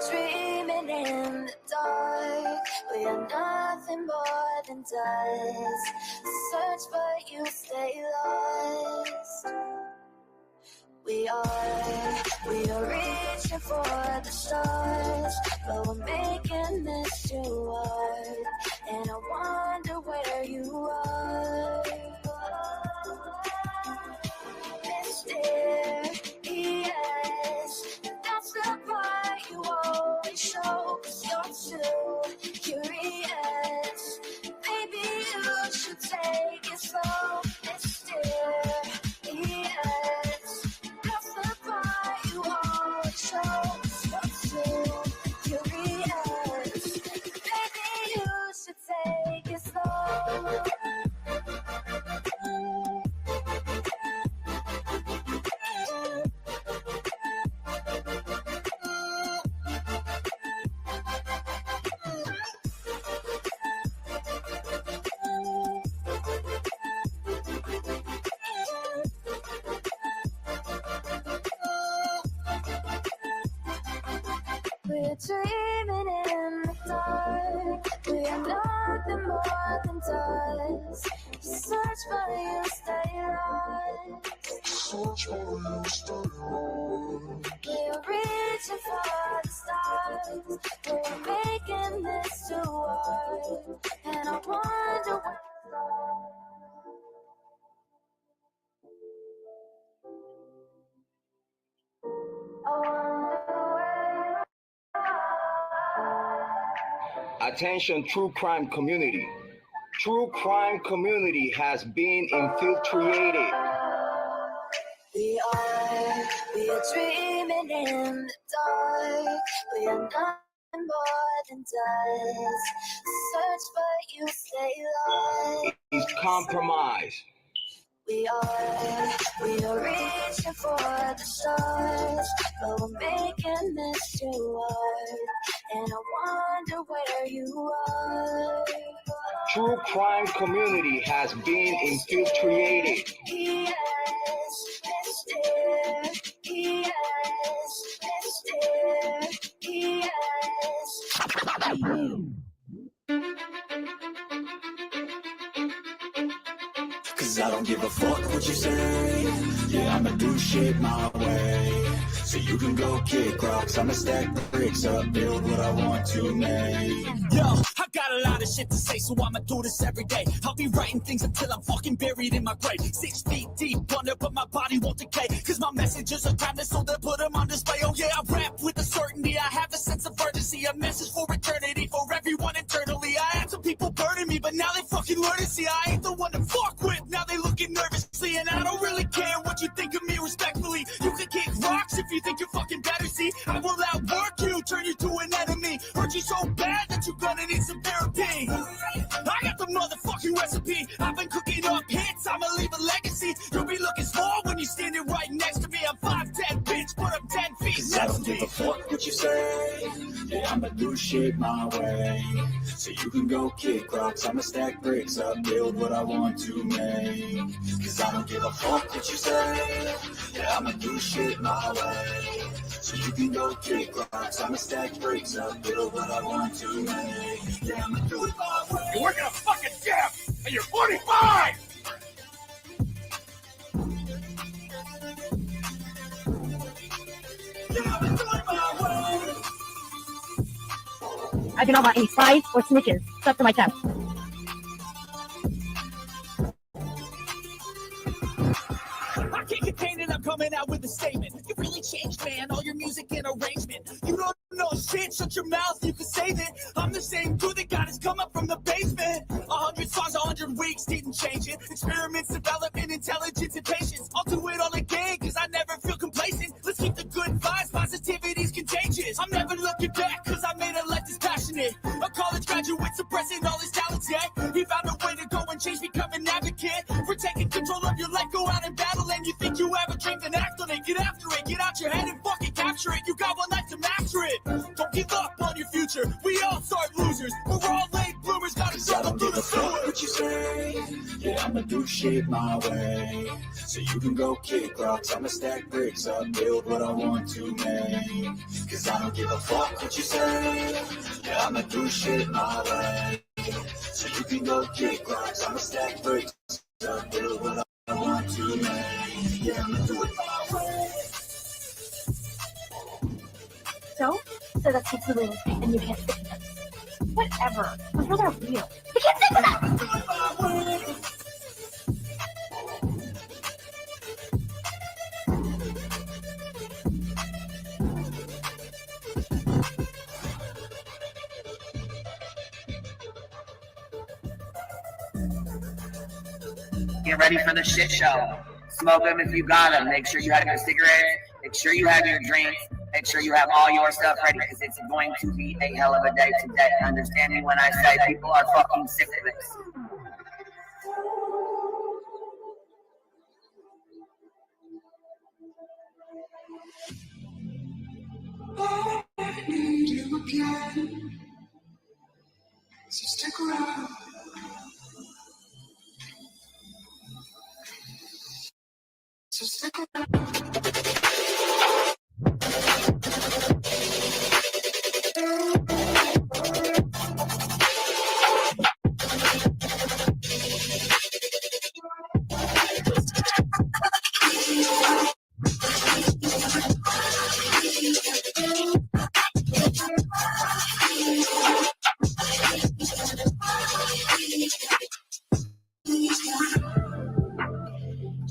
dreaming in the dark. We are nothing more than dust. Search but you stay lost. We are reaching for the stars, but we're making this too hard. And I wonder where you are. Mysterious, that's the part you always show. 'Cause you're too curious. Maybe you should take it slow. Mysterious, that's the part you always show. 'Cause you're too curious. Maybe you should take it slow. We're dreaming in the dark. We are nothing more than dust. Search for you, stay lost. Search for you, stay lost. We're reaching for the stars. We're making this too hard. And I wonder where it's all. I wonder where you Attention, true crime community. True crime community has been infiltrated. We are dreaming in the dark. We are nothing more than dust. Search but you stay lost. It's compromise. We are reaching for the stars, but we're making this too hard. And I wonder where you are. True crime community has been infiltrated. Yes, Mr. Yes, Mr. Yes. 'Cause I don't give a fuck what you say. Yeah, I'ma do shit my way. So you can go kick rocks, I'ma stack bricks up, build what I want to make. Yo, I got a lot of shit to say, so I'ma do this every day. I'll be writing things until I'm fucking buried in my grave. 6 feet deep under, but my body won't decay. 'Cause my messages are timeless, so they'll put them on display. Oh yeah, I rap with a certainty, I have a sense of urgency. A message for eternity, for everyone internally. I had some people burning me, but now they fucking learn to see I ain't the one to fuck with. Now they looking nervously, and I don't really care what you think of me respectfully. You can kick rocks if you think you're fucking better, see. I will outwork you, turn you to an enemy. Hurt you so bad that you're gonna need some therapy. I got the motherfucking recipe. I've been cooking up hits, I'ma leave a legacy. You'll be looking small when you're standing right next to me. I'm 5'10", bitch, but I'm 10 feet next I don't to give me. a fuck what you say. Yeah, I'ma do shit my way. So you can go kick rocks, I'ma stack bricks up, build what I want to make. 'Cause I don't give a fuck what you say. Yeah, I'ma do shit my way. So you can go kick rocks, I'ma stack bricks up, build what I want to make. Yeah, I'ma do it my way. You're working a fucking gym, and you're 45! Yeah, I'ma do it my way. I do not want any spies or snitches stuck to my chest. I can't contain it, I'm coming out with a statement. You really changed, man, all your music and arrangement. You don't know shit, shut your mouth, you can save it. I'm the same dude that got his come up from the basement. 100 songs, 100 weeks, didn't change it. Experiments, development, intelligence, and patience. I'll do it all again, 'cause I never feel complacent. Let's keep the good vibes, positivity's contagious. I'm never looking back, 'cause I made a life that's passionate. A college graduate suppressing all his talents, yeah. He found a way to go and change, become an advocate. For taking control of your life, go out and battle. And you think you have a dream, then act on it. Get after it, get out your head and fucking capture it. You got one life to master it. Don't give up on your future, we all start losers. We're all late bloomers, gotta I struggle don't through give the a fuck sewer. what what you say. Yeah, I'ma do shit my way. So you can go kick rocks, I'ma stack bricks up, build what I want to make. Cause I don't give a fuck what you say. Yeah, I'ma do shit my way. So you can go kick rocks, I'ma stack bricks up, build what I want to make. Yeah, I'ma do it my way. So that's it's the real estate, and you can't stick with them. Whatever. Those girls are real. You can't stick with them! Get ready for the shit show. Smoke them if you got them. Make sure you have your cigarettes. Make sure you have your drinks. Make sure you have all your stuff ready because it's going to be a hell of a day today. Understand me when I say people are fucking sick of this. I need you again. So stick around. So stick around.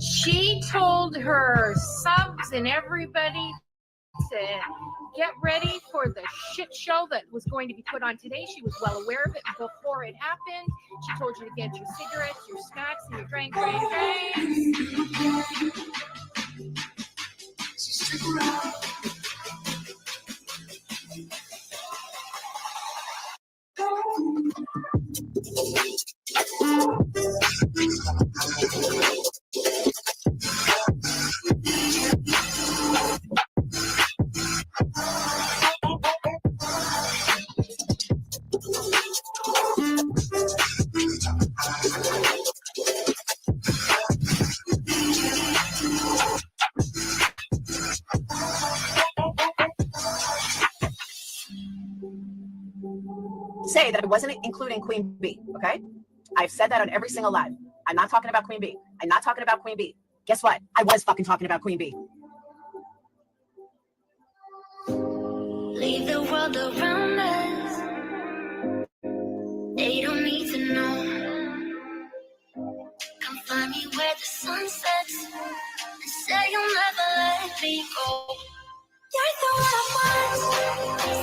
She told her subs and everybody to get ready for the shit show that was going to be put on today. She was well aware of it before it happened. She told you to get your cigarettes, your snacks, and your drinks. So stick around. Say that I wasn't including Queen B, okay? I've said that on every single live. I'm not talking about Queen B. I'm not talking about Queen B. Guess what? I was fucking talking about Queen B. Leave the world around us. They don't need to know. Come find me where the sun sets and say you'll never let me go. You're the one I want.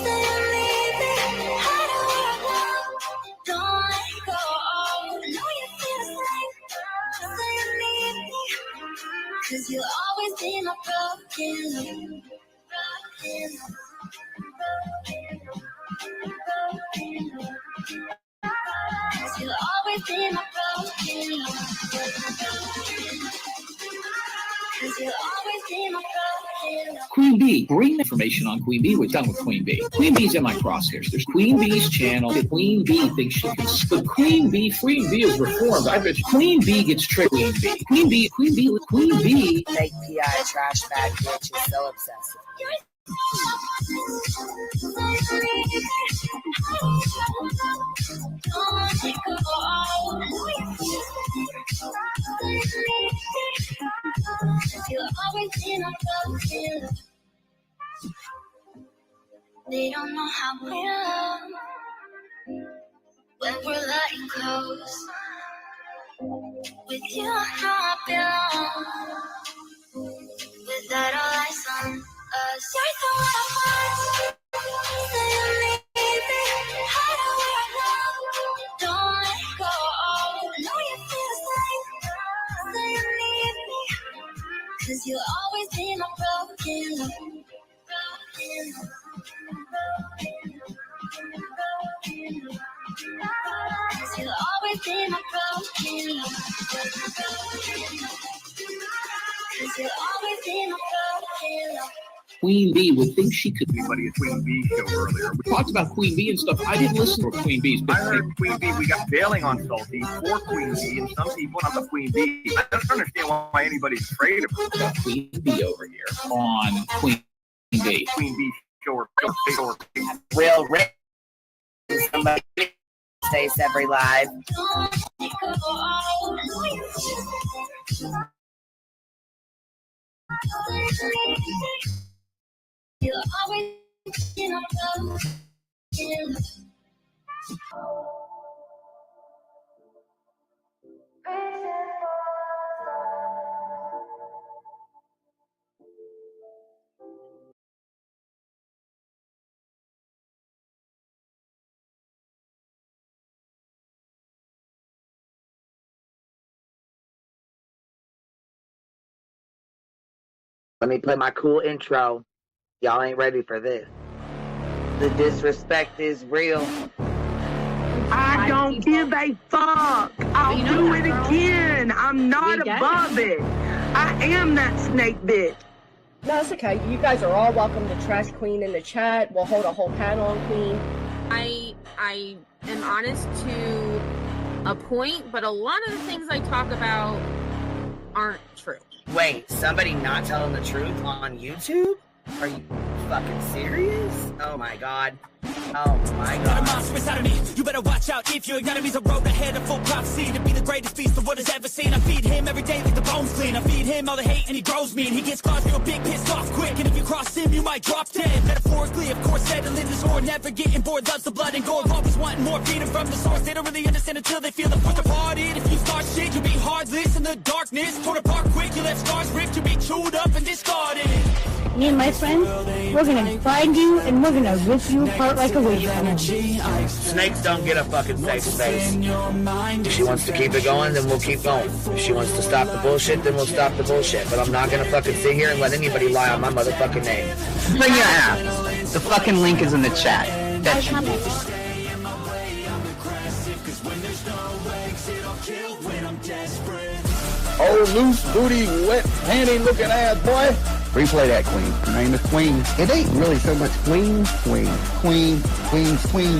Say you need me. Hide where I love. Don't let go. I know you feel the same. Say you need me. Cause you'll always be my broken love. Cause you'll always be my broken love. Cause you'll always be my broken love. Queen Bee, great information on Queen Bee. We're done with Queen Bee. Queen Bee's in my crosshairs. There's Queen Bee's channel. Queen Bee thinks she can. But Queen Bee is reformed. I bet Queen Bee gets tricked. Queen Bee. Fake PI trash bag bitch is so obsessive. They don't know how we love when we're letting close. With you, I know I belong. Without all eyes on us, you're the one I want. Say you need me. Hide where I love. Don't let go. I know you feel the same. Say you need me. Cause you'll always be my broken love. Cause you'll always be my broken love. Cause you'll always be my broken love. Queen Bee would think she could be Anybody a Queen Bee show earlier. We talked about Queen Bee and stuff. I didn't listen to Queen Bee's. I heard Queen Bee, we got bailing on Salty for Queen Bee, and some people not the Queen Bee. I don't understand why anybody's afraid of her. Got Queen Bee over here on Queen Bee. Queen Bee show or Will Rick somebody stays every live. Let me play my cool intro. Y'all ain't ready for this. The disrespect is real. I don't give a fuck. I'll do it again. I'm not above it. I am that snake bitch. No, it's okay. You guys are all welcome to trash Queen in the chat. We'll hold a whole panel on Queen. I am honest to a point, but a lot of the things I talk about aren't true. Wait, somebody not telling the truth on YouTube? Are you fucking serious? Oh my god. Oh my god. Got a monster inside of me. You better watch out if your enemy's a road ahead of full prophecy to be the greatest beast the world has ever seen. I feed him every day like the bones clean. I feed him all the hate and he grows me. And he gets claws real big, pissed off quick. And if you cross him, you might drop dead. Metaphorically, of course, settling this war. Never getting bored, loves the blood and gore. Always wanting more freedom from the source. They don't really understand until they feel the force departed. If you start shit, you'll be heartless in the darkness. Torn apart quick, you left scars ripped. You'll be chewed up and discarded. Me and my friends, we're gonna find you and we're gonna rip you apart like a wasteland. Snakes don't get a fucking safe space. If she wants to keep it going, then we'll keep going. If she wants to stop the bullshit, then we'll stop the bullshit. But I'm not gonna fucking sit here and let anybody lie on my motherfucking name. Bring your ass. The fucking link is in the chat. That's Oh, loose booty, wet panty looking ass boy. Replay that, Queen. Her name is Queen. It ain't really so much Queen. Queen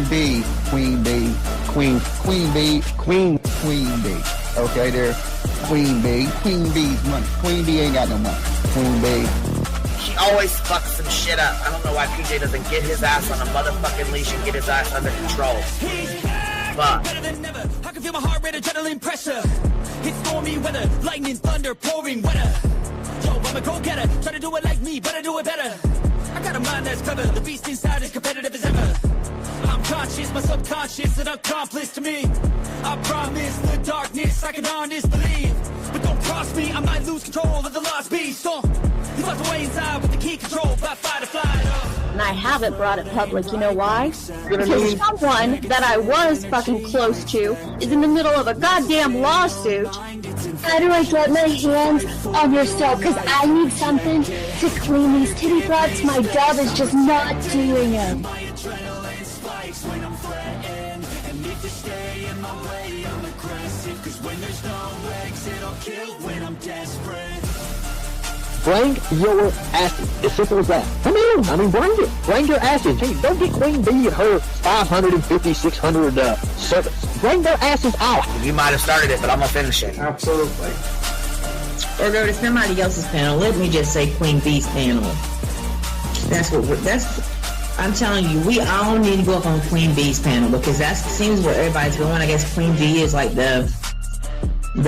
Bee. Queen Bee. Queen Bee. Okay, there. Queen Bee. Queen Bee's money. Queen Bee ain't got no money. Queen Bee. She always fucks some shit up. I don't know why PJ doesn't get his ass on a motherfucking leash and get his ass under control. Fuck. Better than never. I can feel my heart rate, adrenaline pressure. It's stormy weather, lightning, thunder, pouring weather. Yo, I'm a go-getter. Try to do it like me, but I do it better. I got a mind that's clever. The beast inside is competitive as ever. I'm conscious, my subconscious, an accomplice to me. I promise the darkness I can honest believe. But don't cross me, I might lose control of the lost beast. So, you locked away inside with the key control by fight or flight. And I haven't brought it public, you know why? Because someone that I was fucking close to is in the middle of a goddamn lawsuit. How do I get my hands on your soul? Because I need something to clean these titty butts. My dub is just not doing it. Bring your asses. As simple as that. Come in. I mean, bring it. Bring your asses. Hey, don't get Queen Bee at her 550, 600 service. Bring their asses out. You might have started it, but I'm gonna finish it. Absolutely. Or go to somebody else's panel. Let me just say Queen Bee's panel. I'm telling you, we all need to go up on Queen Bee's panel because that seems where everybody's going. I guess Queen Bee is like the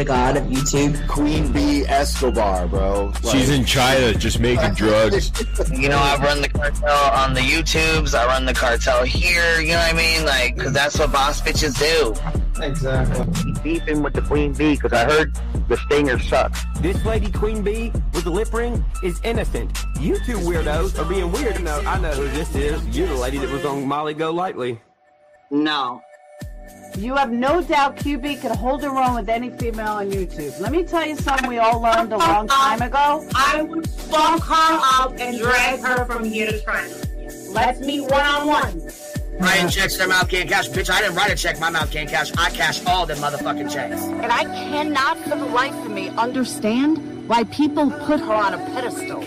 god of YouTube. Queen Bee Escobar, bro. She's in China just making drugs. You know, I run the cartel on the YouTubes. I run the cartel here. You know what I mean? Like, because that's what boss bitches do. Exactly. Beefing with the Queen Bee because I heard the stinger sucks. This lady Queen Bee with the lip ring is innocent. You two weirdos are being weird. No, I know who this is. You're the lady that was on Molly Go Lightly. No. You have no doubt QB could hold her own with any female on YouTube. Let me tell you something we all learned a long time ago. I would funk her up and drag her from here to China. Let's meet one-on-one. Writing checks, their mouth can't cash. Bitch, I didn't write a check, my mouth can't cash. I cash all them motherfucking checks. And I cannot for the life of me understand why people put her on a pedestal.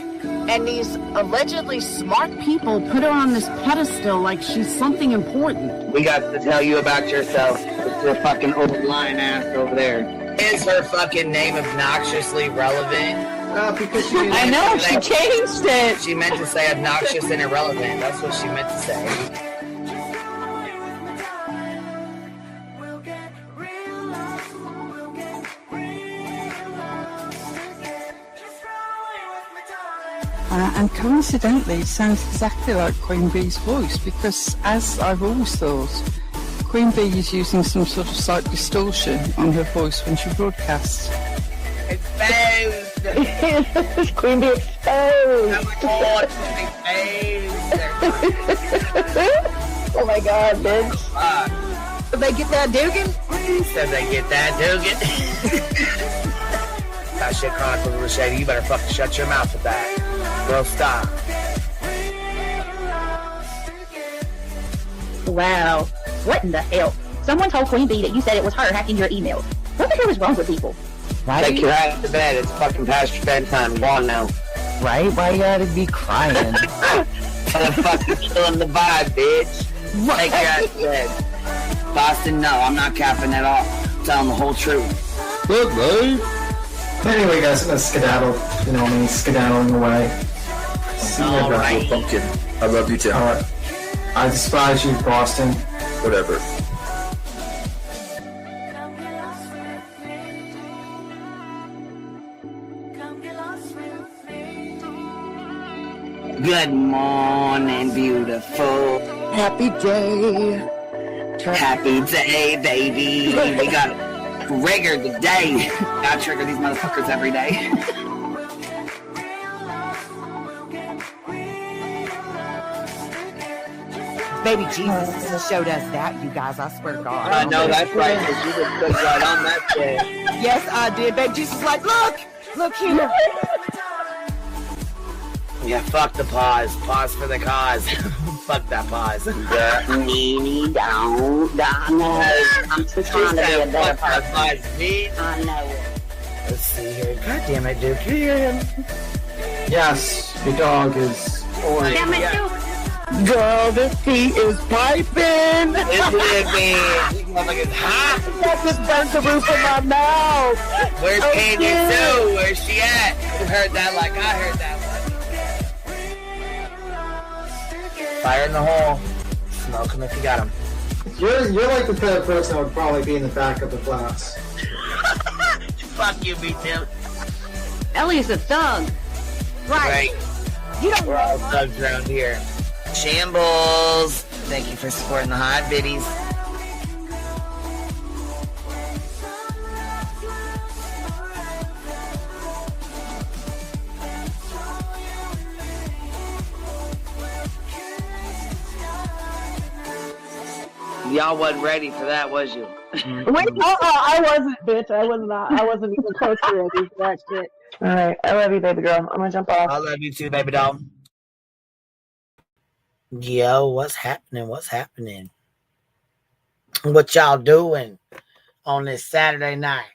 And these allegedly smart people put her on this pedestal like she's something important. We got to tell you about yourself. It's your fucking old lying ass over there. Is her fucking name obnoxiously relevant? Because I know, she changed it. She meant to say obnoxious and irrelevant. That's what she meant to say. And coincidentally, it sounds exactly like Queen Bee's voice, because as I've always thought, Queen Bee is using some sort of slight distortion on her voice when she broadcasts. Exposed! Queen Bee exposed! Oh my god, bitch. Did they get that Dugan? Said they get that Dugan. That shit chronicles with Shady. You better fucking shut your mouth with that. Bro, stop. Wow. What in the hell? Someone told Queen Bee that you said it was her hacking your emails. What the hell is wrong with people? Take your ass to bed. It's fucking past your bedtime. Go on now. Right? Why you gotta be crying? Fucking killing the vibe, bitch. Take your ass to bed. Boston, no, I'm not capping at all. I'm telling the whole truth. Look, babe. Anyway, guys, I'm gonna skedaddle. You know me, skedaddling away. See you guys. Pumpkin. I love you too. Alright. I despise you, Boston. Whatever. Good morning, beautiful. Happy day. Happy day, baby. We got rigor today. I trigger these motherfuckers every day. Baby Jesus showed us that, you guys. I swear to God. I know that's right, because you just put right on that shit. Yes, I did. Baby Jesus was like, look here. Yeah, fuck the pause. Pause for the cause. Fuck that pause. I'm just trying to be a better person. I know it. Let's see here. God damn it, Duke. You hear him? Yes, your dog is orange. Damn it, Duke. Girl, this tea is piping! It's living. These motherfuckers hot. That just burnt the roof of my mouth! Where's Candy Sue? Where's she at? You heard that like I heard that one. Fire in the hole. Smoke him if you got him. You're like the type of person that would probably be in the back of the class. Fuck you, me too. Ellie's a thug. Right. You don't We're all thugs around here. Shambles. Thank you for supporting the hot biddies. Y'all wasn't ready for that, was you? Wait, I wasn't, bitch. I wasn't even close to ready for that shit. Alright, I love you, baby girl. I'm gonna jump off. I love you too, baby doll. Yo, what's happening? What's happening? What y'all doing on this Saturday night?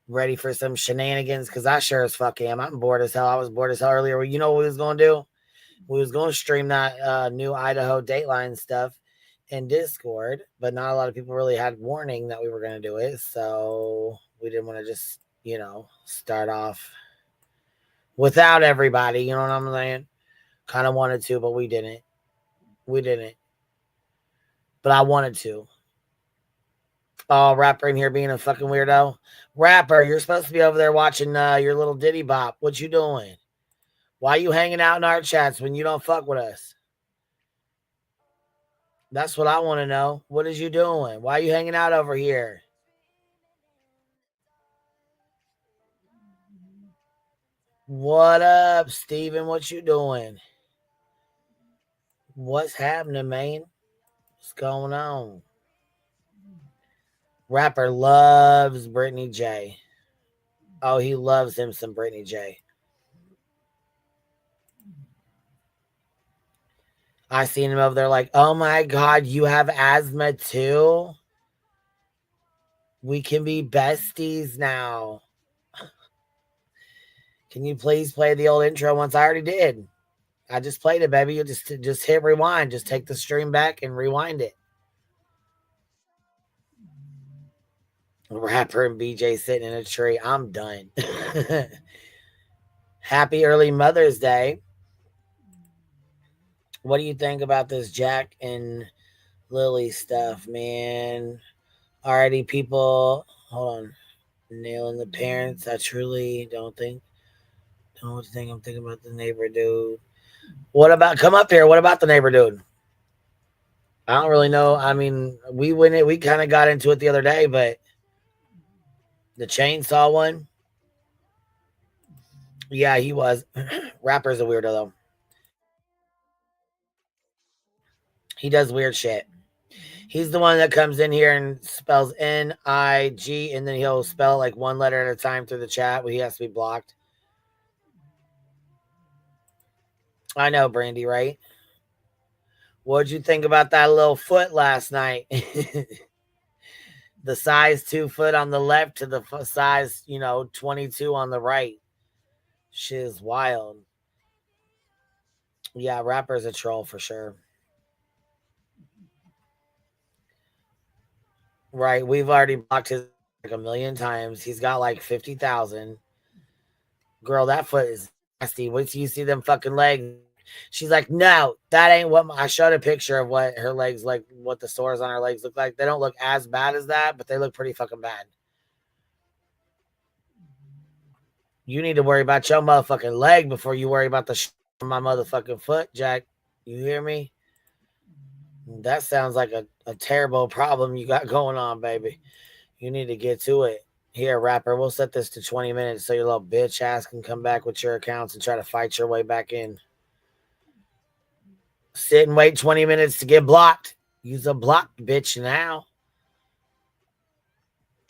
Ready for some shenanigans? Because I sure as fuck am. I'm bored as hell. I was bored as hell earlier. You know what we was going to do? We was going to stream that new Idaho Dateline stuff in Discord, but not a lot of people really had warning that we were going to do it. So we didn't want to just, start off without everybody. You know what I'm saying? Kind of wanted to, but we didn't. But I wanted to. Oh, Rapper in here being a fucking weirdo. Rapper, you're supposed to be over there watching your little Diddy Bop. What you doing? Why you hanging out in our chats when you don't fuck with us? That's what I want to know. What is you doing? Why are you hanging out over here? What up, Steven? What you doing? What's happening, man? What's going on? Rapper loves Brittany J. Oh, he loves him some Brittany J. I seen him over there like, oh my God, you have asthma too? We can be besties now. Can you please play the old intro once? I already did. I just played it, baby. You just hit rewind. Just take the stream back and rewind it. Rapper and BJ sitting in a tree. I'm done. Happy early Mother's Day. What do you think about this Jack and Lily stuff, man? Already people, hold on, nailing the parents. I truly don't think I'm thinking about the neighbor dude. What about, come up here, what about the neighbor dude? I don't really know. I mean, we kind of got into it the other day, but the chainsaw one, yeah, he was. Rapper's a weirdo though. He does weird shit. He's the one that comes in here and spells N-I-G, and then he'll spell like one letter at a time through the chat, but he has to be blocked. I know, Brandy, right? What'd you think about that little foot last night? The size 2 foot on the left to the size, 22 on the right. Shit is wild. Yeah, Rapper's a troll for sure. Right, we've already blocked his like 1,000,000 times. He's got like 50,000. Girl, that foot is nasty. Once you see them fucking legs, she's like, no, that ain't what I showed a picture of what her legs like, what the sores on her legs look like. They don't look as bad as that, but they look pretty fucking bad. You need to worry about your motherfucking leg before you worry about the on my motherfucking foot, Jack. You hear me? That sounds like a terrible problem you got going on, baby. You need to get to it. Here, Rapper, we'll set this to 20 minutes so your little bitch ass can come back with your accounts and try to fight your way back in. Sit and wait 20 minutes to get blocked. Use a blocked bitch now.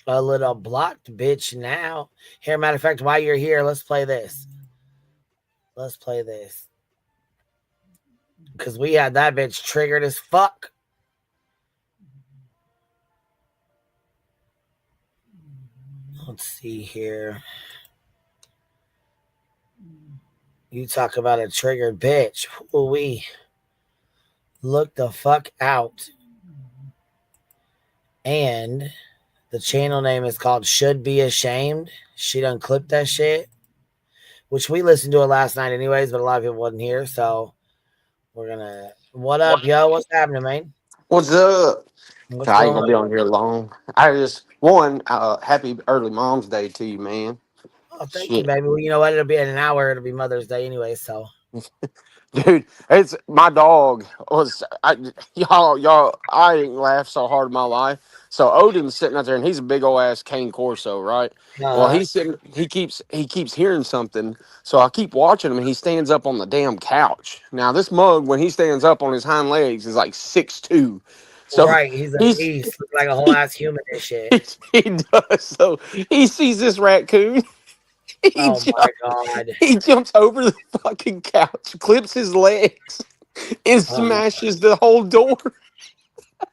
A little blocked bitch now. Here, matter of fact, while you're here, let's play this. Let's play this. Because we had that bitch triggered as fuck. Let's see here. You talk about a triggered bitch. Ooh-wee. Look the fuck out. And the channel name is called Should Be Ashamed. She done clipped that shit. Which we listened to it last night anyways, but a lot of people wasn't here, so we're gonna. What up, yo? What's happening, man? What's up? What's I ain't going gonna be on here long. I just happy early Mom's Day to you, man. Oh, thank you, baby. Well, you know what? It'll be in an hour. It'll be Mother's Day anyway, so. Dude, it's my dog was y'all. I ain't laughed so hard in my life. So Odin's sitting out there, and he's a big old ass cane corso, right? Well, he's sitting. He keeps hearing something. So I keep watching him, and he stands up on the damn couch. Now this mug, when he stands up on his hind legs, is like 6'2". So right, he's a beast, looks like a whole ass human and shit. He does. So he sees this raccoon. My god! He jumps over the fucking couch, clips his legs, and smashes the whole door.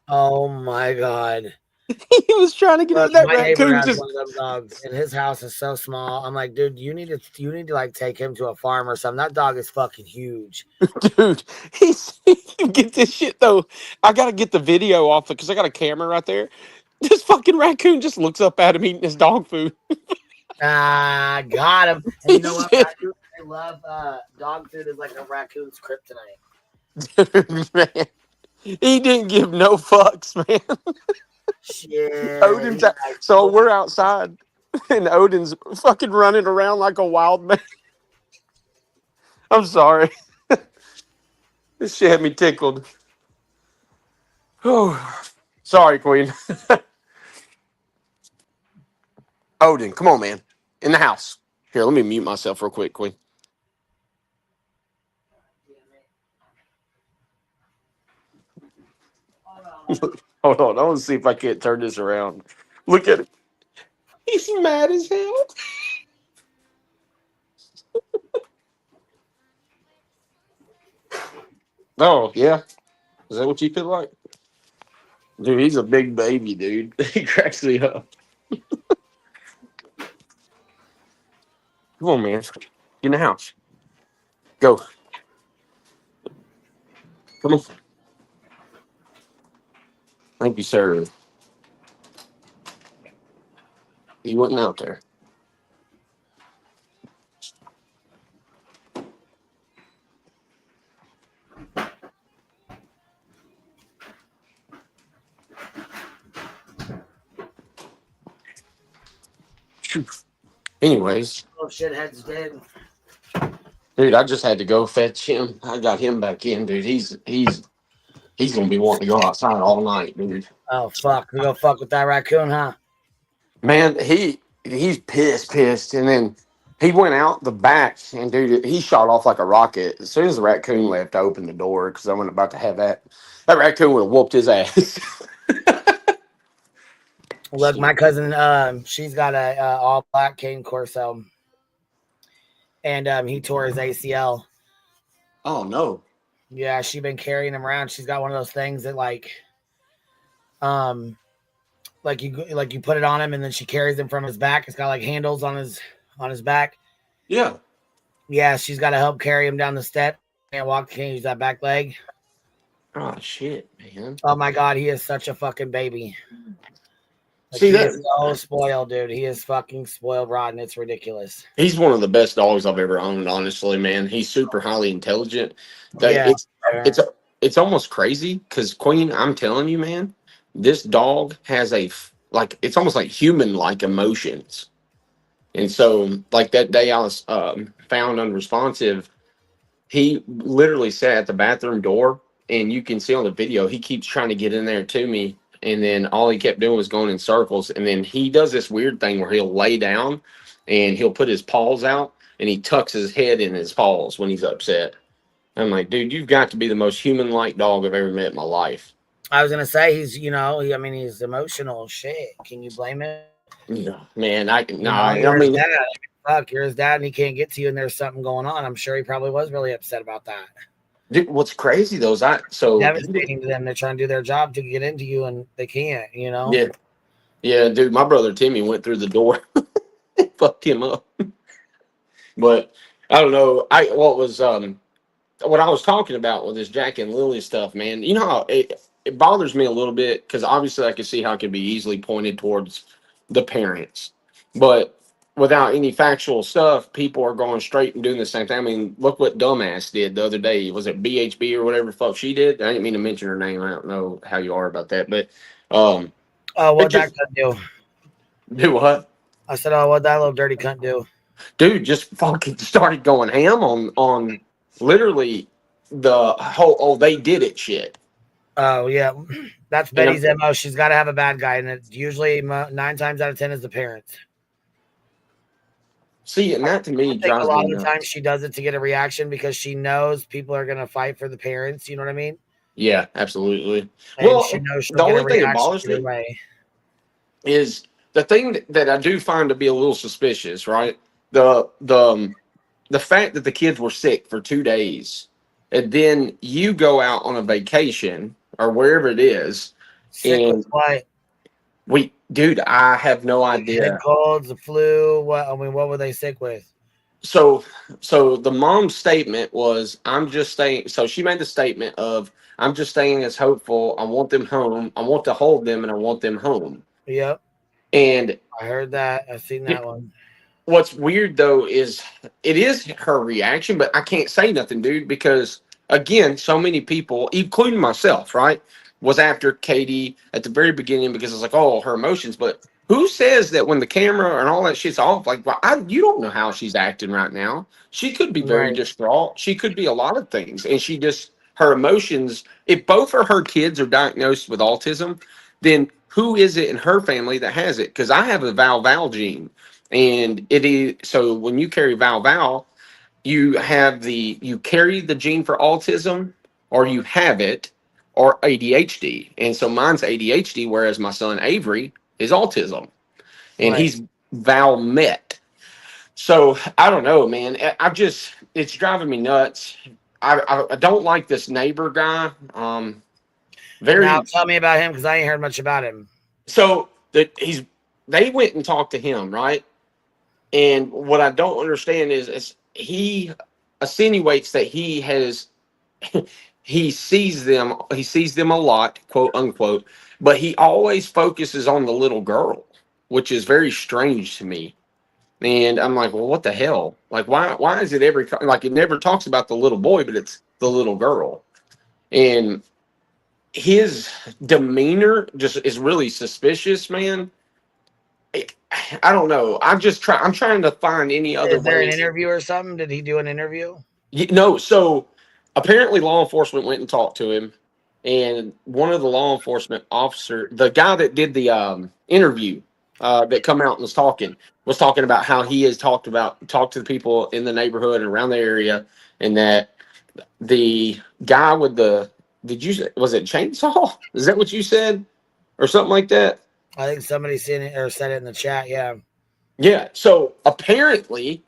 Oh my god! He was trying to get out that my neighbor raccoon. has Just one of them dogs, and his house is so small. I'm like, dude, you need to like take him to a farm or something. That dog is fucking huge, dude. Get this shit though. I gotta get the video off because I got a camera right there. This fucking raccoon just looks up at him eating his dog food. Got him. And you know what? Raccoons, they love dog food is like a raccoon's kryptonite. Dude, man. He didn't give no fucks, man. Shit. Odin's so we're outside, and Odin's fucking running around like a wild man. I'm sorry. This shit had me tickled. Oh, sorry, Queen. Odin, come on, man. In the house. Here, let me mute myself real quick, Queen. Hold on. I want to see if I can't turn this around. Look at it. He's mad as hell. Oh, yeah. Is that what you feel like? Dude, he's a big baby, dude. He cracks me up. Come on, man. Get in the house. Go. Come on. Thank you, sir. He wasn't out there. Anyways, Little shithead's dead. dude, I just had to go fetch him. I got him back in, dude. He's gonna be wanting to go outside all night, dude. Oh fuck, we go fuck with that raccoon, huh? Man, he's pissed, and then he went out the back, and dude, he shot off like a rocket. As soon as the raccoon left, I opened the door because I wasn't about to have that. That raccoon would have whooped his ass. Look, my cousin, she's got a all black cane Corso, and he tore his ACL. Oh no! Yeah, she's been carrying him around. She's got one of those things that like you put it on him, and then she carries him from his back. It's got like handles on his back. Yeah. Yeah, she's got to help carry him down the step. Can't walk. Can't use that back leg. Oh shit, man! Oh my god, he is such a fucking baby. Like, See he that? is so spoiled, dude. He is fucking spoiled rotten. It's ridiculous. He's one of the best dogs I've ever owned, honestly, man. He's super highly intelligent. Yeah. It's almost crazy because Queen, I'm telling you, man, this dog has it's almost like human-like emotions. And so, like that day I was found unresponsive, he literally sat at the bathroom door, and you can see on the video, he keeps trying to get in there to me. And then all he kept doing was going in circles. And then he does this weird thing where he'll lay down and he'll put his paws out and he tucks his head in his paws when he's upset. I'm like, dude, you've got to be the most human-like dog I've ever met in my life. I was gonna say he's he's emotional. Shit, can you blame him? No, man, I mean, fuck, you're his dad, and he can't get to you, and there's something going on. I'm sure he probably was really upset about that. Dude, what's crazy though is devastating to them. They're trying to do their job to get into you, and they can't. You know. Yeah, dude. My brother Timmy went through the door, and fucked him up. But I don't know. What I was talking about with this Jack and Lily stuff, man. You know how it bothers me a little bit because obviously I can see how it could be easily pointed towards the parents, but without any factual stuff, people are going straight and doing the same thing. I mean, look what Dumbass did the other day. Was it BHB or whatever the fuck she did? I didn't mean to mention her name. I don't know how you are about that, but what that cunt do? Do what? I said, what that little dirty cunt do? Dude, just fucking started going ham on literally the whole they did it shit. Oh yeah, that's Betty's MO. She's got to have a bad guy, and it's usually 9 times out of 10 is the parents. See, and that to me drives a lot me of the time she does it to get a reaction because she knows people are going to fight for the parents. You know what I mean? Yeah, absolutely. And well, she knows the only thing that bothers me is the thing that I do find to be a little suspicious, right? The fact that the kids were sick for 2 days, and then you go out on a vacation or wherever it is, sick with what? Dude, I have no idea. Head colds, the flu. What were they sick with? So the mom's statement was, "I'm just staying." So she made the statement of, "I'm just staying as hopeful. I want them home. I want to hold them, and I want them home." Yep. And I heard that. I've seen that one. What's weird though is it is her reaction, but I can't say nothing, dude, because again, so many people, including myself, right, was after Katie at the very beginning because it's like, oh, her emotions. But who says that when the camera and all that shit's off, like, well, you don't know how she's acting right now. She could be very distraught. She could be a lot of things. And her emotions, if both of her kids are diagnosed with autism, then who is it in her family that has it? Because I have a Val gene. And it is, so when you carry Val, you carry the gene for autism, or you have it, or ADHD. And so mine's ADHD, whereas my son Avery is autism, and he's Val Met. So I don't know, man. It's driving me nuts. I don't like this neighbor guy. Now tell me about him because I ain't heard much about him. So they went and talked to him, right? And what I don't understand is he insinuates that he has he sees them a lot, quote unquote, but he always focuses on the little girl, which is very strange to me. And I'm like, well, what the hell? Like, why is it like it never talks about the little boy, but it's the little girl. And his demeanor just is really suspicious, man. I don't know. I'm trying to find any other Is there an ways. interview or something? Did he do an interview? No, so apparently law enforcement went and talked to him, and one of the law enforcement officer, the guy that did the interview, that come out and was talking about how he has talked to the people in the neighborhood and around the area, and that the guy with was it chainsaw? Is that what you said, or something like that? I think somebody seen it or said it in the chat. Yeah. Yeah. So apparently,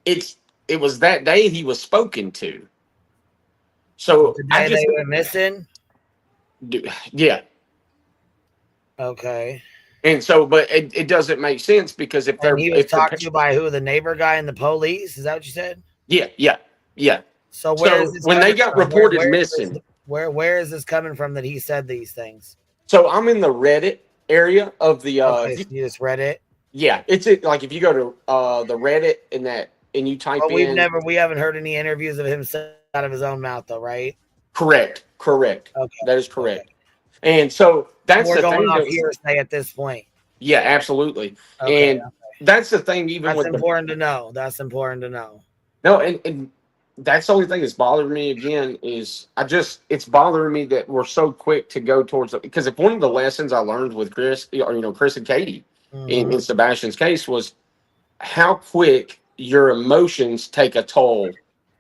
it was that day he was spoken to. So the day they went missing. Yeah. Okay. And so, but it doesn't make sense because if he was talked to by who, the neighbor guy and the police? Is that what you said? Yeah. So when they got reported missing, where is this coming from that he said these things? So I'm in the Reddit area of the. Okay, so you just read it. Yeah, it's like if you go to the Reddit and you type in. We haven't heard any interviews of him saying out of his own mouth though, right? Correct. Okay. That is correct. Okay. And so that's we're the going thing off hearsay at this point. Yeah, absolutely. Okay, and that's the thing. Even that's important to know. That's important to know. No, and that's the only thing that's bothering me again is it's bothering me that we're so quick to go towards it. Because if one of the lessons I learned with Chris, or Chris and Katie in Sebastian's case was how quick your emotions take a toll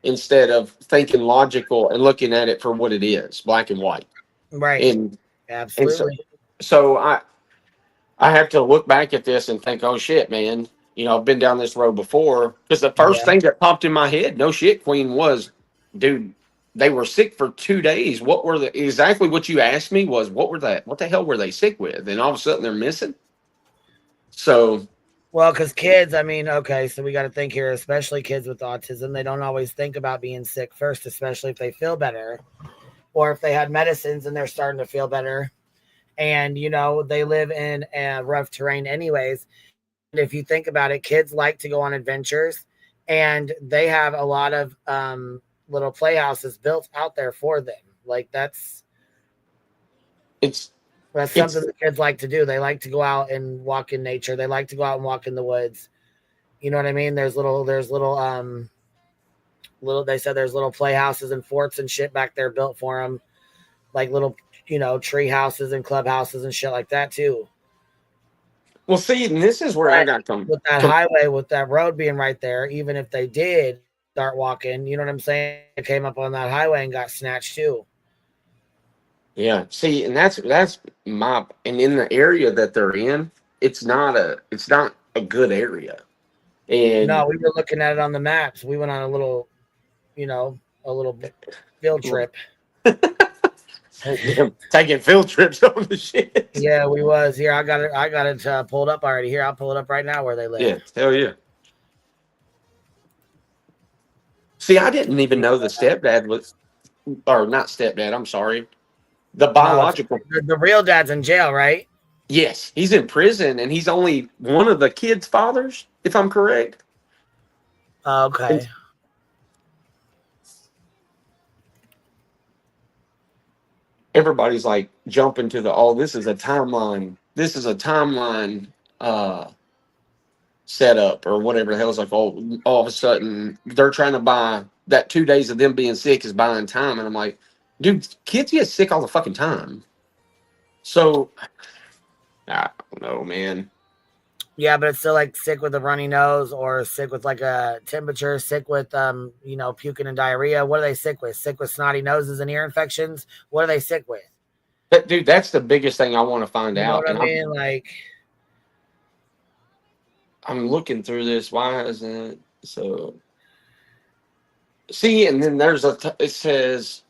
instead of thinking logical and looking at it for what it is, black and white. Right. And absolutely. And so I have to look back at this and think, oh shit, man. I've been down this road before. Because the first thing that popped in my head, no shit, Queen, was, dude, they were sick for 2 days. What were exactly what you asked me was, what the hell were they sick with? And all of a sudden they're missing. So. Well, because kids, I mean, okay, so we got to think here, especially kids with autism, they don't always think about being sick first, especially if they feel better or if they had medicines and they're starting to feel better. And, they live in rough terrain anyways. And if you think about it, kids like to go on adventures and they have a lot of little playhouses built out there for them. Like that's something the kids like to do. They like to go out and walk in nature. They like to go out and walk in the woods. You know what I mean? There's little they said there's little playhouses and forts and shit back there built for them. Like little, tree houses and clubhouses and shit like that too. Well, see, and this is where I got come with that highway, with that road being right there. Even if they did start walking, you know what I'm saying? They came up on that highway and got snatched too. Yeah, see, and that's and in the area that they're in, it's not a good area. And no, we were looking at it on the maps. We went on a little field trip. Taking field trips on the shit. Yeah, we was here. I got it pulled up already. Here, I'll pull it up right now where they live. Yeah, hell yeah. See, I didn't even know the stepdad was, or not stepdad. I'm sorry, the biological. The real dad's in jail, right? Yes, he's in prison, and he's only one of the kids' fathers, if I'm correct. Okay. Everybody's like jumping to this is a timeline. This is a timeline setup or whatever the hell. It's like, all of a sudden they're trying to buy that 2 days of them being sick is buying time. And I'm like, dude, kids get sick all the fucking time. So I don't know, man. Yeah, but it's still like sick with a runny nose or sick with like a temperature, sick with puking and diarrhea. What are they sick with? Sick with snotty noses and ear infections? What are they sick with? But dude, that's the biggest thing I want to find out. You know what I mean? I'm looking through this. Why is that so? See, and then there's this says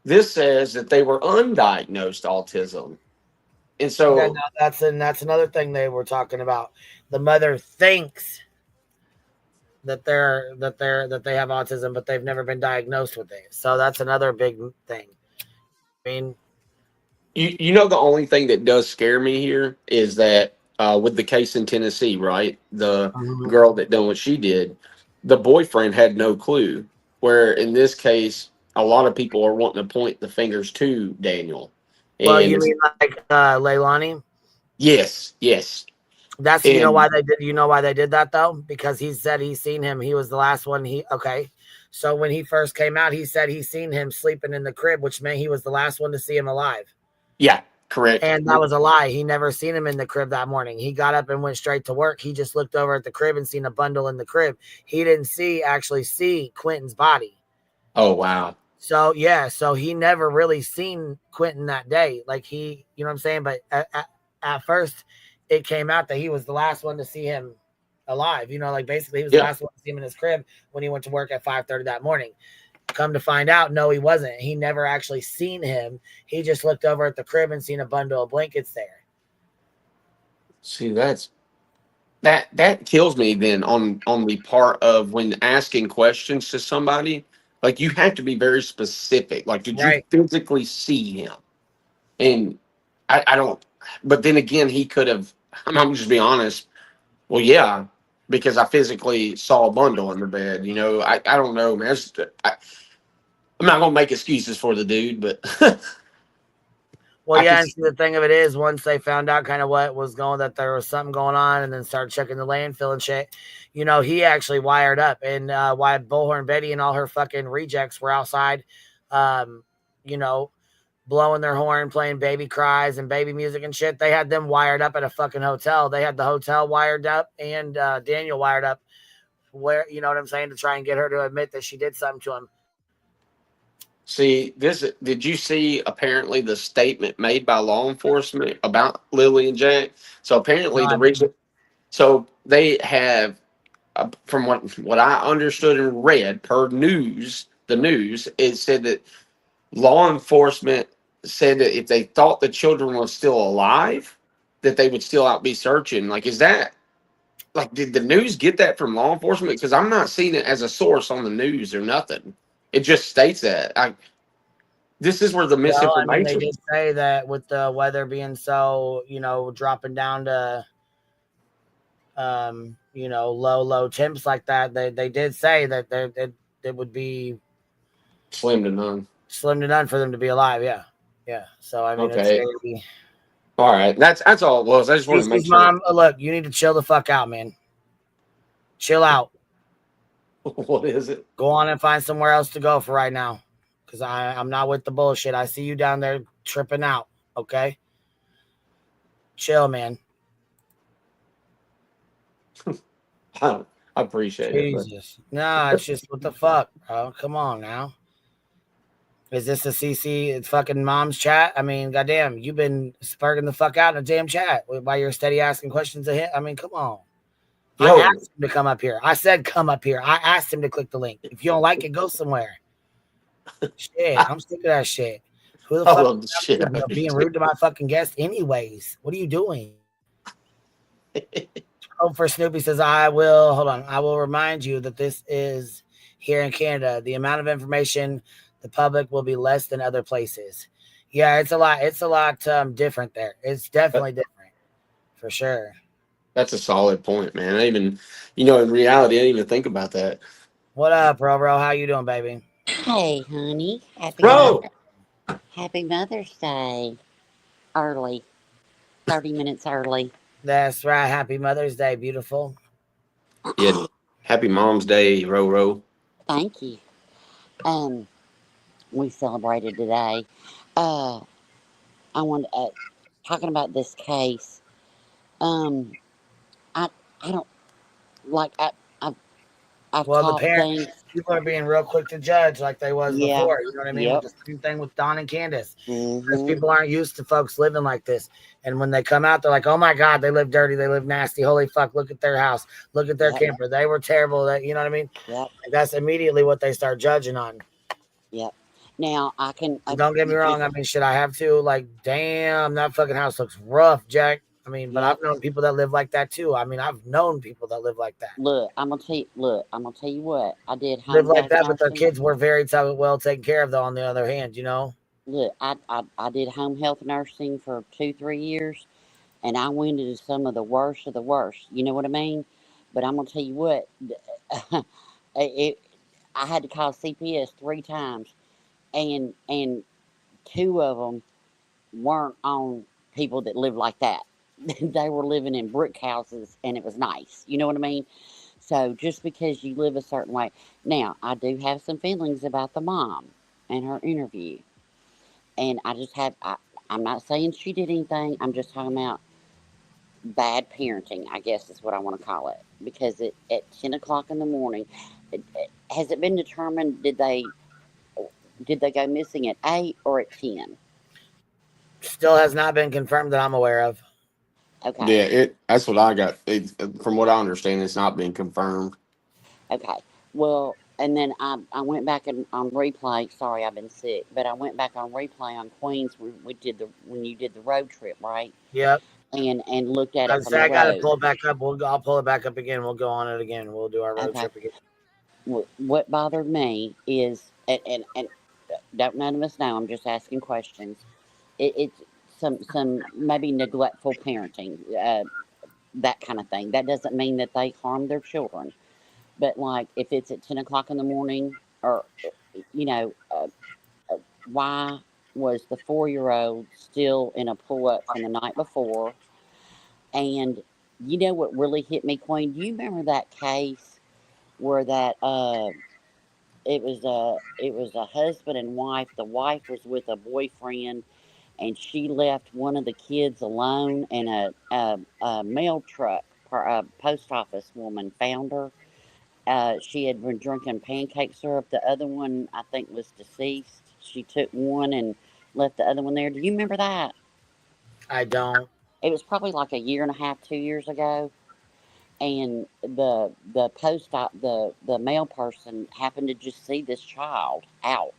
that they were undiagnosed autism. And so that's another thing they were talking about. The mother thinks that they have autism, but they've never been diagnosed with it. So that's another big thing. I mean, you know, the only thing that does scare me here is that with the case in Tennessee, right? The girl that done what she did, the boyfriend had no clue. Where in this case, a lot of people are wanting to point the fingers to Daniel. well, you And mean like Leilani? yes. That's And why they did. You know why they did that though? Because he said he's seen him. He was the last one. So when he first came out, he said he's seen him sleeping in the crib, which meant he was the last one to see him alive. yeah, correct. And that was a lie. He never seen him in the crib that morning. He got up and went straight to work. He just looked over at the crib and seen a bundle in the crib. He didn't actually see Quentin's body. Oh wow. So yeah, so he never really seen Quentin that day. Like you know what I'm saying? But at first, it came out that he was the last one to see him alive. You know, like basically he was the last one to see him in his crib when he went to work at 5:30 that morning. Come to find out, no, he wasn't. He never actually seen him. He just looked over at the crib and seen a bundle of blankets there. See, that kills me then on the part of when asking questions to somebody. Like you have to be very specific. Like, did you physically see him? And I don't. But then again, he could have. I'm just being honest. Well, yeah, because I physically saw a bundle in the bed. You know, I don't know, man. I'm not gonna make excuses for the dude, but well, yeah. And the thing of it is, once they found out kind of what was that there was something going on, and then started checking the landfill and shit. You know, he actually wired up, and why Bullhorn Betty and all her fucking rejects were outside, you know, blowing their horn, playing baby cries and baby music and shit. They had them wired up at a fucking hotel. They had the hotel wired up and Daniel wired up, where, you know what I'm saying, to try and get her to admit that she did something to him. See, did you see apparently the statement made by law enforcement about Lily and Jack? So apparently so they have, from what I understood and read per the news, it said that law enforcement said that if they thought the children were still alive, that they would still out be searching. Like, is that, like, did the news get that from law enforcement? Because I'm not seeing it as a source on the news or nothing. It just states that. This is where the misinformation. Well, I mean, they did say that with the weather being so, you know, dropping down to, you know, low temps like that. They did say that it would be slim to none for them to be alive. Yeah. So I mean, okay. It's scary. All right, that's all it was. I just want to make sure. Mom, look, you need to chill the fuck out, man. Chill out. What is it? Go on and find somewhere else to go for right now, because I'm not with the bullshit. I see you down there tripping out. Okay, chill, man. I appreciate Jesus. it. Nah, it's just what the fuck, bro. Come on now. Is this a CC? It's fucking mom's chat. I mean, goddamn, you've been sparking the fuck out in a damn chat while you're steady asking questions of him. I mean, come on. I asked him to come up here. I said come up here. I asked him to click the link. If you don't like it, go somewhere. Shit, I'm sick of that shit. Who the fuck is shit being rude to my fucking guest anyways? What are you doing? Oh, for Snoopy says, I will remind you that this is here in Canada. The amount of information the public will be less than other places. Yeah, it's a lot different there. It's definitely different for sure. That's a solid point, man. I even, in reality, I didn't even think about that. What up, bro? How you doing, baby? Hey, honey. Happy Mother's Day. Early. 30 minutes early. That's right. Happy Mother's Day, beautiful. Yeah. Happy Mom's Day, Roro. Thank you. We celebrated today. I want talking about this case. I don't like. I've the parents, people are being real quick to judge like they was before. You know what I mean? Yep. The same thing with Don and Candace. Because people aren't used to folks living like this. And when they come out, they're like, oh my God, they live dirty. They live nasty. Holy fuck. Look at their house. Look at their camper. They were terrible. You know what I mean? Yep. That's immediately what they start judging on. Yep. Now don't get me wrong. I mean, should I have to? Like, damn, that fucking house looks rough, Jack. I mean, but I've known people that live like that too. I mean, I've known people that live like that. Look, I'm gonna tell you. Look, I'm gonna tell you what I did. Live Home like health that, but their nursing. kids were very well taken care of. Though, on the other hand, Look, I did home health nursing for 2-3 years, and I went into some of the worst of the worst. You know what I mean? But I'm gonna tell you what. it, I had to call CPS 3 times, and 2 of them weren't on people that live like that. They were living in brick houses, and it was nice. You know what I mean? So just because you live a certain way, now I do have some feelings about the mom and her interview, and I just have. I'm not saying she did anything. I'm just talking about bad parenting, I guess is what I want to call it. Because at 10 o'clock in the morning, has it been determined did they go missing at 8 or at 10? still has not been confirmed that I'm aware of. Okay. Yeah, that's what I got. From what I understand, it's not been confirmed. Okay. Well, and then I went back on replay. Sorry, I've been sick, but I went back on replay on Queens when you did the road trip, right? Yep. And looked at I it from the I got to road. pull it back up. I'll pull it back up again. We'll go on it again. We'll do our road Okay. trip again. What bothered me is, and don't none of us know. I'm just asking questions. It's some maybe neglectful parenting, that kind of thing. That doesn't mean that they harm their children, but like if it's at 10 o'clock in the morning, or you know, why was the 4-year-old still in a pull up from the night before? And you know what really hit me, Queen? Do you remember that case where that it was a husband and wife. The wife was with a boyfriend, and she left one of the kids alone, and a mail truck, a post office woman found her. She had been drinking pancake syrup. The other one, I think, was deceased. She took one and left the other one there. Do you remember that? I don't. It was probably like a year and a half, 2 years ago. And the the mail person happened to just see this child out,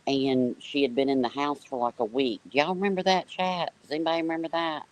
and she had been in the house for like a week. Do y'all remember that, chat? Does anybody remember that?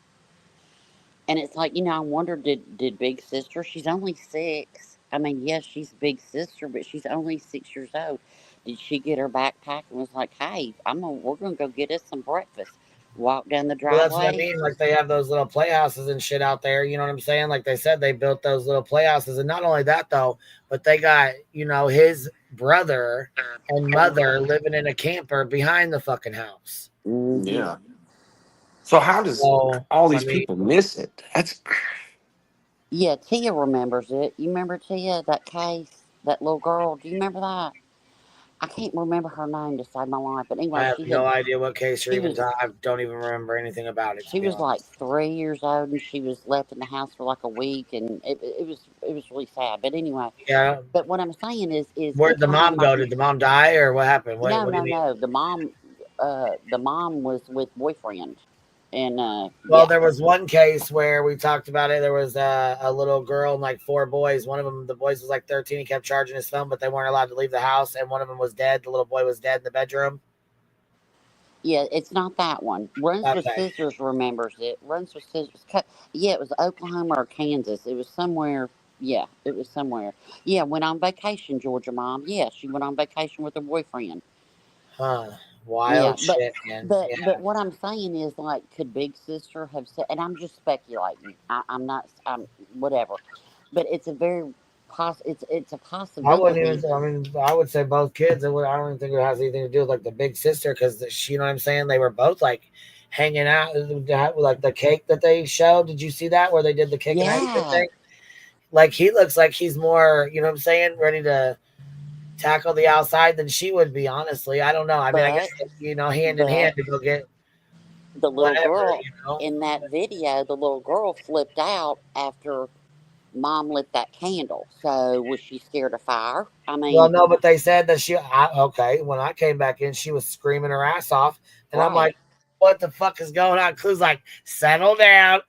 And it's like, I wonder, did Big Sister? She's only 6. I mean, yes, she's Big Sister, but she's only 6 years old. Did she get her backpack and was like, "Hey, we're gonna go get us some breakfast"? Walk down the Well, that's what I driveway. mean. Like they have those little playhouses and shit out there. You know what I'm saying? Like they said, they built those little playhouses, and not only that though, but they got his brother and mother living in a camper behind the fucking house. Mm-hmm. Yeah. So how does So all I these mean, people miss it? That's Yeah, Tia remembers it. You remember Tia, that case, that little girl? Do you remember that? I can't remember her name to save my life, but I anyway, have no idea what case you're she even was talking. I don't even remember anything about it, to she be was like honest. 3 years old, and she was left in the house for like a week, and it was really sad. But anyway, Yeah. but what I'm saying is Where'd it the kind of mom go? Did the mom die, or what happened? no, What do no, you mean? no. The mom was with boyfriend, and Well, yeah. there was one case where we talked about it. There was a little girl and like 4 boys. One of them, the boys was like 13. He kept charging his phone, but they weren't allowed to leave the house. And one of them was dead. The little boy was dead in the bedroom. Yeah, it's not that one. Runs with Okay. Scissors remembers it. Runs with Scissors. Yeah, it was Oklahoma or Kansas. It was somewhere. Yeah, it was somewhere. Yeah, went on vacation, Georgia mom. Yeah, she went on vacation with her boyfriend. Huh. Yeah, Wild but shit, man. but Yeah. but what I'm saying is, like, could Big Sister have said? And I'm just speculating. I'm not. I'm whatever. But it's a very It's a I wouldn't possibility. even. I mean, I would say both kids. I don't even think it has anything to do with like the big sister because you know what I'm saying. They were both like hanging out with like the cake that they showed. Did you see that where they did the cake and ice cream Yeah, thing? Like he looks like he's more. You know what I'm saying? Ready to tackle the outside than she would be. Honestly, I don't know. I mean, I guess but hand in but hand to go get the little whatever. girl in that video, the little girl flipped out after mom lit that candle. So was she scared of fire? I Well, mean, no, but they said that okay. When I came back in, she was screaming her ass off, and I'm right. like, "What the fuck is going on?" Clue's like, "Settle down."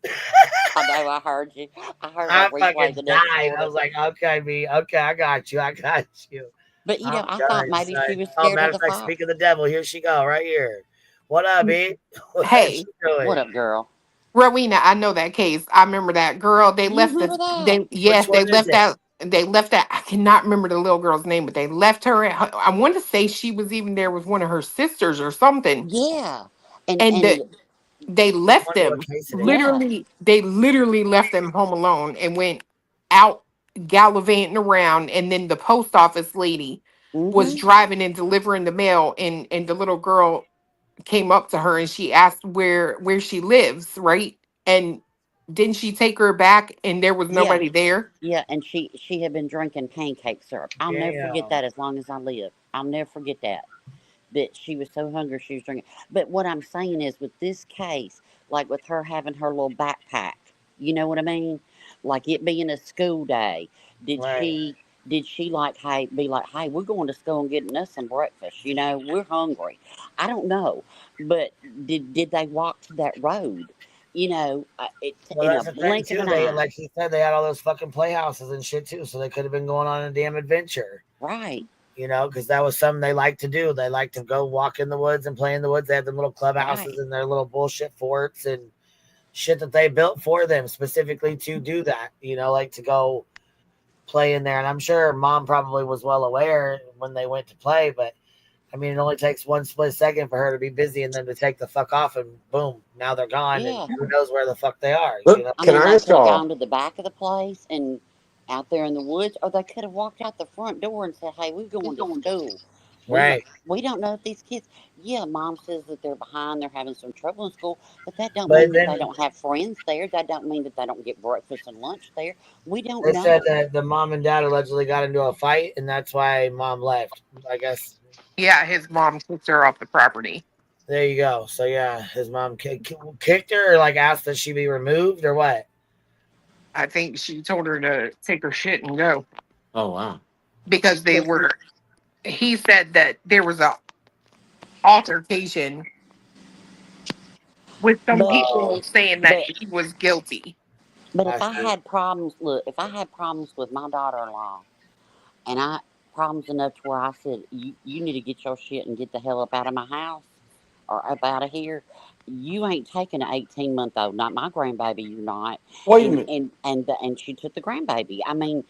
I know, I heard you. I heard it on I replay fucking the next died. I morning. was like, "Okay, me, okay, I got you, I got you." But I'm I thought done, maybe she son. was Oh, scared of matter the of fact, fire. speak of the devil, here she go, right here. What up, B? What's Hey, she doing? What up, girl? Rowena, I know that case. I remember that girl. They You left remember the that? they yes, they left that they left that I cannot remember the little girl's name, but they left her at I want to say she was even there with one of her sisters or something. Yeah. And And they I left wonder what them case it is. yeah. they literally left them home alone and went out gallivanting around, and then the post office lady was Mm-hmm. driving and delivering the mail, and the little girl came up to her and she asked where she lives, right? And didn't she take her back and there was Yeah. nobody there? Yeah. And she had been drinking pancake syrup. I'll never forget Damn. that as long as I live. I'll never forget that. That she was so hungry she was drinking. But what I'm saying is with this case, like with her having her little backpack, you know what I mean? Like it being a school day, did Right. she like, hey, be like, hey, we're going to school and getting us some breakfast, we're hungry. I don't know. But did they walk to that road? It's Well, in a that's the thing blink of too. an They, eye. like he said, they had all those fucking playhouses and shit too, so they could have been going on a damn adventure. Right. Because that was something they like to do. They like to go walk in the woods and play in the woods. They had them little clubhouses Right. and their little bullshit forts and shit that they built for them specifically to do that. Like to go play in there. And I'm sure mom probably was well aware when they went to play, but I mean, it only takes one split second for her to be busy and then to take the fuck off and boom, now they're gone and Yeah. who knows where the fuck they are, Look, I can mean, I they ask could have y'all? gone to the back of the place and out there in the woods, or they could have walked out the front door and said, "Hey, we're going to school. Right. We don't know if these kids." Yeah, mom says that they're behind, they're having some trouble in school, but that don't But mean that they then don't have friends there. That don't mean that they don't get breakfast and lunch there. We don't they said know. that the mom and dad allegedly got into a fight and that's why mom left. I guess Yeah, his mom kicked her off the property. there you go. So yeah, his mom kicked her or like asked that she be removed or what? I think she told her to take her shit and go Oh wow. because he said that there was a altercation with some But Oh, people saying that but he was guilty. but I if I see. had problems, look, if I had problems with my daughter-in-law, and I problems enough to where I said, you need to get your shit and get the hell up out of my house or up out of here. You ain't taking an 18-month-old, not my grandbaby. You're not, Wait a and minute. and she took the grandbaby. I mean,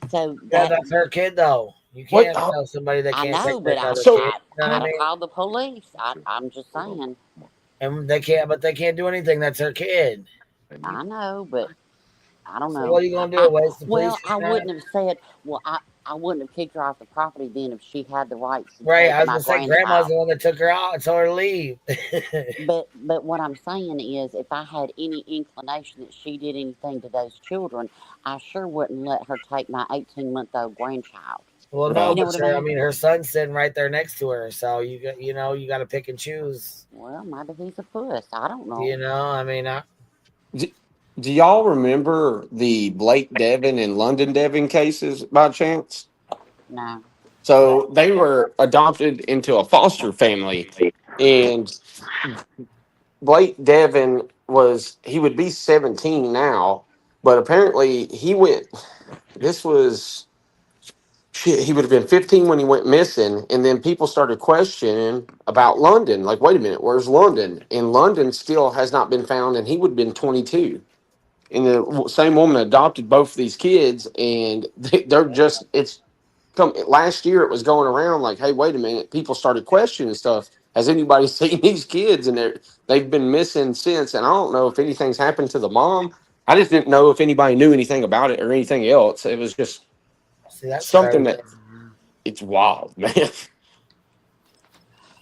so Yeah, that that's her kid though. You Wait. can't tell somebody they I can't take know, but another So kid. You know what I I'd have mean? called the police. I'm just saying. And they can't, but they can't do anything. That's her kid. I know, but I don't So know. what are you gonna do? Waste the police I on that? wouldn't have said. Well, I wouldn't have kicked her off the property then if she had the rights to Right. take I was my gonna say grandma's grandchild. the one that took her out and told her to leave. But what I'm saying is, if I had any inclination that she did anything to those children, I sure wouldn't let her take my 18-month-old grandchild. Well, no, You yeah. know but what I sure. I mean? mean, her son's sitting right there next to her, so you got to pick and choose. Well, maybe he's a puss. I don't know. I mean, Do, do y'all remember the Blake Devin and London Devin cases by chance? No. So they were adopted into a foster family, and Blake Devin he would be 17 now, but apparently he went. This was shit. He would have been 15 when he went missing, and then people started questioning about London. Like, wait a minute, where's London? And London still has not been found, and he would have been 22. And the same woman adopted both of these kids, and they're just it's come last year. It was going around like, hey, wait a minute. People started questioning stuff. Has anybody seen these kids? And they've been missing since. And I don't know if anything's happened to the mom. I just didn't know if anybody knew anything about it or anything else. It was just see, that's something crazy. that it's wild, man.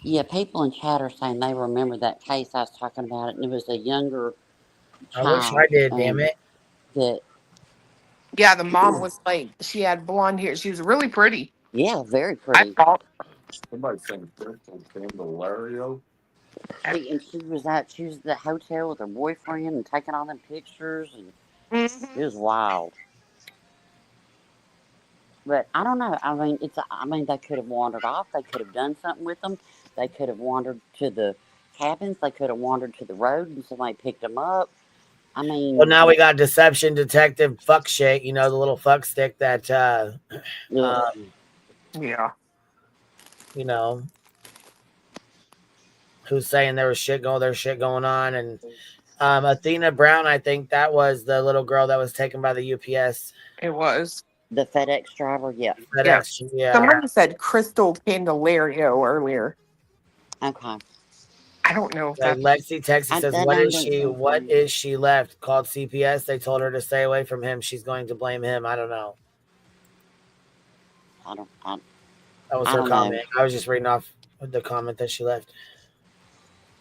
Yeah, people in chat are saying they remember that case I was talking about, it, and it was a younger I wish I child, did. Damn and it. that Yeah, the mom was like she had blonde hair. She was really pretty. yeah, very I pretty. thought. Somebody saying Valerio. She was at the hotel with her boyfriend and taking all them pictures, and it Mhm. was wild. But I don't know. I mean, they could have wandered off. They could have done something with them. They could have wandered to the cabins. They could have wandered to the road, and somebody picked them up. I Well, mean, now we got deception detective fuck shit. The little fuck stick that ugh. Yeah. you know, who's saying there's shit going on, and Athena Brown, I think that was the little girl that was taken by the UPS. It was. The FedEx driver, yeah. Yeah. FedEx, yeah. Somebody said Crystal Candelario earlier. Okay. I don't know if Like that's. Lexi Texas says, that what name is doesn't she? sound What familiar. is she left? Called CPS. They told her to stay away from him. She's going to blame him. I don't know. That was I her don't know. comment. I was just reading off the comment that she left.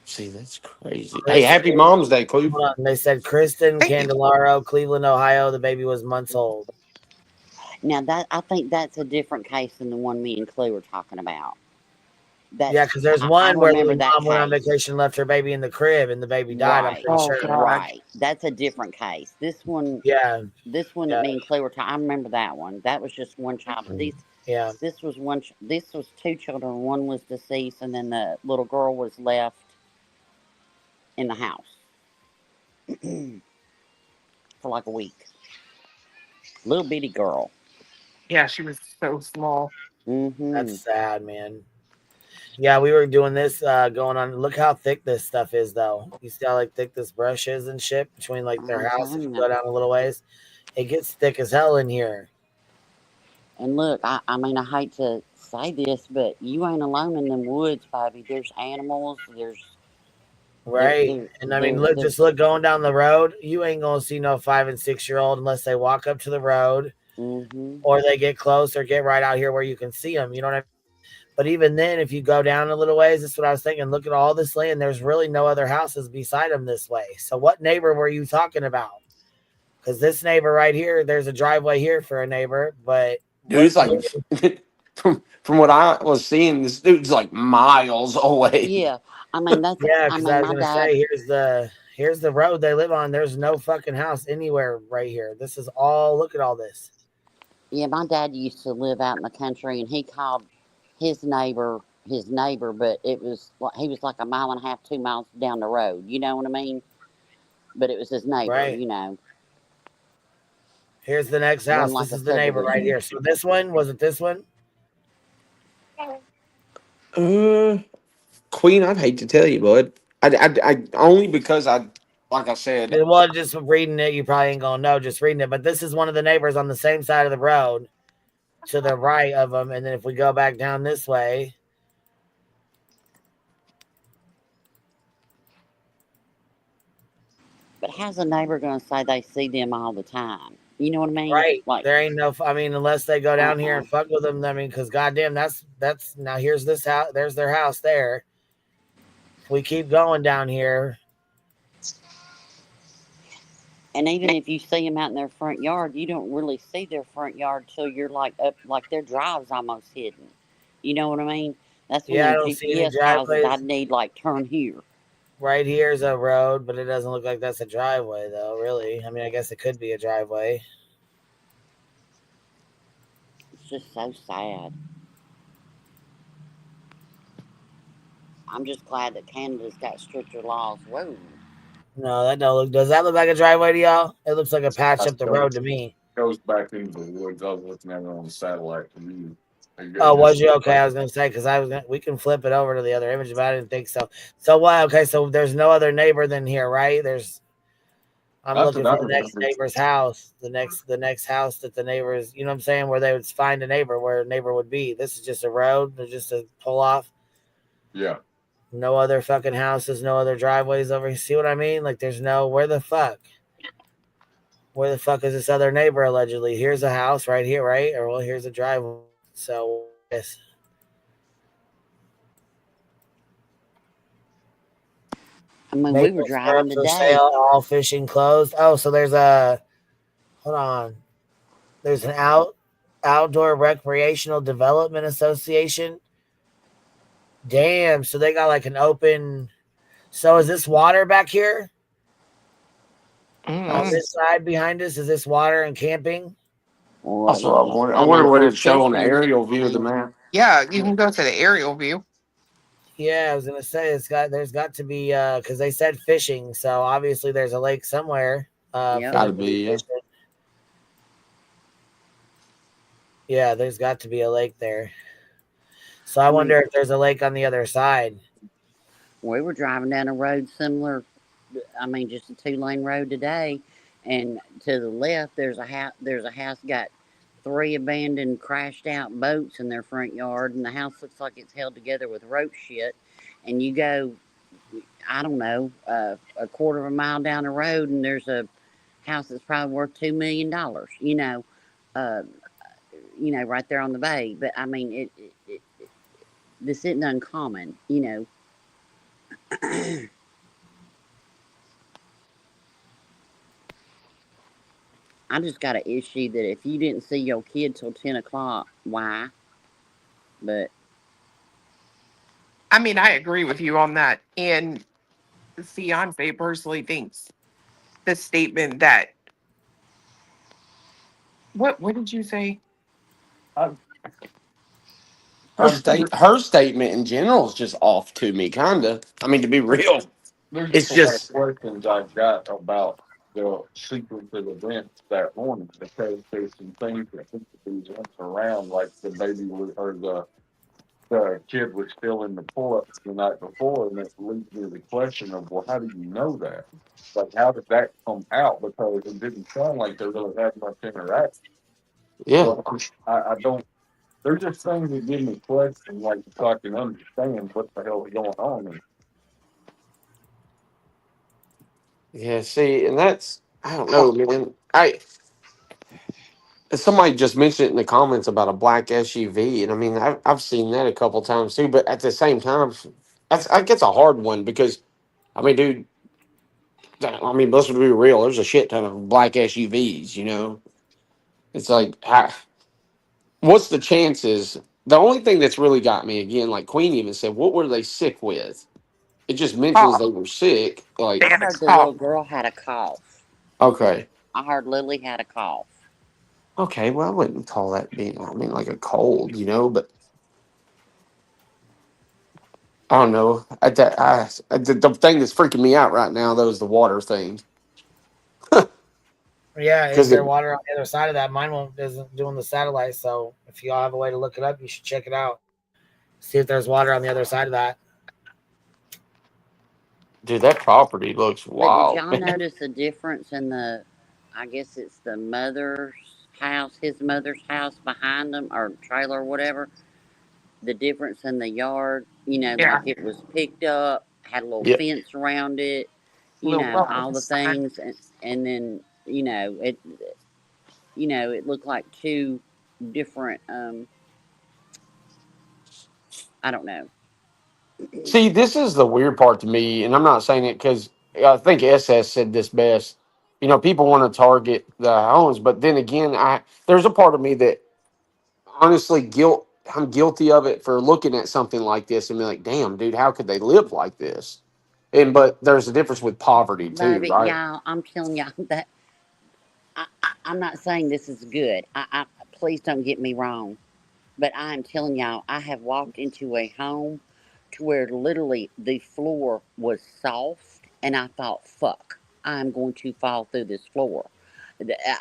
See, that's crazy. Hey, happy Mom's Day, Cleve. Hold on. They said Kristen Candelaro, Cleveland, Ohio. The baby was months old. Now that I think that's a different case than the one me and Clue were talking about. Yeah, because there's I one where the remember that mom went on case. vacation, left her baby in the crib, and the baby died. I'm Right. pretty sure. Right. That's a different case. This one. Yeah. This one that me and Clay were talking. I remember that one. That was just one child. But Yeah. This was one. This was two children. One was deceased, and then the little girl was left in the house for like a week. Little bitty girl. Yeah, she was so small. Mm-hmm. That's sad, man. Yeah, we were doing this going on. Look how thick this stuff is, though. You see how like thick this brush is and shit between like their house. If you go down a little ways, it gets thick as hell in here. And look, I mean, I hate to say this, but you ain't alone in them woods, baby. There's animals. There's Right. And I mean, look, just look going down the road. You ain't gonna see no 5 and 6 year old unless they walk up to the road, or they get close or get right out here where you can see them. You know what I mean? But even then, if you go down a little ways, that's what I was thinking. Look at all this land. There's really no other houses beside them this way. So what neighbor were you talking about? Because this neighbor right here, there's a driveway here for a neighbor, but dude, it's like from what I was seeing, this dude's like miles away. Yeah, I mean that's yeah. Because I was my gonna dad. say, here's the road they live on. There's no fucking house anywhere right here. This is all. Look at all this. Yeah, my dad used to live out in the country, and he called his neighbor, but it was he was like a mile and a half, 2 miles down the road. You know what I mean? But it was his neighbor. Right. You know. Here's the next house. Like This is the neighbor right here. So this one, was it this one? Queen, I'd hate to tell you, bud. I only because like I said. Well, just reading it, you probably ain't gonna know just reading it. But this is one of the neighbors on the same side of the road, to the right of them. And then if we go back down this way, but how's a neighbor gonna say they see them all the time? You know what I mean? Right. Like there ain't no. I mean, unless they go down here and fuck with them. I mean, because goddamn, that's now. Here's this house. There's their house there. If we keep going down here. And even if you see them out in their front yard, you don't really see their front yard till you're like up, like their drive's almost hidden. You know what I mean? That's when I don't see any GPS houses, driveways. I'd need like turn here. Right here's a road, but it doesn't look like that's a driveway, though. Really, I mean, I guess it could be a driveway. It's just so sad. I'm just glad that Canada's got stricter laws. Whoa. No, that don't look. Does that look like a driveway to y'all? It looks like a patch up the road to me. Goes back into the woods. I was looking at it on the satellite view. Oh, was you okay? I was gonna say because we can flip it over to the other image, but I didn't think so. So what? Okay, so there's no other neighbor than here, right? I'm looking for the next neighbor's house. The next house that the neighbors, you know what I'm saying, where they would find a neighbor, where a neighbor would be. This is just a road. There's just a pull off. Yeah. No other fucking houses, no other driveways over here. See what I mean? Like there's no, where the fuck is this other neighbor allegedly? Here's a house right here, right? Or well, here's a driveway. So yes. I mean, we were driving today. Sale, all fishing closed. Oh, so there's hold on. There's an outdoor recreational development association. Damn, so they got like an open. So is this water back here? On this side behind us, is this water and camping? That's what I wonder. I wonder what it show on the aerial view of the map. Yeah, you can go to the aerial view. Yeah, I was gonna say there's got to be because they said fishing, so obviously there's a lake somewhere. Gotta be, yeah. Yeah, there's got to be a lake there. So I wonder if there's a lake on the other side. We were driving down a road similar I mean, just a 2 lane road today, and to the left there's a house. There's a house got 3 abandoned, crashed out boats in their front yard, and the house looks like it's held together with rope shit. And you go, I don't know, a quarter of a mile down the road, and there's a house that's probably worth $2 million. Uh, right there on the bay. But I mean, this isn't uncommon. I just got an issue that if you didn't see your kid till 10 o'clock, why? But I mean, I agree with you on that. And the fiance personally thinks the statement that what did you say? I'm, Her I'm state, her statement in general is just off to me, kinda. I mean, to be real, There's it's just a lot of just questions I've got about the sequence of events that morning because there's some things that seem to be jumped around, like the baby was, or the kid was still in the toilet the night before, and it leads me to the question of, well, how do you know that? Like, how did that come out? Because it didn't sound like they really had much interaction. yeah, So I don't. There's just things that give me questions, like so I can understand what the hell is going on. And yeah. See, and that's I don't know, man. Somebody just mentioned it in the comments about a black SUV, and I mean, I've seen that a couple times too. But at the same time, I guess a hard one because I mean, dude, I mean, let's be real. There's a shit ton of black SUVs. It's like, what's the chances? The only thing that's really got me again, like Queen even said, what were they sick with? It just mentions Oh, they were sick. they I Like, had a heard the cough. little girl had a cough. okay, I heard Lily had a cough. okay, well, I wouldn't call that being. I mean, like a cold, but I don't know. The thing that's freaking me out right now though is the water thing Yeah, is because there water on the other side of that? Mine won't isn't doing the satellite, so if y'all have a way to look it up, you should check it out. See if there's water on the other side of that. dude, that property looks But did wild. y'all notice the difference in the? I guess it's the mother's house, his mother's house behind them, or trailer, or whatever. The difference in the yard, like Yeah, it was picked up, had a little Yeah. fence around it, little all the wells. things, and then it looked like two different. I don't know. See, this is the weird part to me, and I'm not saying it because I think SS said this best. People want to target the homes, but then again, there's a part of me that honestly I'm guilty of it for looking at something like this and be like, damn, dude, how could they live like this? But there's a difference with poverty too, Baby, right? y'all, I'm telling y'all that I'm not saying this is good. Please don't get me wrong, but I am telling y'all, I have walked into a home to where literally the floor was soft, and I thought, "Fuck, I'm going to fall through this floor."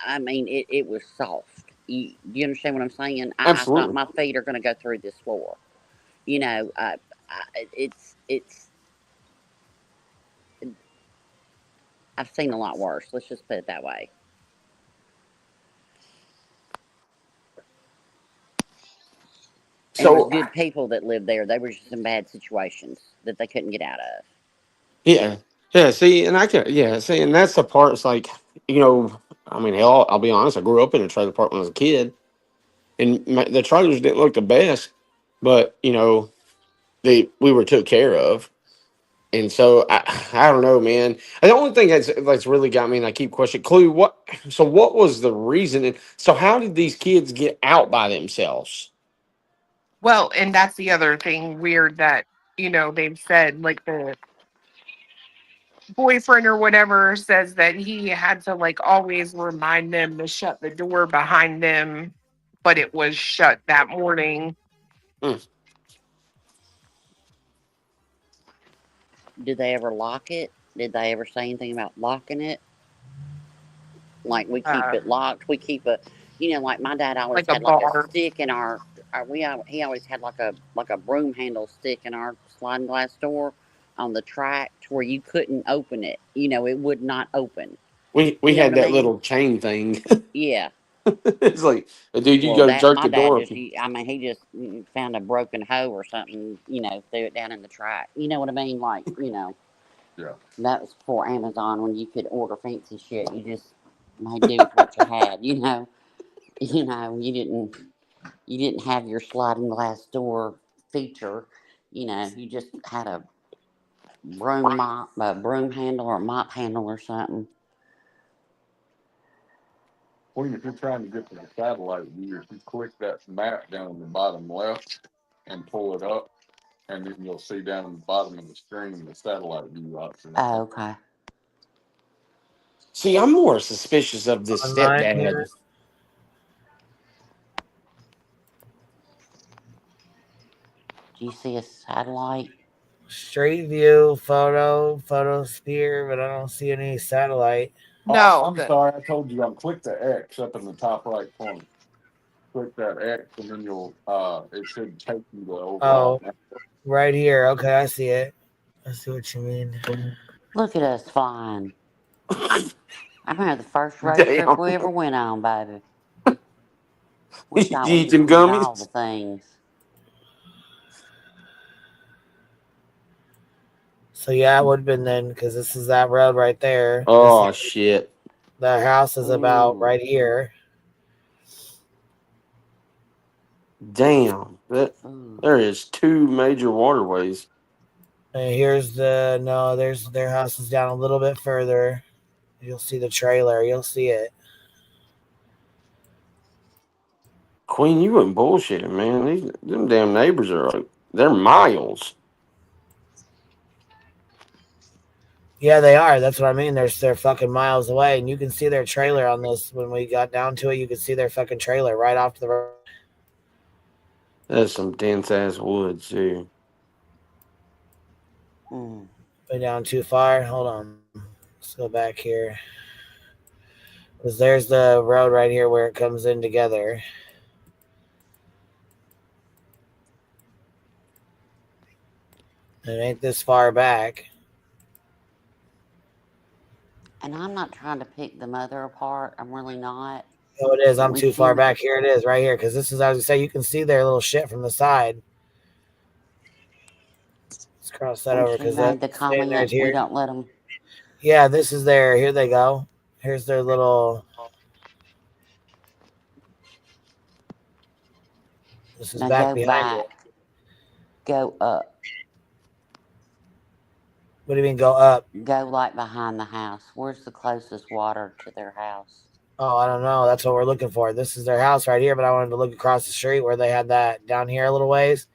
I mean, it was soft. You understand what I'm saying? I thought Absolutely. my feet are going to go through this floor. You know, it's. I've seen a lot worse. Let's just put it that way. And it was So good people that lived there. They were just in bad situations that they couldn't get out of. yeah, yeah. See, and I can, yeah. See, and that's the part. It's like, I mean, hell, I'll be honest. I grew up in a trailer park when I was a kid, and the trailers didn't look the best, but we were took care of. And so I don't know, man. And the only thing that's really got me, and I keep questioning, Clue, what? So what was the reason? And so how did these kids get out by themselves? Well, and that's the other thing weird that they've said, like the boyfriend or whatever says that he had to like always remind them to shut the door behind them, but it was shut that morning. Hmm. Did they ever lock it? Did they ever say anything about locking it? Like we keep Uh, it locked. We keep like my dad always like a had like a bar. stick in he always had like a broom handle stick in our sliding glass door. on the track to where you couldn't open it. You know, it would not open. We You know what had I that mean? little chain thing. Yeah. It's like, dude, you Well, go that jerk my the dad door just, open. I mean, he just found a broken hoe or something, you know, threw it down in the track. You know what I mean? Like, you know, Yeah. that was before Amazon when you could order fancy shit. You just made do with what you had, you know. You know, you didn't have your sliding glass door feature. You know, you just had a a broom handle or mop handle or something. Well, if you're trying to get to the satellite view, if you click that map down in the bottom left and pull it up, and then you'll see down in the bottom of the screen the satellite view option. Oh, okay. See, I'm more suspicious of this On mine stepdad. here, Do you see a satellite? street view, photo sphere, but I don't see any satellite. Oh, No, I'm sorry. I told you. Click the X up in the top right corner. Click that X, and then you'll. It should take you to overall. Oh, right here. Okay, I see it. I see what you mean. Look at us flying. I remember the first road trip Damn. we ever went on, baby. We You thought we eat just them did all the gummies? things. So yeah, it would have been then because this is that road right there. Oh, shit. The house is about Ooh. right here. Damn. Ooh. There is 2 major waterways. And here's there's their house is down a little bit further. You'll see the trailer. You'll see it. Queen, you wasn't bullshitting, man. Them damn neighbors are like, they're miles. Yeah, they are. That's what I mean. They're fucking miles away, and you can see their trailer on this. When we got down to it, you could see their fucking trailer right off to the road. That's some dense ass woods, too. Mm. Been down too far. Hold on. Let's go back here. Because there's the road right here where it comes in together. It ain't this far back. And I'm not trying to pick the mother apart. I'm really not. Oh, it is. I'm We too far seen back. Here it is, right here. Because this is, as I say, you can see their little shit from the side. Let's cross that when over she because made the that's staying right comment, we here. don't let them. Yeah, this is their. Here they go. Here's their little. This is Now back go behind back. it. Go up. What do you mean go up? Go like behind the house. Where's the closest water to their house? Oh, I don't know. That's what we're looking for. This is their house right here, but I wanted to look across the street where they had that down here a little ways.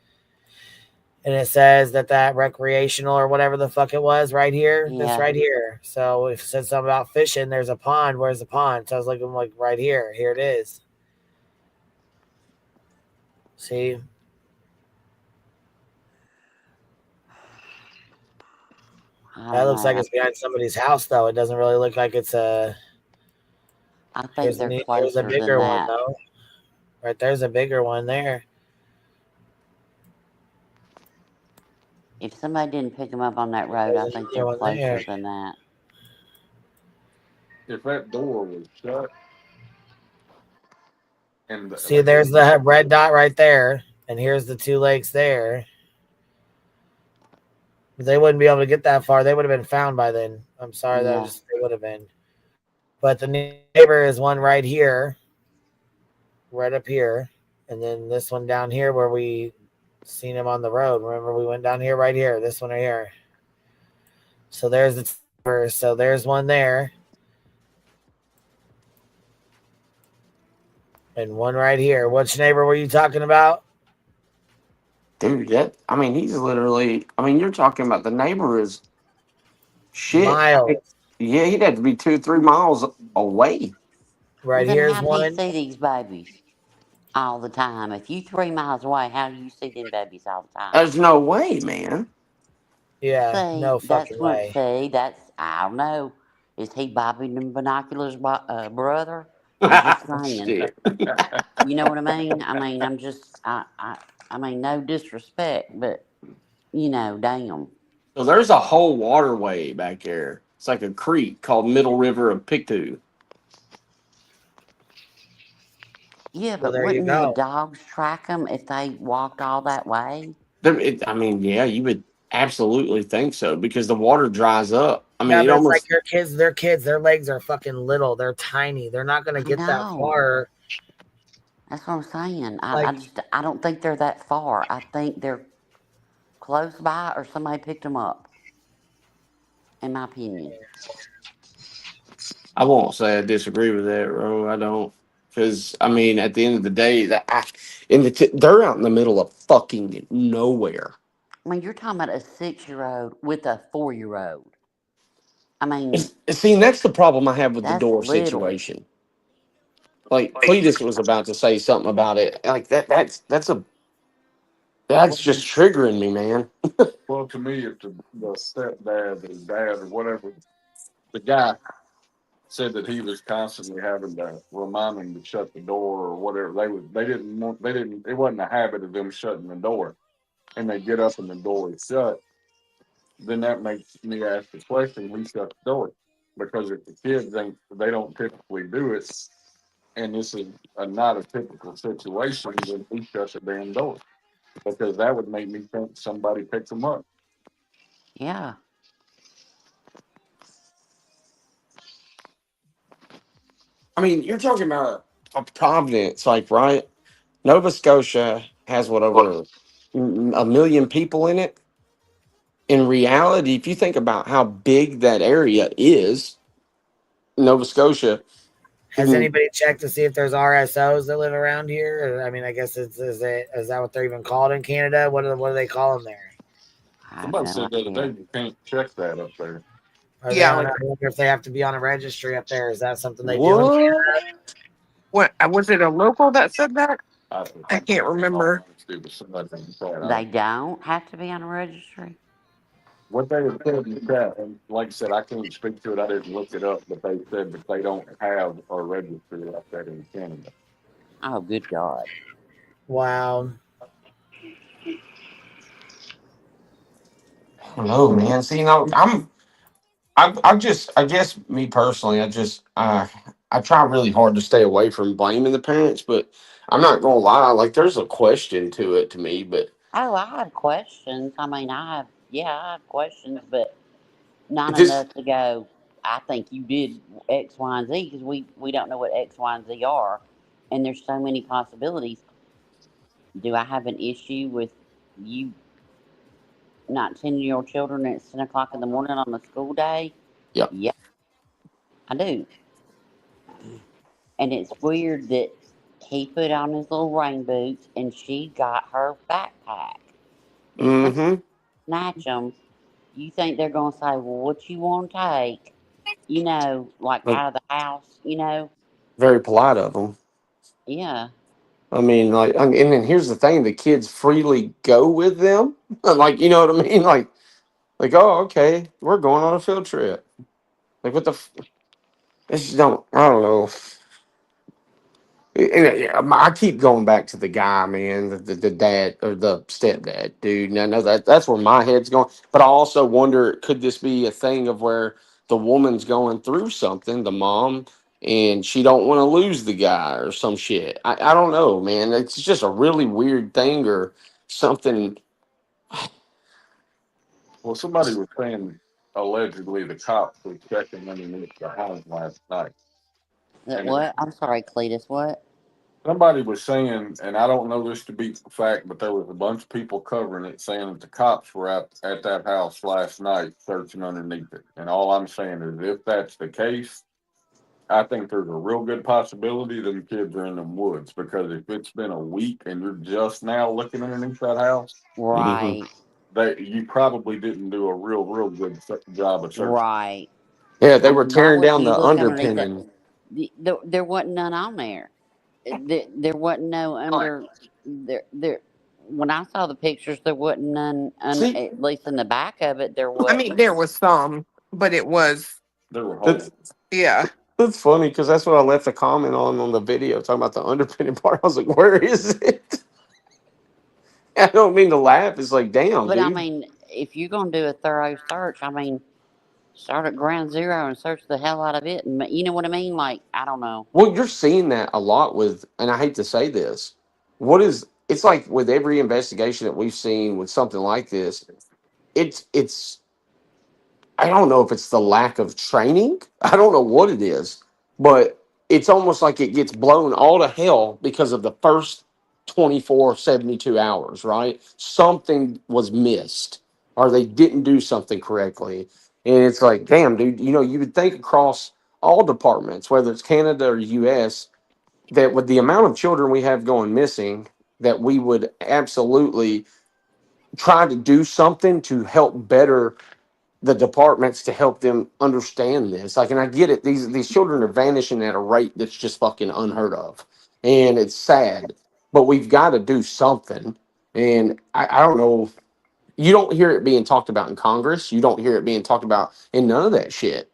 And it says that recreational or whatever the fuck it was right here. Yeah. This right here. So if it said something about fishing, there's a pond. Where's the pond? So I was looking like right here. Here it is. See? That looks like it's behind somebody's house, though. It doesn't really look like it's a. I think they're Here's a closer than bigger one, that. though. Right there's a bigger one there. If somebody didn't pick them up on that road, I think they're closer than that. If that door was shut, and See, there's the red dot right there, and here's the 2 lakes there. They wouldn't be able to get that far. They would have been found by then. I'm sorry, Yeah. they would have been. But the neighbor is one right here, right up here, and then this one down here where we seen him on the road. Remember, we went down here, right here. This one right here. So there's the neighbor. So there's one there, and one right here. Which neighbor were you talking about? Dude, he's literally, you're talking about the neighbor is shit. Miles. Yeah, he'd have to be 2-3 miles away. Right Well, then here's how do one. you see these babies all the time? If you 3 miles away, how do you see them babies all the time? There's no way, man. Yeah, See, no that's fucking what. way. See, that's I don't know. Is he Bobby the Binoculars' brother? I'm just saying. Shit. You know what I mean? I'm just. I mean, no disrespect, but damn. So there's a whole waterway back there. It's like a creek called Middle River of Pictou. Yeah, Well, but there you wouldn't the go. dogs track them if they walked all that way? I mean, yeah, you would absolutely think so because the water dries up. I mean, Yeah, it but it's like almost. your kids. Their kids. Their legs are fucking little. They're tiny. They're not gonna I get that know. far. That's what I'm saying. I Like, just I don't think they're that far. I think they're close by or somebody picked them up. In my opinion. I won't say I disagree with that, bro. I don't, because I mean, at the end of the day, they're out in the middle of fucking nowhere. I mean, you're talking about a 6-year-old with a 4-year-old. I mean, See, and that's the problem I have with the that's door little. situation. Like Cletus was about to say something about it. Like that's just triggering me, man. Well, to me, if the stepdad, the dad, or whatever, the guy said that he was constantly having to remind them to shut the door or whatever. They didn't. It wasn't a habit of them shutting the door, and they get up and the door is shut. Then that makes me ask the question: who shut the door? Because if the kids ain't, they don't typically do it, and this is not a typical situation, then who shuts the damn door? Because that would make me think somebody picked them up. Yeah. I mean, you're talking about a Providence, like, right? Nova Scotia has what, over a million people in it. In reality, if you think about how big that area is, Nova Scotia, has and anybody checked to see if there's RSOs that live around here? I mean, I guess is that what they're even called in Canada? What do they call them there? I have Somebody no said the other day idea. you can't check that up there. Are they Yeah, on? like I wonder if they have to be on a registry up there. Is that something they do in what? Canada? what was it a local that said that? I, I can't remember. it was somebody in the chat. They don't have to be on a registry. What they had said in the chat, and like I said, I couldn't speak to it. I didn't look it up, but they said that they don't have a registry like that in Canada. Oh, good God. Wow. I don't know, man. See, no, I guess me personally, I try really hard to stay away from blaming the parents, but I'm not gonna lie, like there's a question to it to me, but Oh, I have questions. I mean, I have questions, but not this, enough to go, I think you did X, Y, and Z, because we don't know what X, Y, and Z are. And there's so many possibilities. Do I have an issue with you not sending your children at 10 o'clock in the morning on a school day? yeah. Yeah, I do. And it's weird that he put on his little rain boots and she got her backpack. You think Mm-hmm. snatch them, you think they're going to say, well, what you want to take? You know, like Like out of the house, you know? very polite of them. Yeah. I mean, like, and then here's the thing: the kids freely go with them. Like, you know what I mean? Like, oh, okay, we're going on a field trip. Like, what the? This don't. I don't know. I keep going back to the guy, man, the dad or the stepdad, dude. And I know that's where my head's going. But I also wonder, could this be a thing of where the woman's going through something, the mom, and she don't want to lose the guy or some shit? I don't know, man. It's just a really weird thing or something. Well, somebody was saying allegedly the cops were checking underneath the house last night. That And what? I'm sorry, Cletus, what? somebody was saying, and I don't know this to be fact, but there was a bunch of people covering it saying that the cops were out at that house last night searching underneath it. And all I'm saying is, if that's the case, I think there's a real good possibility them kids are in the woods, because if it's been a week and you're just now looking underneath that house, Mhm. Right. you probably didn't do a real good job of searching. Right. Yeah, they I were mean, why tearing wouldn't down you the look underneath it? underpinning. There wasn't none on there. There wasn't no under there. When I saw the pictures, there wasn't none. See, At least in the back of it, there I mean, wasn't. there was some, but it was, There were holes. that's yeah. that's funny because that's what I left a comment on the video talking about the underpinning part. I was like, where is it? I don't mean to laugh. It's like, damn, But I dude. mean, if you're gonna do a thorough search, I mean, start at ground zero and search the hell out of it, and you know what I mean? Like, I don't know. Well, you're seeing that a lot with, and I hate to say this, it's like with every investigation that we've seen with something like this, it's I don't know if it's the lack of training. I don't know what it is, but it's almost like it gets blown all to hell because of the first 24, 72 hours, right? Something was missed or they didn't do something correctly. And it's like, damn, dude, you would think across all departments, whether it's Canada or US, that with the amount of children we have going missing, that we would absolutely try to do something to help better the departments to help them understand this. Like, and I get it. These children are vanishing at a rate that's just fucking unheard of, and it's sad. But we've got to do something. And I don't know. You don't hear it being talked about in Congress. You don't hear it being talked about in none of that shit.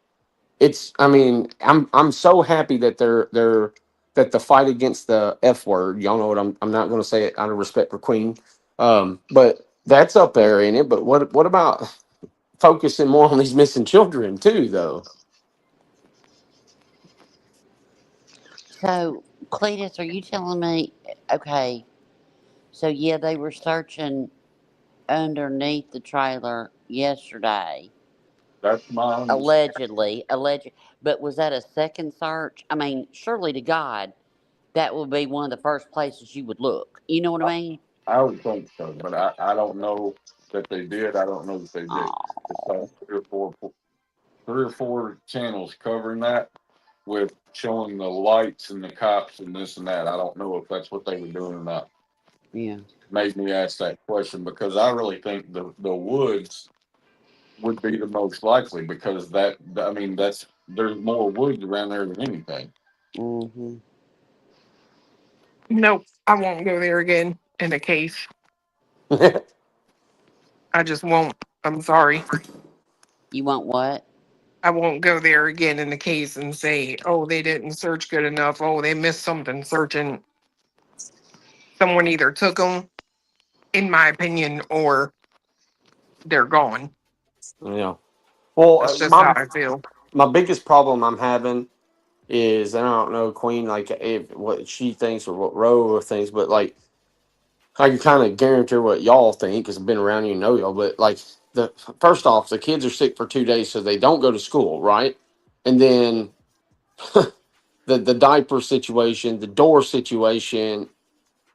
It's. I mean, I'm so happy that they're that the fight against the F word. Y'all know what I'm not going to say it out of respect for Queen. But that's up there in it. But what about focusing more on these missing children too, though? So, Cletus, are you telling me? Okay, so yeah, they were searching underneath the trailer yesterday, That's my understanding. alleged. But was that a second search? I mean, surely to God, that would be one of the first places you would look. You know what I mean? I would think so, but I don't know that they did. I don't know that they did. It's like Oh, three or four channels covering that with showing the lights and the cops and this and that. I don't know if that's what they were doing or not. yeah. Made me ask that question because I really think the woods would be the most likely because I mean that's there's more woods around there than anything. Mm-hmm. Nope, I won't go there again in a case. I just won't. I'm sorry. You want what? I won't go there again in the case and say, oh, they didn't search good enough. Oh, they missed something searching. Someone either took them, in my opinion, or they're gone. Yeah. Well, That's just how I feel. my biggest problem I'm having is, and I don't know Queen, like if what she thinks or what Roe thinks, but like I can kind of guarantee what y'all think because I've been around you and know y'all. But like the first off, the kids are sick for 2 days, so they don't go to school, right? And then the diaper situation, the door situation,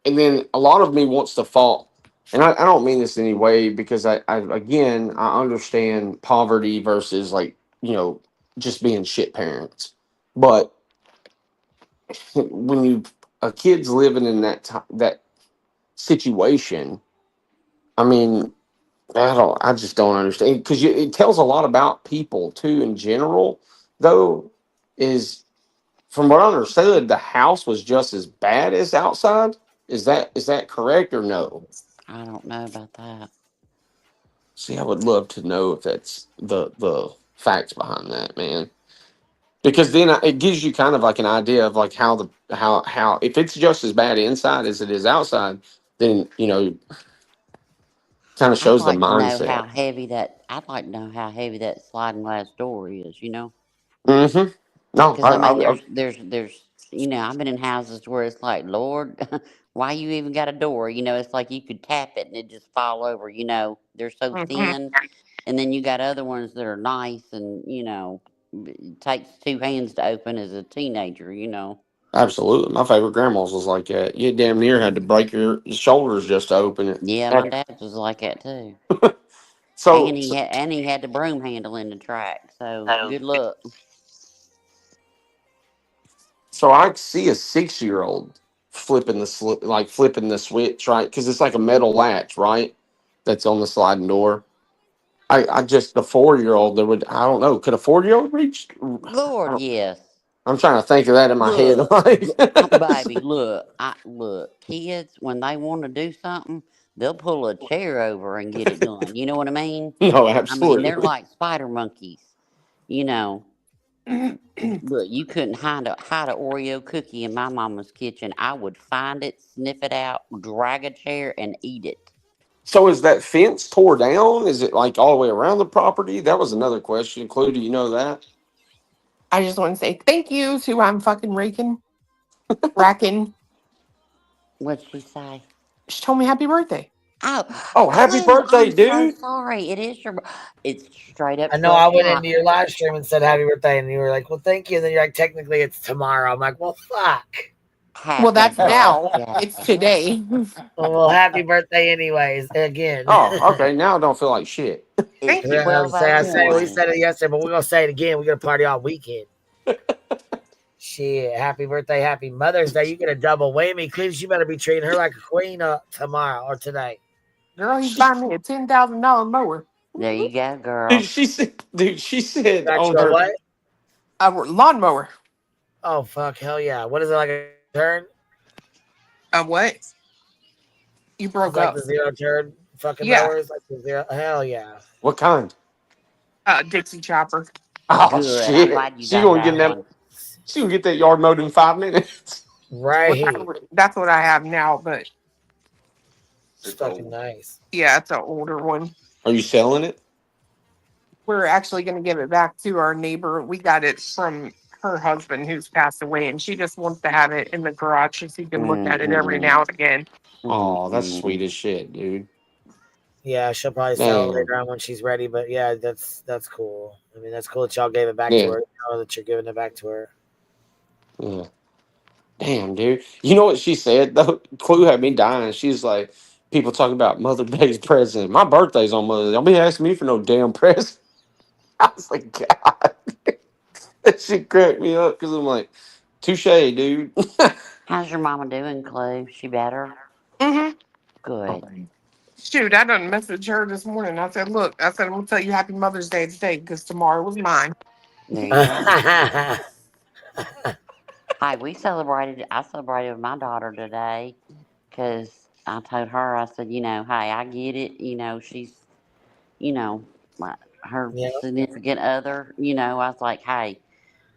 and then a lot of me wants to fault. And I don't mean this in any way because I again I understand poverty versus like just being shit parents, but when you a kid's living in that situation, I mean I just don't understand because it tells a lot about people too in general. Though is from what I understood, the house was just as bad as outside. Is that correct or no? I don't know about that. See, I would love to know if that's the facts behind that, man. Because then it gives you kind of like an idea of like how if it's just as bad inside as it is outside, then kind of I'd shows the like to know mindset. how heavy that. I'd like to know how heavy that sliding glass door is. You know, Mm-hmm. No, because I mean, there's. You know, I've been in houses where it's like, Lord, why you even got a door? You know, it's like you could tap it and it just fall over. You know, they're so Mhm. thin, and then you got other ones that are nice, and it takes two hands to open as a teenager. You know. absolutely. My favorite grandma's was like that. You damn near had to break your shoulders just to open it. Yeah, my dad's was like that too. So, And he had the broom handle in the track. So good luck. so I see a 6 year old flipping the switch, right? Because it's like a metal latch, right? That's on the sliding door. I just the 4 year old that would I don't know. Could a 4 year old reach? Lord, yes. I'm trying to think of that in my head. Look, Like, baby, look. Kids, when they want to do something, they'll pull a chair over and get it done. You know what I mean? no, I mean, they're absolutely, like spider monkeys. You know, look, you couldn't hide a Oreo cookie in my mama's kitchen. I would find it, sniff it out, drag a chair, and eat it. So is that fence tore down? Is it like all the way around the property? That was another question. Clue, do you know that? I just want to say thank you to I'm fucking racking. What'd she say? She told me happy birthday. Oh, Oh, happy Clue, birthday, I'm so dude. sorry. It is your. It's straight up I know 12 I went o'clock. into your live stream and said happy birthday, and you were like, well, thank you. And then you're like, technically it's tomorrow. I'm like, well, fuck. Well, Happy that's now. birthday. It's today. Well, happy birthday anyways, again. Oh, okay. Now I don't feel like shit. Thank It's you. I say we 12:01. said it yesterday, but we're gonna say it again. We're gonna party all weekend. Shit, happy birthday, happy Mother's Day. You get a double whammy. Cletus, you better be treating her like a queen tomorrow or tonight. Girl, he's buying me a $10,000 mower. There you go, girl. Dude, she said Got on you a her. what? A lawnmower. Oh, fuck, hell yeah. What is it, like a turn? A what? You It's broke like up. the zero turn fucking Yeah. mowers? Like the zero, hell yeah. What kind? Dixie chopper. Oh Good. I'm shit! glad you She got gonna get that that. one. She gonna get that yard mowed in 5 minutes. Right. That's what I have now, but It's fucking nice. yeah, it's an older one. Are you selling it? We're actually going to give it back to our neighbor. We got it from her husband who's passed away, and she just wants to have it in the garage so she can look at it every now and again. Oh, that's sweet as shit, dude. Yeah, she'll probably sell it Damn. later on when she's ready. But yeah, that's cool. I mean, that's cool that y'all gave it back to Yeah. her. You know that you're giving it back to her. Yeah. Damn, dude. You know what she said though? Clue had me dying. She's like, people talking about Mother's Day's present. My birthday's on Mother's Day. Don't be asking me for no damn present. I was like, God. That shit cracked me up because I'm like, touche, dude. How's your mama doing, Clue? She better? Mm-hmm. Good. Shoot, I done messaged her this morning. I said, look, I'm going to tell you Happy Mother's Day today because tomorrow was mine. There you go. Hey, I celebrated with my daughter today because I told her, I said, hey, I get it. She's, her Yeah. significant other, I was like, hey,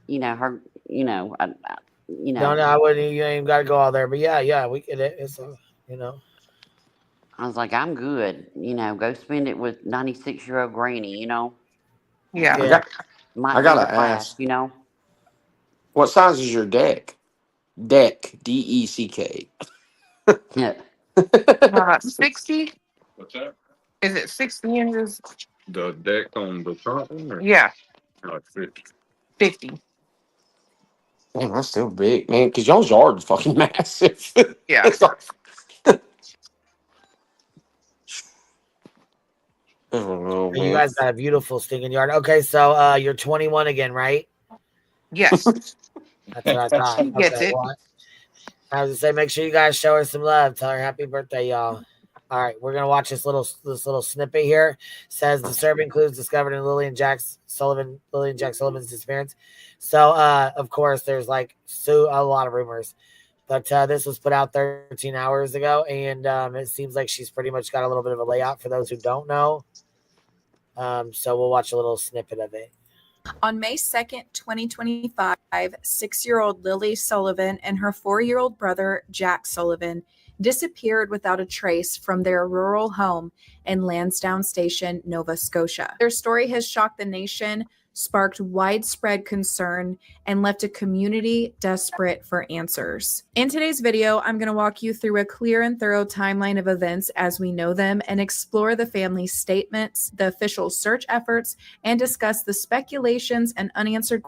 her, No, I wouldn't. You ain't got to go all there. But yeah, we get it. It's I was like, I'm good. Go spend it with 96-year-old granny, Yeah. Might I be the gotta class, ask, what size is your deck? Deck, DECK. Yeah. 60? What's that? Is it 60 inches? The deck on the front one? Or Yeah, like 50? 50. Man, that's still big, man. Because y'all's yard is fucking massive. Yeah. It's like, oh you man. guys got a beautiful stinking yard. Okay, so you're 21 again, right? Yes. That's what I thought. She gets it. Well, I was gonna say, make sure you guys show her some love. Tell her happy birthday, y'all. All right, we're gonna watch this little snippet here. It says disturbing clues discovered in Lily and Jack Sullivan's disappearance. So, of course, there's like a lot of rumors, but this was put out 13 hours ago, and it seems like she's pretty much got a little bit of a layout for those who don't know. So we'll watch a little snippet of it. On May 2nd, 2025, 6-year-old Lily Sullivan and her 4-year-old brother, Jack Sullivan, disappeared without a trace from their rural home in Lansdowne Station, Nova Scotia. Their story has shocked the nation, sparked widespread concern, and left a community desperate for answers. In today's video, I'm going to walk you through a clear and thorough timeline of events as we know them and explore the family's statements, the official search efforts, and discuss the speculations and unanswered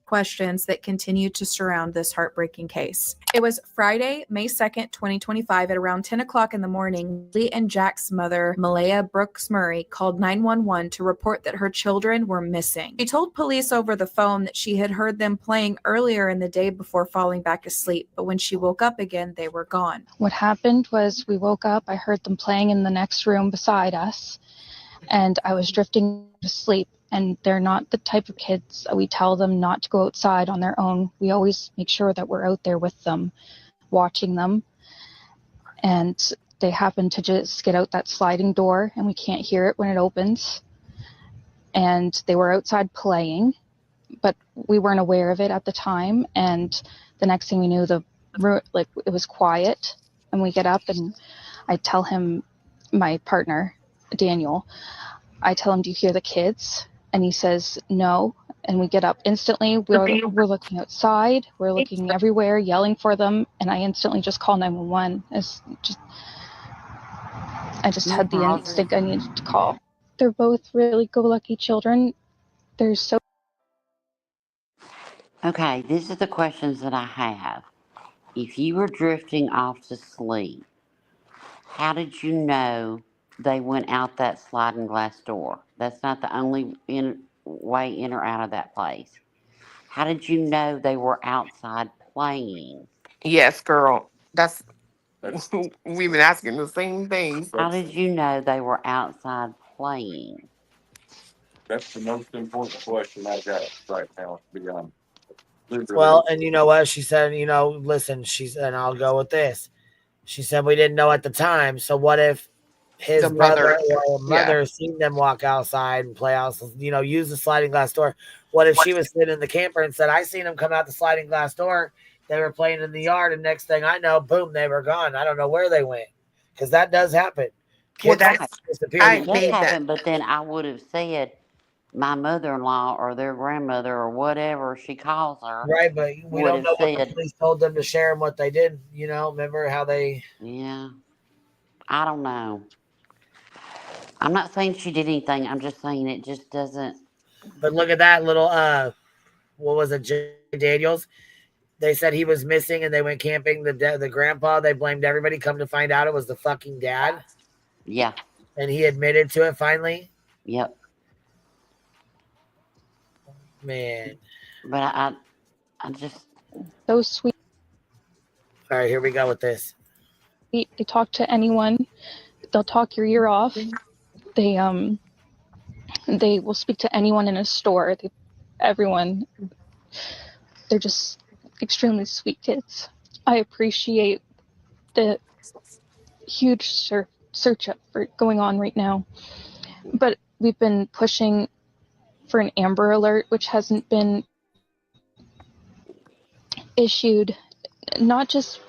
questions that continue to surround this heartbreaking case. It was Friday, May 2nd, 2025 at around 10 o'clock in the morning. Lee and Jack's mother, Malaya Brooks Murray, called 911 to report that her children were missing. She told police over the phone that she had heard them playing earlier in the day before falling back asleep, but when she woke up again, they were gone. What happened was we woke up, I heard them playing in the next room beside us, and I was drifting to sleep. And they're not the type of kids we tell them not to go outside on their own. We always make sure that we're out there with them, watching them. And they happen to just get out that sliding door, and we can't hear it when it opens. And they were outside playing, but we weren't aware of it at the time. And the next thing we knew, it was quiet. And we get up, and I tell him, my partner, Daniel. I tell him, do you hear the kids? And he says, no. And we get up instantly. We're looking outside. We're looking everywhere, yelling for them. And I instantly just call 911. I just had the instinct I needed to call. They're both really go-lucky children. They're so... Okay, these are the questions that I have. If you were drifting off to sleep, how did you know they went out that sliding glass door? That's not the only way in or out of that place. How did you know they were outside playing? Yes, girl. That's we've been asking the same thing. How did you know they were outside playing? That's the most important question I got right now, to be honest. Well, and you know what? She said, listen, and I'll go with this. She said we didn't know at the time. So what if his The brother mother, or mother seen them walk outside and play out, use the sliding glass door? What if she was sitting in the camper and said, I seen them come out the sliding glass door. They were playing in the yard, and next thing I know, boom, they were gone. I don't know where they went, because that does happen. Kids disappear. It does happen, but then I would have said my mother-in-law or their grandmother or whatever she calls her. Right, but we would don't have know what the said, police told them to share and what they did. Remember how they... Yeah, I don't know. I'm not saying she did anything. I'm just saying it just doesn't. But look at that little, what was it, J. Daniels? They said he was missing and they went camping. The grandpa, they blamed everybody. Come to find out it was the fucking dad. Yeah. And he admitted to it finally. Yep. Man. But I just... So sweet. All right, here we go with this. They talk to anyone. They'll talk your ear off. They will speak to anyone in a store. Everyone. They're just extremely sweet kids. I appreciate the huge search effort going on right now. But we've been pushing for an Amber Alert, which hasn't been issued. Not just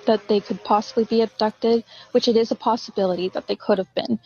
that they could possibly be abducted, which it is a possibility that they could have been,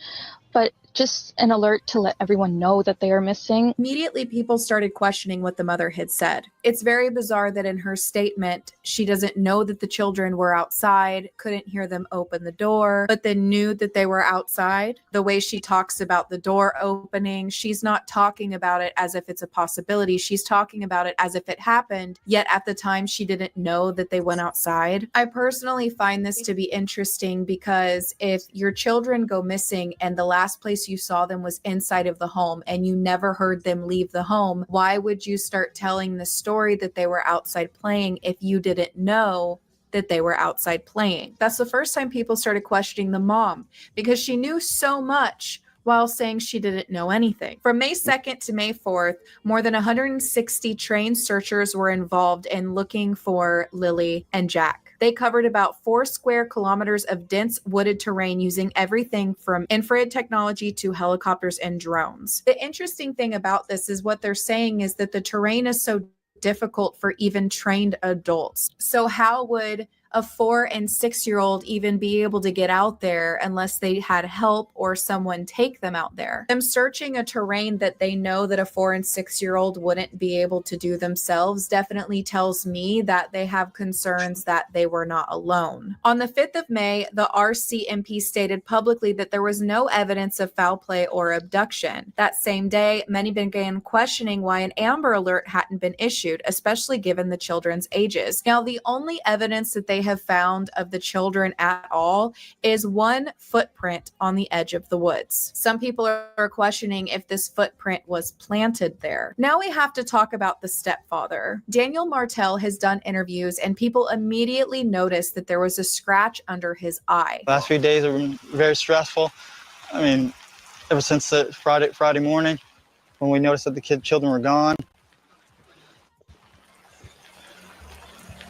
but just an alert to let everyone know that they are missing. Immediately, people started questioning what the mother had said. It's very bizarre that in her statement, she doesn't know that the children were outside, couldn't hear them open the door, but then knew that they were outside. The way she talks about the door opening, she's not talking about it as if it's a possibility. She's talking about it as if it happened, yet at the time, she didn't know that they went outside. I personally find this to be interesting because if your children go missing and the last place you saw them was inside of the home and you never heard them leave the home, why would you start telling the story that they were outside playing if you didn't know that they were outside playing? That's the first time people started questioning the mom, because she knew so much while saying she didn't know anything. From May 2nd to May 4th, more than 160 trained searchers were involved in looking for Lily and Jack. They covered about 4 square kilometers of dense wooded terrain using everything from infrared technology to helicopters and drones. The interesting thing about this is what they're saying is that the terrain is so difficult for even trained adults. So how would a 4 and 6-year-old even be able to get out there unless they had help or someone take them out there? Them searching a terrain that they know that a 4 and 6-year-old wouldn't be able to do themselves definitely tells me that they have concerns that they were not alone. On the 5th of May, the RCMP stated publicly that there was no evidence of foul play or abduction. That same day, many began questioning why an Amber Alert hadn't been issued, especially given the children's ages. Now, the only evidence that they have found of the children at all is one footprint on the edge of the woods. Some people are questioning if this footprint was planted there. Now we have to talk about the stepfather. Daniel Martell has done interviews and people immediately noticed that there was a scratch under his eye. Last few days have been very stressful. I mean, ever since Friday morning when we noticed that the children were gone.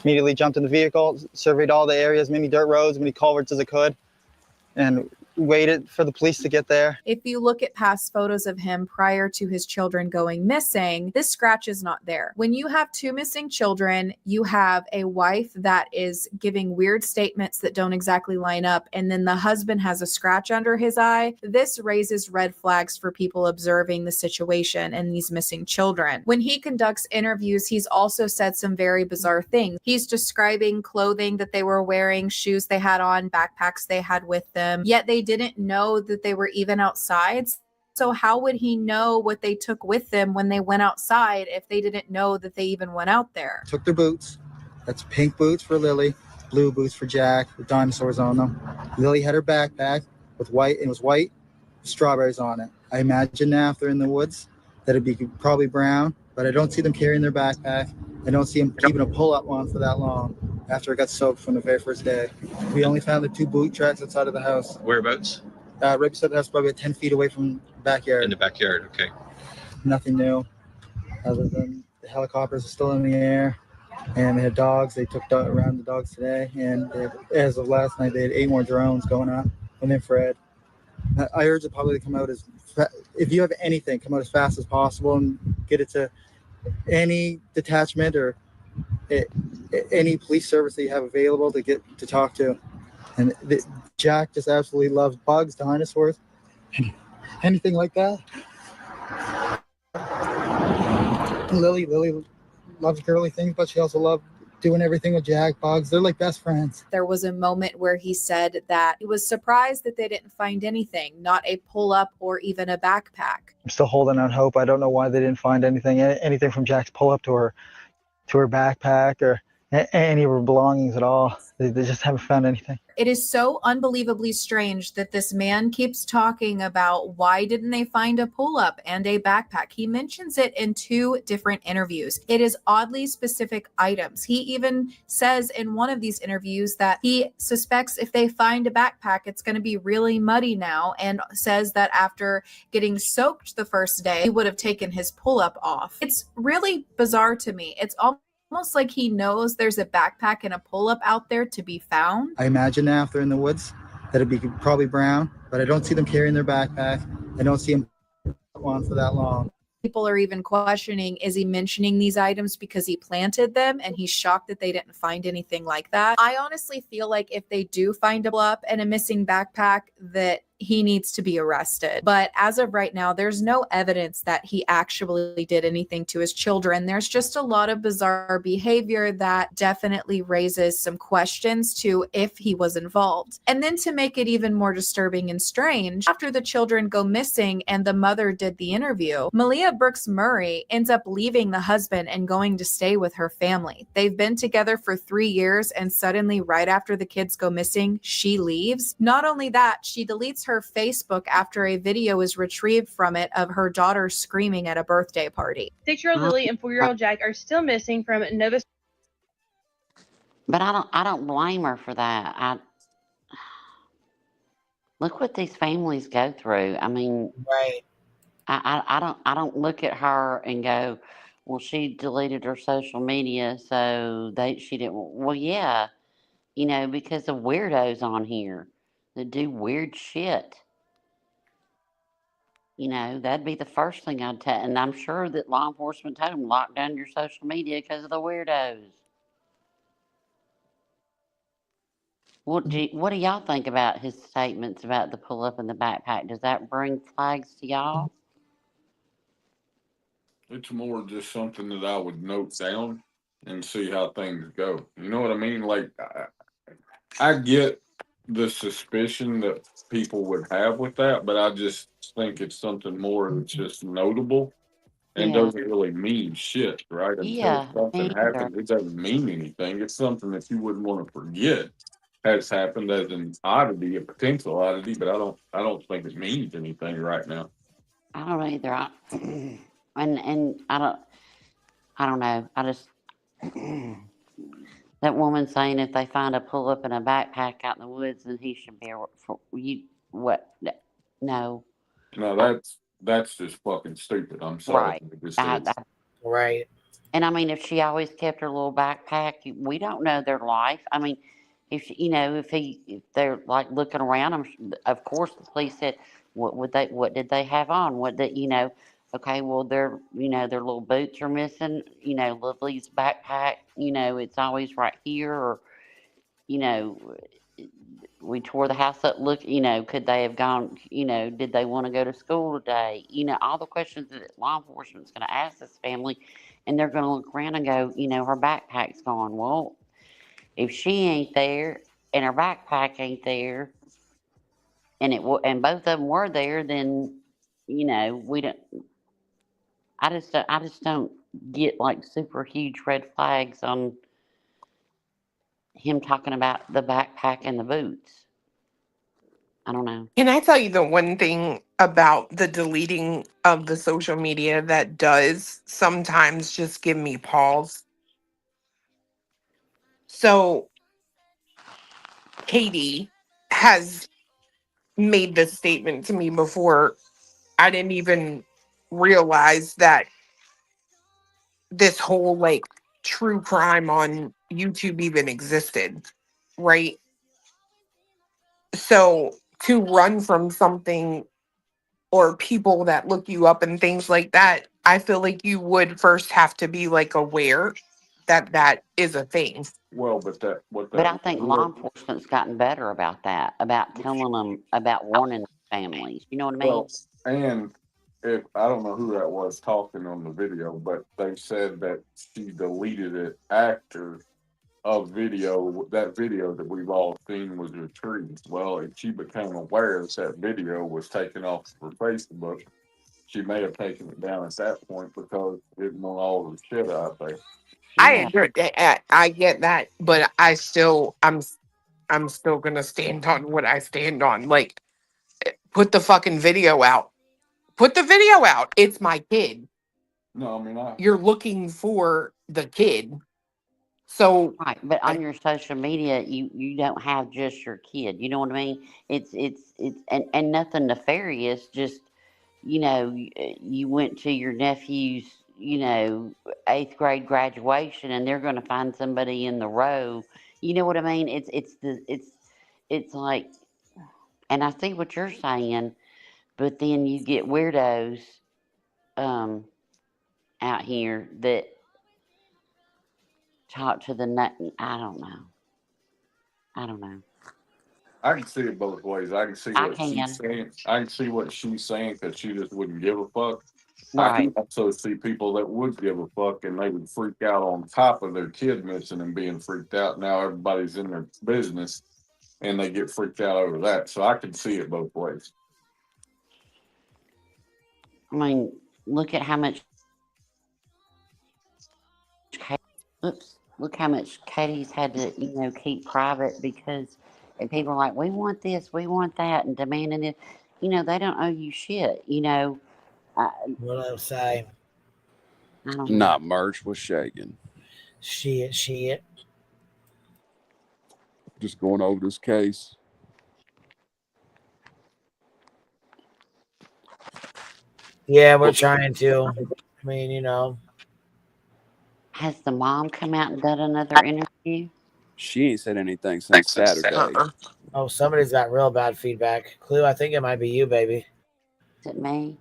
Immediately jumped in the vehicle, surveyed all the areas, many dirt roads, many culverts as I could, and waited for the police to get there. If you look at past photos of him prior to his children going missing, this scratch is not there. When you have two missing children, you have a wife that is giving weird statements that don't exactly line up, and then the husband has a scratch under his eye. This raises red flags for people observing the situation and these missing children. When he conducts interviews, he's also said some very bizarre things. He's describing clothing that they were wearing, shoes they had on, backpacks they had with them, yet they didn't know that they were even outside. So how would he know what they took with them when they went outside if they didn't know that they even went out there? Took their boots. That's pink boots for Lily, blue boots for Jack with dinosaurs on them. Lily had her backpack with white, and it was white with strawberries on it. I imagine now if they're in the woods that it'd be probably brown, but I don't see them carrying their backpack. I don't see them keeping a pull-up on for that long after it got soaked from the very first day. We only found the 2 boot tracks outside of the house. Whereabouts? Right beside the house, probably 10 feet away from the backyard. In the backyard, okay. Nothing new, other than the helicopters are still in the air, and they had dogs. They took around the dogs today, and as of last night, they had 8 more drones going up from infrared. I urge the public to come out if you have anything, come out as fast as possible and get it to any detachment or any police service that you have available to get to talk to. And Jack just absolutely loves bugs, dinosaurs, anything like that. Lily loves girly things, but she also loves doing everything with Jack, bugs. They're like best friends. There was a moment where he said that he was surprised that they didn't find anything, not a pull-up or even a backpack. I'm still holding out hope. I don't know why they didn't find anything from Jack's pull-up to her backpack or any of her belongings at all. They just haven't found anything. It is so unbelievably strange that this man keeps talking about why didn't they find a pull-up and a backpack. He mentions it in 2 different interviews. It is oddly specific items. He even says in one of these interviews that he suspects if they find a backpack, it's going to be really muddy now, and says that after getting soaked the first day, he would have taken his pull-up off. It's really bizarre to me. It's almost like he knows there's a backpack and a pull-up out there to be found. I imagine now if they're in the woods that it'd be probably brown, but I don't see them carrying their backpack. I don't see them on for that long. People are even questioning, is he mentioning these items because he planted them and he's shocked that they didn't find anything like that? I honestly feel like if they do find a pull-up and a missing backpack, that he needs to be arrested. But as of right now, there's no evidence that he actually did anything to his children. There's just a lot of bizarre behavior that definitely raises some questions to if he was involved. And then to make it even more disturbing and strange, after the children go missing and the mother did the interview, Malia Brooks Murray ends up leaving the husband and going to stay with her family. They've been together for 3 years, and suddenly right after the kids go missing, she leaves. Not only that, she deletes her Facebook after a video is retrieved from it of her daughter screaming at a birthday party. 6-year-old Lily and 4-year-old Jack are still missing from Nova. But I don't blame her for that. Look what these families go through. I mean, right. I don't look at her and go, well, she deleted her social media, so she didn't. Well, yeah, because of weirdos on here that do weird shit. That'd be the first thing I'd tell. And I'm sure that law enforcement told them, lock down your social media because of the weirdos. What do y'all think about his statements about the pull-up and the backpack? Does that bring flags to y'all? It's more just something that I would note down and see how things go. You know what I mean? Like, I get the suspicion that people would have with that, but I just think it's something more that's just notable and doesn't really mean shit, right? Until something happens, it doesn't mean anything. It's something that you wouldn't want to forget has happened as an oddity, a potential oddity, but I don't think it means anything right now. I don't either. And I don't know. I just that woman saying if they find a pull-up and a backpack out in the woods, then he should be for you. What? No. No, that's just fucking stupid. I'm sorry. Right. And I mean, if she always kept her little backpack, we don't know their life. I mean, if if they're like looking around, of course the police said, what did they have on? What did Okay, well their their little boots are missing. Lily's backpack. It's always right here, or you know, we tore the house up. Look, could they have gone? Did they want to go to school today? All the questions that law enforcement's going to ask this family, and they're going to look around and go, her backpack's gone. Well, if she ain't there and her backpack ain't there, and both of them were there, then we don't. I just don't get like super huge red flags on him talking about the backpack and the boots. I don't know. Can I tell you the one thing about the deleting of the social media that does sometimes just give me pause? So, Katie has made this statement to me before. I didn't even realize that this whole like true crime on YouTube even existed, right? So, to run from something or people that look you up and things like that, I feel like you would first have to be like aware that that is a thing. Well, But I think law enforcement's gotten better about that, about telling them, about warning families. You know what I mean? Well, and if I don't know who that was talking on the video, but they said that she deleted it after a video. That video that we've all seen was retrieved. Well, if she became aware that video was taken off her Facebook, she may have taken it down at that point because it didn't want all the shit out there. I agree. I get that, but I'm still gonna stand on what I stand on. Like, put the fucking video out. Put the video out. It's my kid. No, I mean, you're looking for the kid. So right, but on your social media, you don't have just your kid. You know what I mean? It's and nothing nefarious. Just you went to your nephew's 8th grade graduation, and they're going to find somebody in the row. You know what I mean? It's like, and I see what you're saying, but then you get weirdos out here that talk to the nut. I don't know. I can see it both ways. I can see what she's saying. I can see what she's saying because she just wouldn't give a fuck. I can also see people that would give a fuck and they would freak out on top of their kid missing and being freaked out. Now everybody's in their business and they get freaked out over that. So I can see it both ways. I mean, look at how much. Look how much Katie's had to, keep private because and people are like, we want this, we want that, and demanding it. They don't owe you shit. What I'm saying. I don't know. Not merch was shaking. Shit. Just going over this case. Yeah, we're trying to. I mean, Has the mom come out and done another interview? She ain't said anything since Saturday. Oh, somebody's got real bad feedback. Clue, I think it might be you, baby. Is it me?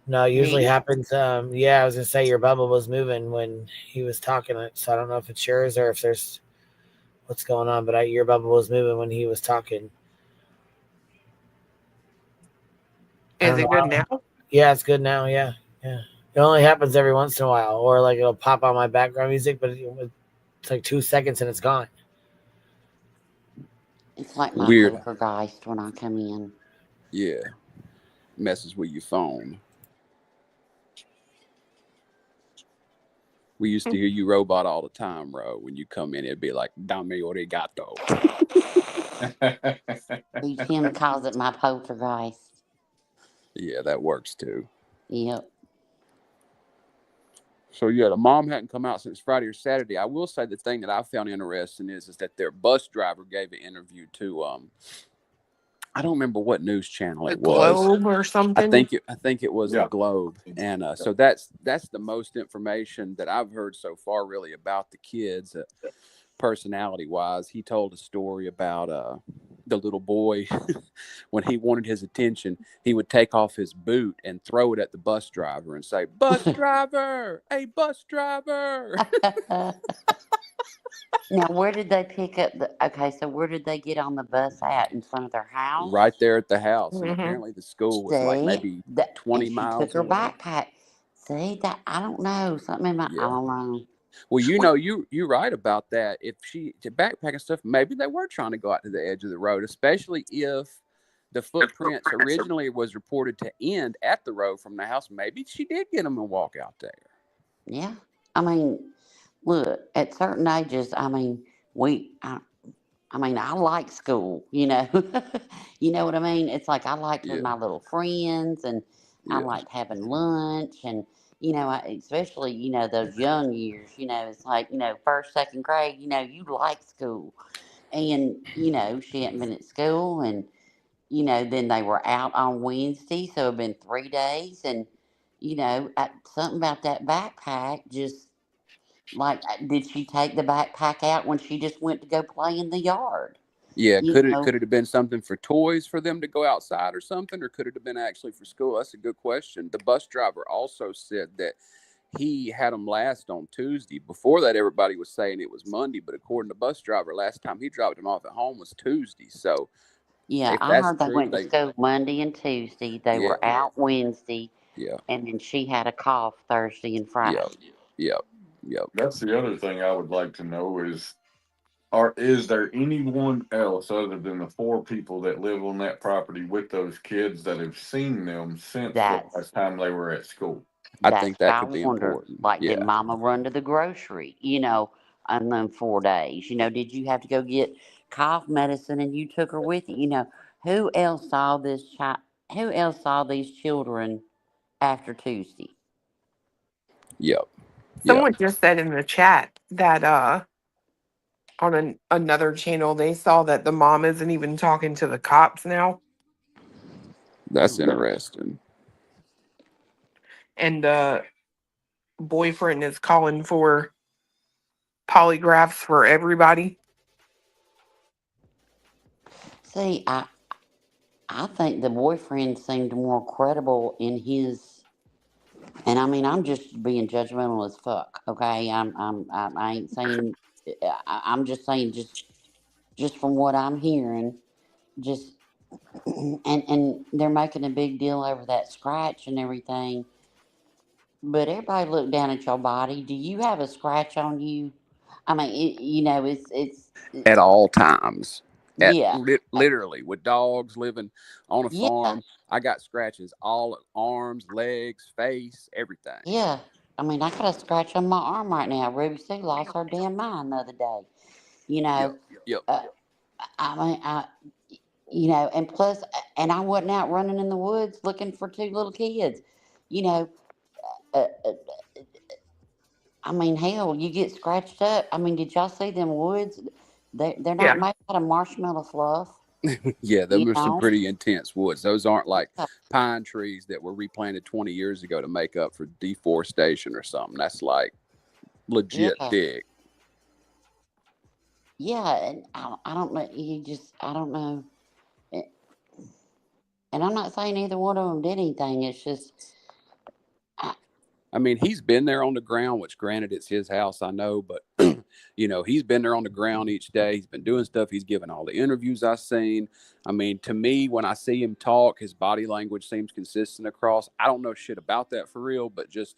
No, it usually happens. Yeah, I was gonna say your bubble was moving when he was talking, so I don't know if it's yours or if there's what's going on. But your bubble was moving when he was talking. Is it good now? Yeah, it's good now. Yeah. It only happens every once in a while, or like it'll pop on my background music, but it's like 2 seconds and it's gone. It's like my poltergeist when I come in. Yeah, messes with your phone. We used to hear you robot all the time, Ro. When you come in, it'd be like, "Dame origato." Tim calls it my poltergeist. Yeah, that works too. Yep. So yeah, the mom hadn't come out since Friday or Saturday. I will say the thing that I found interesting is that their bus driver gave an interview to I don't remember what news channel it was. Globe or something. I think it was a Globe, and so that's the most information that I've heard so far, really, about the kids. personality-wise. He told a story about the little boy when he wanted his attention, he would take off his boot and throw it at the bus driver and say, "Bus driver, hey, bus driver." Now, where did they pick up the? Okay, so where did they get on the bus at? In front of their house? Right there at the house, and Mm-hmm. apparently the school was like See, maybe that, 20 and she miles took her away. backpack. See that? I don't know something in my. I Yeah. don't know. Well, you know, you're right about that. If she to backpack and stuff, maybe they were trying to go out to the edge of the road, especially if the footprints originally was reported to end at the road from the house. Maybe she did get them to walk out there. Yeah, I mean, look, at certain ages, I mean, I like school, you know. You know what I mean? It's like I liked with Yeah. my little friends, and I Yeah. liked having lunch, and you know, especially you know those young years. You know, it's like you know first, second grade. You know, you like school, and you know she hadn't been at school, and you know then they were out on Wednesday, so it'd been 3 days, and you know something about that backpack just like did she take the backpack out when she just went to go play in the yard? Yeah, You could know, it have been something for toys for them to go outside or something, or could it have been actually for school? That's a good question. The bus driver also said that he had them last on Tuesday. Before that, everybody was saying it was Monday, but according to the bus driver, last time he dropped them off at home was Tuesday. So yeah, if I that's heard they true, went to they school Monday and Tuesday. They yeah, were out Wednesday, yeah, and then she had a cough Thursday and yeah, Friday. yeah, yeah. That's the other thing I would like to know is there anyone else other than the 4 people that live on that property with those kids that have seen them since the That's last time they were at school? I that's think what that I could be wondered. important. Like, did Yeah. Mama run to the grocery? You know, on them 4 days. You know, did you have to go get cough medicine and you took her with you? You know, who else saw this child? Who else saw these children after Tuesday? Yep. Yep. Someone just said in the chat that on another channel they saw that the mom isn't even talking to the cops now, That's interesting. and the boyfriend is calling for polygraphs for everybody. See, I think the boyfriend seemed more credible in his. And I mean, I'm just being judgmental as fuck. Okay, I ain't saying. I'm just saying, just from what I'm hearing, just and they're making a big deal over that scratch and everything. But everybody look down at your body. Do you have a scratch on you? I mean, you know, At all times. yeah, Literally with dogs living on a yeah, farm, I got scratches all arms, legs, face, everything. yeah. I mean, I got a scratch on my arm right now. Ruby Sue lost her damn mind the other day. You Yep. know, Yep. uh, I mean, you know, and plus, and I wasn't out running in the woods looking for 2 little kids. You know, uh, uh, I mean, hell, you get scratched up. I mean, did y'all see them woods? They're not Yeah, made out of marshmallow fluff. Yeah, You those are some know, pretty intense woods. Those aren't like yeah, pine trees that were replanted 20 years ago to make up for deforestation or something. That's like legit yeah, thick. yeah. And I don't know. I don't know. Eh, And I'm not saying either one of them did anything. It's just, I, I mean, he's been there on the ground, which granted it's his house, I know, but you know, he's been there on the ground each day. He's been doing stuff. He's given all the interviews I've seen. I mean, to me, when I see him talk, his body language seems consistent across. I don't know shit about that for real, but just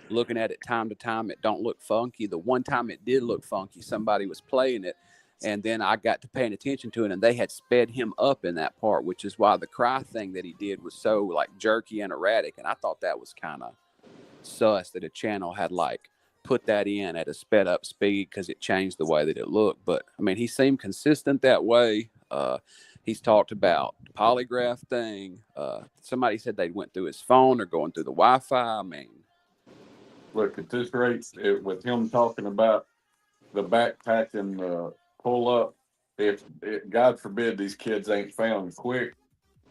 looking at it time to time, it don't look funky. The one time it did look funky, somebody was playing it, and then I got to paying attention to it, and they had sped him up in that part, which is why the cry thing that he did was so like jerky and erratic, and I thought that was kind of sus that a channel had like put that in at a sped up speed because it changed the way that it looked. But I mean, he seemed consistent that way. He's talked about the polygraph thing. Somebody said they went through his phone or going through the Wi-Fi. I mean, Look, at this rate, with him talking about the backpack and the pull up, if God forbid these kids ain't found quick,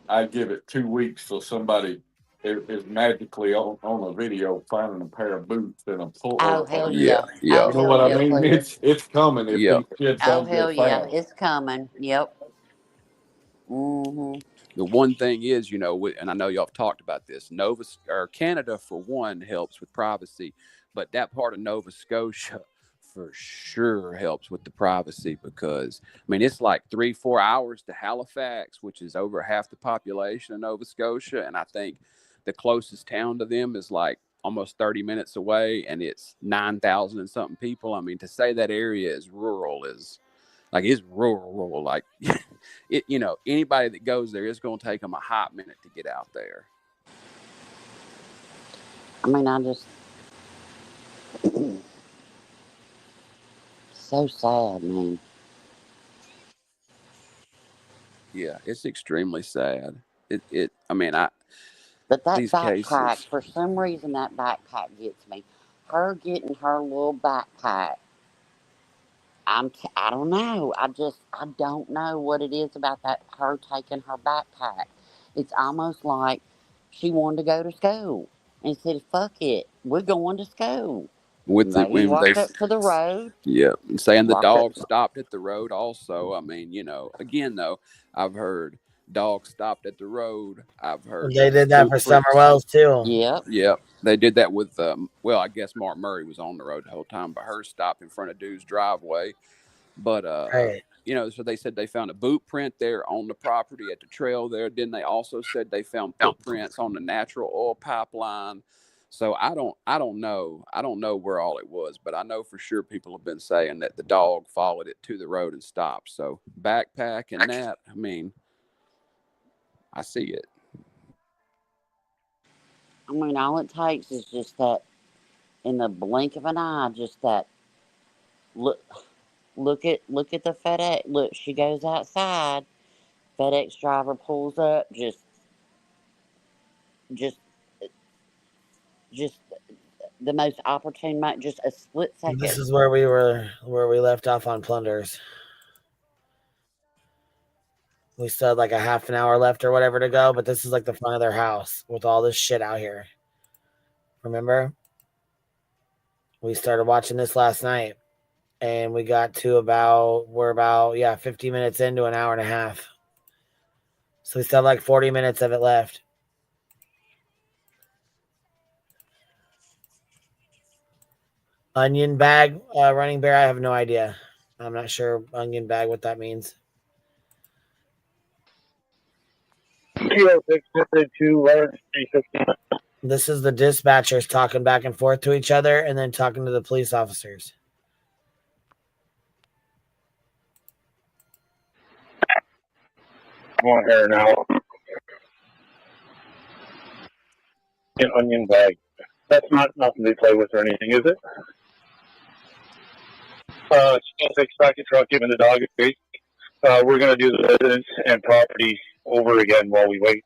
I'd give it 2 weeks till somebody is magically on a video finding a pair of boots and a pull. Oh hell Yeah, yeah! yeah, Oh You know hell what I yeah, mean? Cleo! It's coming if yeah. these kids Oh don't get hell yeah! found. It's coming. Yep. Mhm. The one thing is, and I know y'all have talked about this. Canada, for one, helps with privacy, but that part of Nova Scotia for sure helps with the privacy because it's like 3-4 hours to Halifax, which is over half the population of Nova Scotia, and I think the closest town to them is like almost 30 minutes away, and it's 9,000 and something people. To say that area is rural is like it's rural. Like anybody that goes there, it's going to take them a hot minute to get out there. I just so sad, man. Yeah, it's extremely sad. But that these backpack, cases. for some reason, that backpack gets me. Her getting her little backpack. I don't know. I don't know what it is about that. Her taking her backpack. It's almost like she wanted to go to school and said, "Fuck it, we're going to school." Lady When they, walked up to the road. yeah, and saying the Walked up. dog stopped at the road. Also, again though, I've heard dogs stopped at the road. I've heard They did that boot for Summer prints. Wells too. Yep. Yep, they did that with. I guess Mark Murray was on the road the whole time, but hers stopped in front of dude's driveway. But Right. so they said they found a boot print there on the property at the trail there. Then they also said they found footprints on the natural oil pipeline. So I don't know. I don't know where all it was, but I know for sure people have been saying that the dog followed it to the road and stopped. So backpack and that, I see it. All it takes is just that, in the blink of an eye, just that look at the FedEx. Look, she goes outside. FedEx driver pulls up. Just the most opportune moment. Just a split second. This is where we left off on Plunders. We still had like a half an hour left or whatever to go, but this is like the front of their house with all this shit out here. Remember? We started watching this last night, and we got to about 50 minutes into an hour and a half. So we still have like 40 minutes of it left. Onion bag, running bear, I have no idea. I'm not sure onion bag what that means. This is the dispatchers talking back and forth to each other and then talking to the police officers. Come on here now. An onion bag. That's not nothing to play with or anything, is it? Still fix back the truck, giving the dog a treat. We're going to do the residence and property over again while we wait.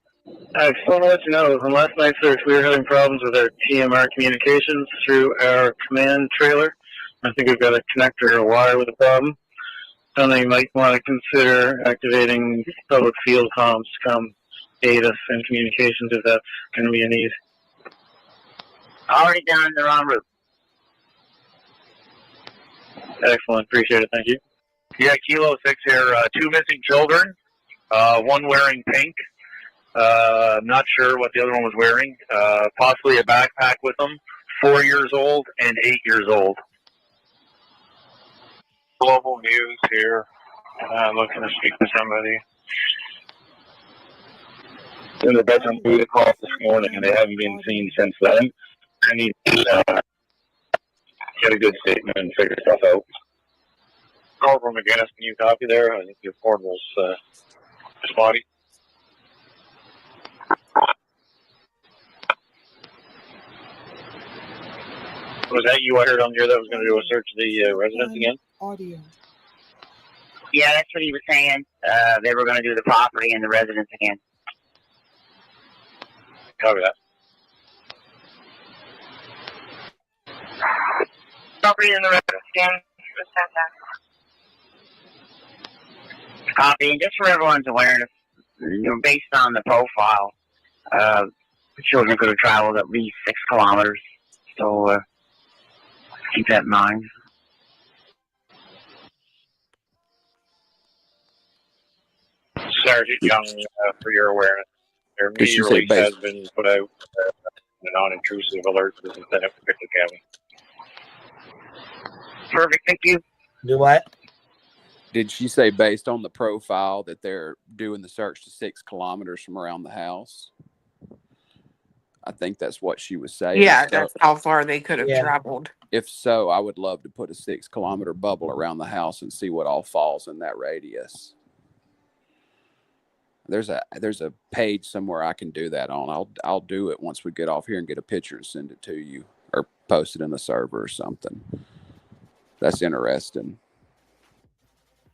I just want to let you know, on last night's search, we were having problems with our TMR communications through our command trailer. I think we've got a connector or a wire with a problem. Something you might want to consider activating public field comms to come aid us in communications if that's going to be a need. Already done, they're en route. Excellent, appreciate it, thank you. Yeah, Kilo 6 here, 2 missing children, one wearing pink. I'm not sure what the other one was wearing. Possibly a backpack with them. 4 years old and 8 years old. Global News here. Looking to speak to somebody. In the bedroom, we called this morning, and they haven't been seen since then. I need to get a good statement and figure stuff out. Call from McGinnis, can you copy there? I think your portable's spotty. Was that you I heard on here that was going to do a search of the residence again? Audio. Yeah, that's what he was saying. They were going to do the property and the residence again. Copy that. Property and the residence again. Copy. And just for everyone's awareness, based on the profile, The children could have traveled at least 6 kilometers. So keep that in mind. Sergeant Young, for your awareness, their Did she media say release base? has been put out. A non-intrusive alert has been sent out to Victor County. Perfect, thank you. Do what? Did she say based on the profile that they're doing the search to 6 kilometers from around the house? I think that's what she was saying. Yeah, So, that's how far they could have Yeah. traveled. if so, I would love to put a 6 kilometer bubble around the house and see what all falls in that radius. There's a page somewhere I can do that on. I'll do it once we get off here and get a picture and send it to you, or post it in the server or something. That's interesting.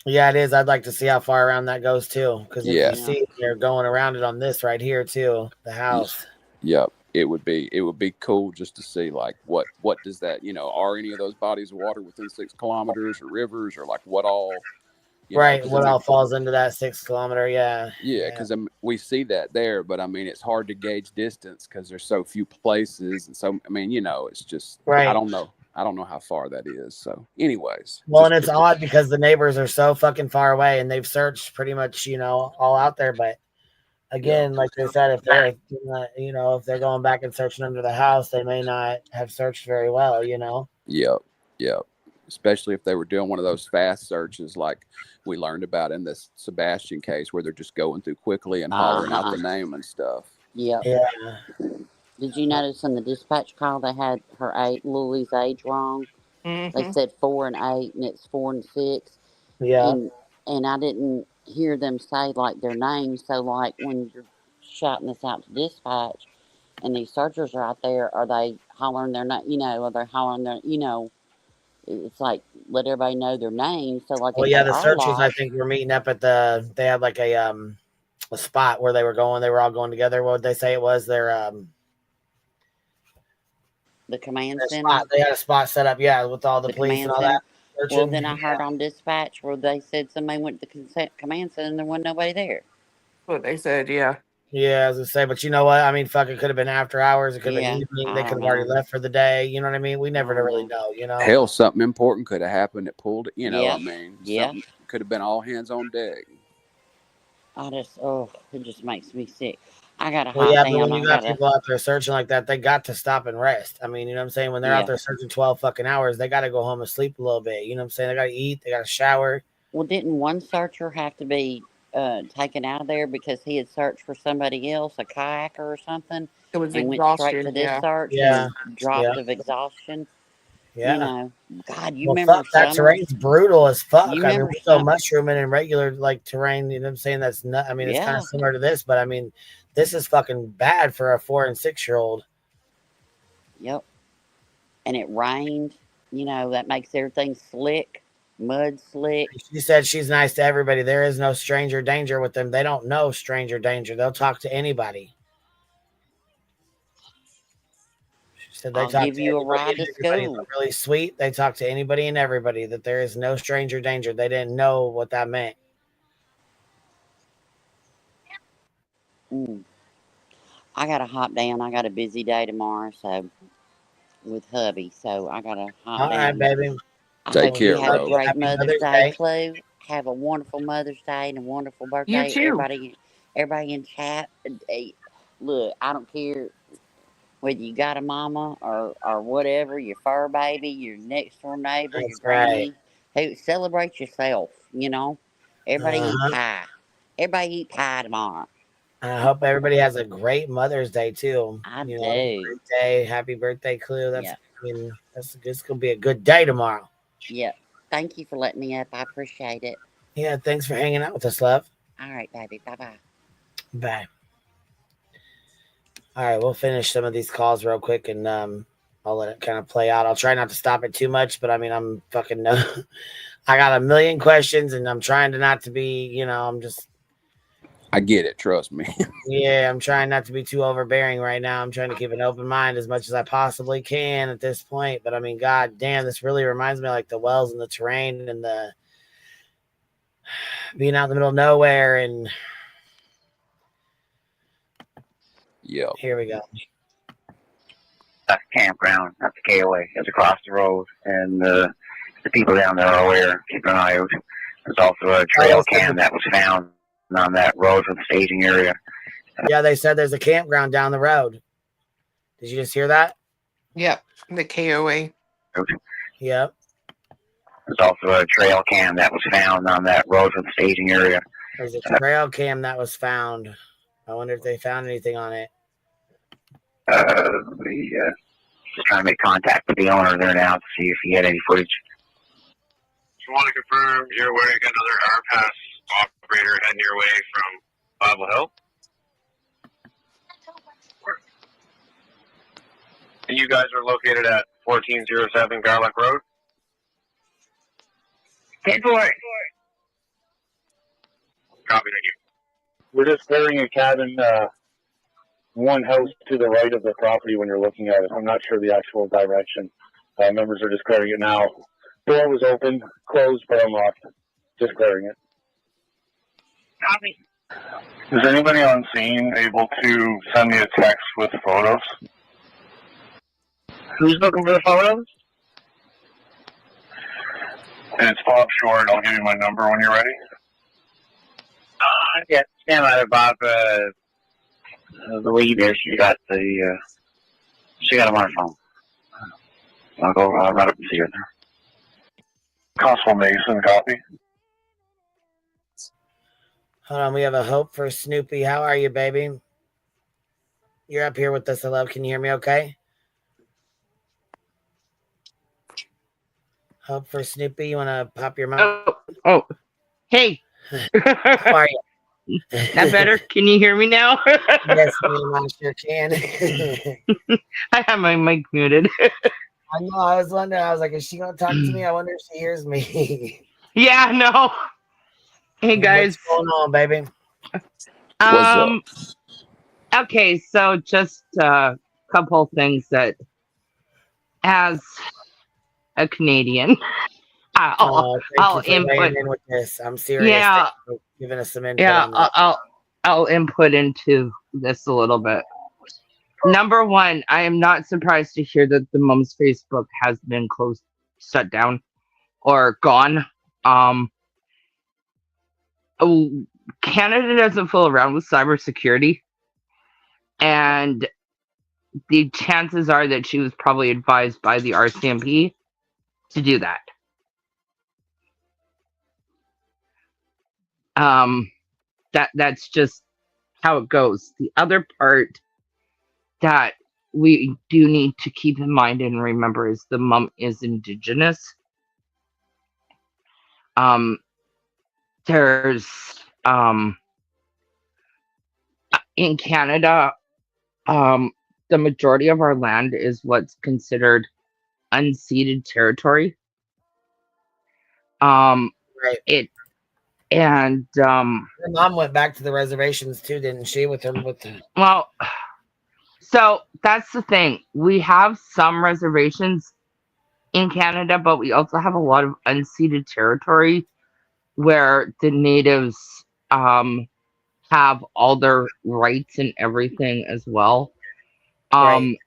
Yeah, it is. I'd like to see how far around that goes too, because if Yeah. you see they're going around it on this right here too, the house. Yep. It would be cool just to see like what does that, are any of those bodies of water within 6 kilometers or rivers, or like what all, Right, what all falls into that 6 kilometer? Yeah. Yeah, because we see that there, but I mean, it's hard to gauge distance because there's so few places, and so I mean, it's just Right. I don't know how far that is. So, anyways, Well, and it's odd because the neighbors are so fucking far away, and they've searched pretty much, all out there. But again, like they said, if they're, if they're going back and searching under the house, they may not have searched very well. Yep. Especially if they were doing one of those fast searches like we learned about in this Sebastian case, where they're just going through quickly and hollering out the name and stuff. Yep. Yeah. Did you notice in the dispatch call they had Lily's age wrong? Mm-hmm. They said 4 and 8, and it's 4 and 6. Yeah. And I didn't hear them say like their names. So like when you're shouting this out to dispatch, and these searchers are out there, are they hollering their name? Are they hollering their? It's like let everybody know their names. So like, Well, if yeah, they the are searchers lost, I think were meeting up at they had like a spot where they were going. They were all going together. What would they say it was? Their the command their center. spot. They had a spot set up, yeah, with all the police command and all center. that. Well, then I heard on dispatch where they said somebody went to the command center and there wasn't nobody there. What they said, yeah. Yeah, as I say, but you know what? I mean, fuck, it could have been after hours. It could have been evening. They could have already left for the day. You know what I mean? We never really know, Hell, something important could have happened that pulled it. Yeah. I mean, Yeah. something could have been all hands on deck. It just makes me sick. I got to Well, hop yeah, down. but when you got people out there searching like that, they got to stop and rest. I mean, you know what I'm saying? When they're out there searching 12 fucking hours, they got to go home and sleep a little bit. You know what I'm saying? They got to eat. They got to shower. Well, didn't one searcher have to be taken out of there because he had searched for somebody else, a kayaker or something, It was and went straight to this search and dropped of exhaustion? Yeah. God, you Well, remember fuck, that summer? terrain's brutal as fuck. You I mean, remember we go summer? mushrooming in regular like terrain. You know what I'm saying? That's not. I mean, it's kind of similar to this, but I mean, this is fucking bad for a 4 and 6 year old. Yep. And it rained. That makes everything slick, mud slick. She said she's nice to everybody. There is no stranger danger with them. They don't know stranger danger. They'll talk to anybody. She said they I'll talk give to you a anybody ride and to everybody. school. They're really sweet. They talk to anybody and everybody. That there is no stranger danger. They didn't know what that meant. I got to hop down. I got a busy day tomorrow, so with hubby. So I got to hop All down. right, baby. I Take hope care, you have a Rose. great Happy Mother's Day, Chloe. Have a wonderful Mother's Day and a wonderful birthday. You too. Everybody in chat. Look, I don't care whether you got a mama or whatever, your fur baby, your next door neighbor, your That's granny. Hey, celebrate yourself, Everybody eat Uh-huh. pie. Everybody eat pie tomorrow. I hope everybody has a great Mother's Day too. I do. Great day. Happy birthday, Clue. It's gonna be a good day tomorrow. Yeah. Thank you for letting me up. I appreciate it. Yeah, thanks for hanging out with us, love. All right, baby. Bye-bye. Bye. All right, we'll finish some of these calls real quick, and I'll let it kind of play out. I'll try not to stop it too much, but I mean, I'm fucking I got a million questions, and I'm trying to not to be, I get it. Trust me. Yeah, I'm trying not to be too overbearing right now. I'm trying to keep an open mind as much as I possibly can at this point. But I mean, god damn, this really reminds me of like the wells and the terrain and the being out in the middle of nowhere. And Yep. Here we go. That's a campground. That's a KOA. It's across the road, and the people down there are aware. Keep an eye out. There's also a trail cam that was found on that road from the staging area. Yeah, they said there's a campground down the road. Did you just hear that? Yep, the KOA. Yep. There's also a trail cam that was found on that road from the staging area. There's a trail cam that was found. I wonder if they found anything on it. Just trying to make contact with the owner there now to see if he had any footage. Just want to confirm you're aware you got another R-Pass operator heading your way from Bible Hill? And you guys are located at 1407 Garlic Road? 10-4. Copy, thank you. We're just clearing a cabin, one house to the right of the property when you're looking at it. I'm not sure the actual direction. Members are just clearing it now. Door was open, closed, but unlocked. Just clearing it. Copy. Is anybody on scene able to send me a text with photos? Who's looking for the photos? It's Bob Short. I'll give you my number when you're ready. Yeah, stand by there, Bob. The lead there, she got him on her phone. I'll go right up and see her there. Constable Mason, copy. Hold on, we have a hope for Snoopy. How are you, baby? You're up here with us, I love. Can you hear me okay? Hope for Snoopy, you want to pop your mouth? Oh, hey. How are you? That better? Can you hear me now? Yes, ma'am, I sure can. I have my mic muted. I know, I was wondering. I was like, is she going to talk to me? I wonder if she hears me. Yeah, no. Hey, guys. What's going on, baby? Okay, so just a couple things that, as a Canadian, I'll input in with this. I'm serious. Yeah, Thanks for giving us some input. yeah, on that. I'll input into this a little bit. Number one, I am not surprised to hear that the mom's Facebook has been shut down, or gone. Canada doesn't fool around with cybersecurity, and the chances are that she was probably advised by the RCMP to do that. That's just how it goes. The other part that we do need to keep in mind and remember is the mom is Indigenous. There's in Canada, the majority of our land is what's considered unceded territory. Right. Her mom went back to the reservations too, didn't she? Well, so that's the thing. We have some reservations in Canada, but we also have a lot of unceded territory where the natives have all their rights and everything as well. Right.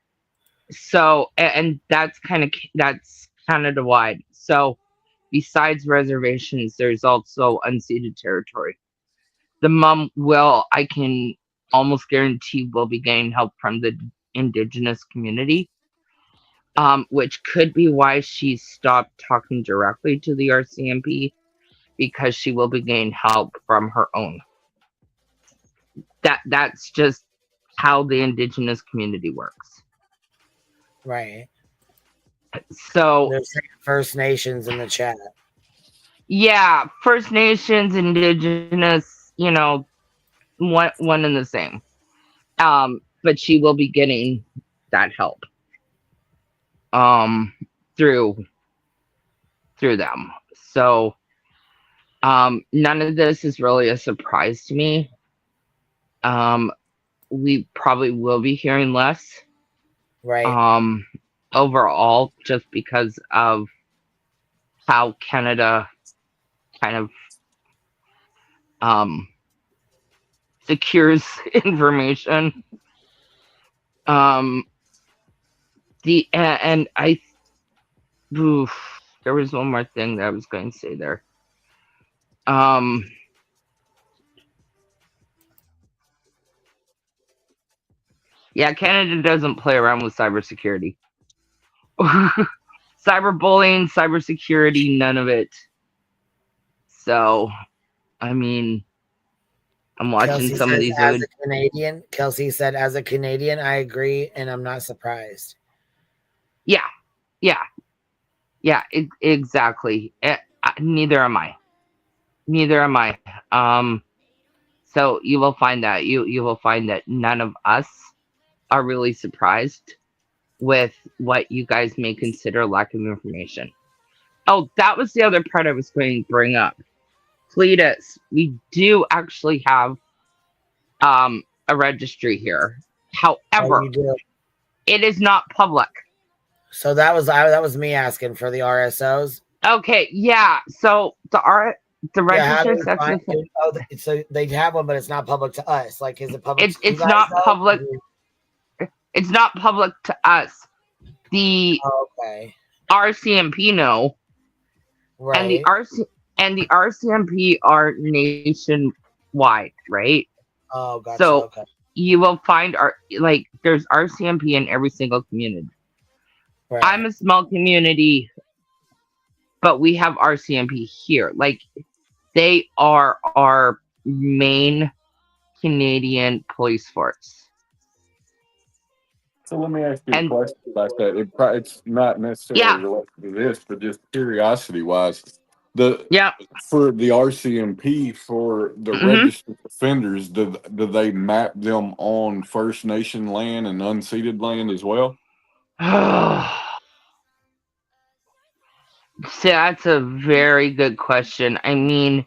So, and that's Canada wide. So besides reservations, there's also unceded territory. The mom I can almost guarantee, will be getting help from the Indigenous community, which could be why she stopped talking directly to the RCMP, because she will be getting help from her own. That's just how the Indigenous community works. Right. So there's First Nations in the chat. Yeah, First Nations, Indigenous, one and the same. But she will be getting that help through them. So none of this is really a surprise to me. We probably will be hearing less. Right. Overall, just because of how Canada kind of secures information. And I, there was one more thing that I was going to say there. Yeah, Canada doesn't play around with cybersecurity. Cyberbullying, cybersecurity, none of it. So, I mean, I'm watching Kelsey some of says, these as other. a Canadian, Kelsey said, as a Canadian, I agree, and I'm not surprised. Yeah, exactly. Neither am I. So you will find that you will find that none of us are really surprised with what you guys may consider lack of information. Oh, that was the other part I was going to bring up. Cletus, we do actually have a registry here. However, you do. It is not public. So that was me asking for the RSOs. Okay, yeah. So the register Yeah, sex offender. so they have one, but it's not public to us. Like, is it public to you It's guys, not though? public. It's not public to us. The RCMP know, right? And the RCMP are nationwide, right? Oh, gotcha. So okay. you will find there's RCMP in every single community. Right. I'm a small community, but we have RCMP here. Like, they are our main Canadian police force. So let me ask you a question about that. It's not necessarily related to this, but just curiosity wise, for the RCMP, for the registered offenders, do they map them on First Nation land and unceded land as well? So that's a very good question. I mean,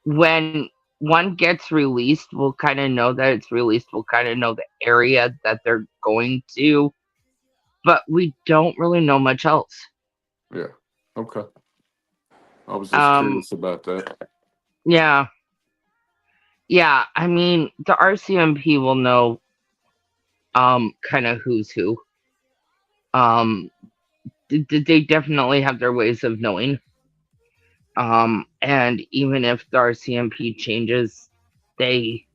when one gets released, we'll kind of know that it's released. We'll kind of know the area that they're going to, but we don't really know much else. Yeah. Okay. I was just curious about that. Yeah. Yeah. I mean, the RCMP will know, kind of who's who. They definitely have their ways of knowing. And even if the RCMP changes, they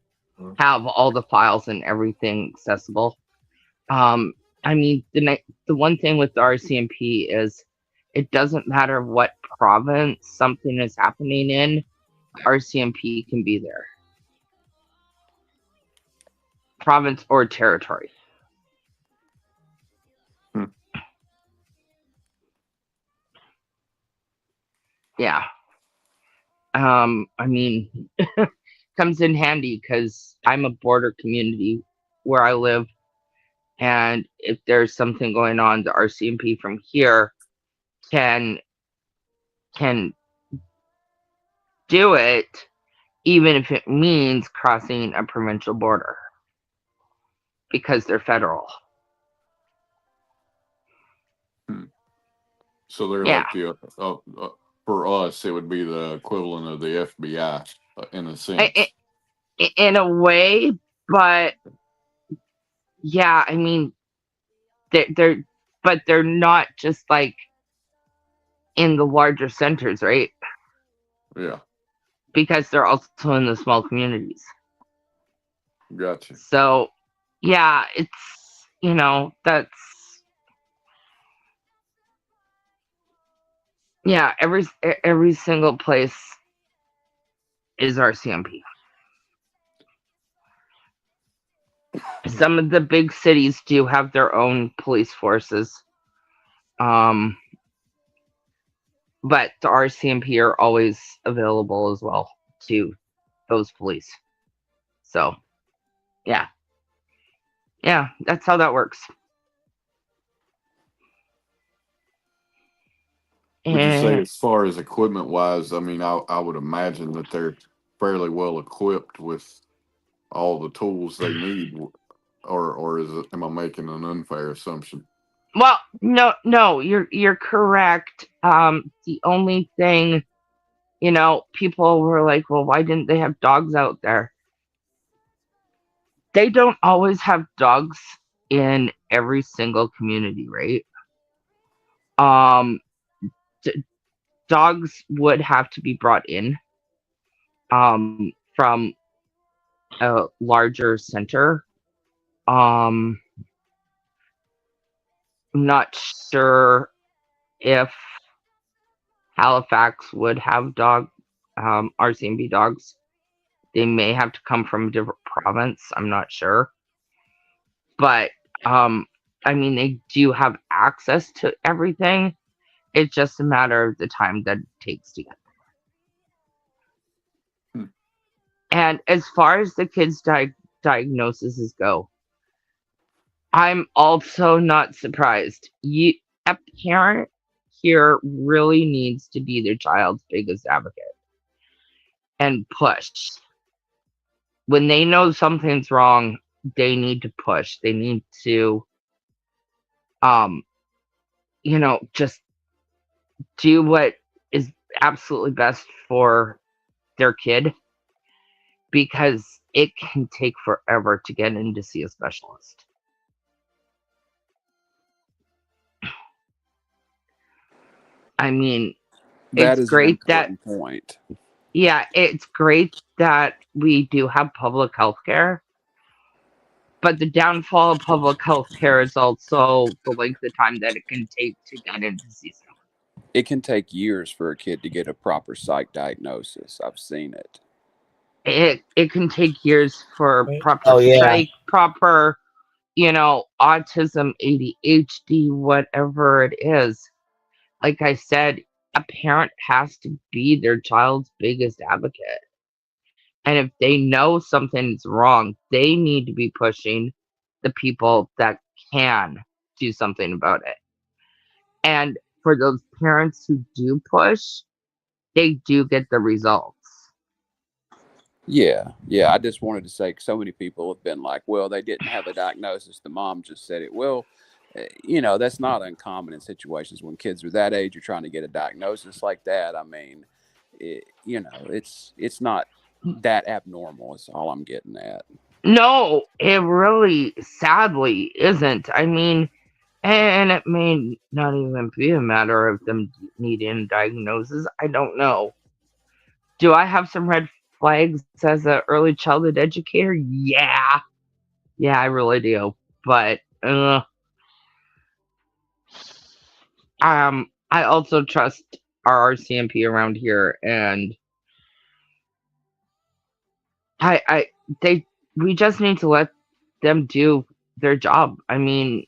have all the files and everything accessible. I mean, the one thing with the RCMP is it doesn't matter what province something is happening in, RCMP can be there. Province or territory. Yeah. I mean, comes in handy because I'm a border community where I live, and if there's something going on, the RCMP from here can do it, even if it means crossing a provincial border, because they're federal. So they're like the for us, it would be the equivalent of the FBI in a sense. In a way, but yeah, I mean, they're not just like in the larger centers, right? Yeah. Because they're also in the small communities. Gotcha. So, yeah, it's, that's, yeah, every single place is RCMP. Some of the big cities do have their own police forces. But the RCMP are always available as well to those police. So, yeah. Yeah, that's how that works. Would you say, as far as equipment wise, I mean, I would imagine that they're fairly well equipped with all the tools they need, or am I making an unfair assumption? Well, no, you're correct. The only thing, people were like, well, why didn't they have dogs out there? They don't always have dogs in every single community, right? Um, dogs would have to be brought in from a larger center. I'm not sure if Halifax would have RCMP dogs. They may have to come from a different province. I'm not sure. But, I mean, they do have access to everything. It's just a matter of the time that it takes to get there. And as far as the kids' diagnoses go, I'm also not surprised. A parent here really needs to be their child's biggest advocate and push. When they know something's wrong, they need to push. They need to, just do what is absolutely best for their kid, because it can take forever to get in to see a specialist. I mean, That it's is an great that important point. Yeah, it's great that we do have public health care, but the downfall of public health care is also the length of time that it can take to get into see someone. It can take years for a kid to get a proper psych diagnosis. I've seen it. It can take years for proper Oh, yeah. psych, proper, autism, ADHD, whatever it is. Like I said, a parent has to be their child's biggest advocate. And if they know something's wrong, they need to be pushing the people that can do something about it. And for those parents who do push, they do get the results. Yeah. I just wanted to say, so many people have been like, well, they didn't have a diagnosis. The mom just said it. Well, that's not uncommon in situations when kids are that age, you're trying to get a diagnosis like that. I mean, it's not that abnormal is all I'm getting at. No, it really sadly isn't. I mean, and it may not even be a matter of them needing a diagnosis. I don't know. Do I have some red flags as an early childhood educator? Yeah, I really do. But I also trust our RCMP around here, and we just need to let them do their job. I mean,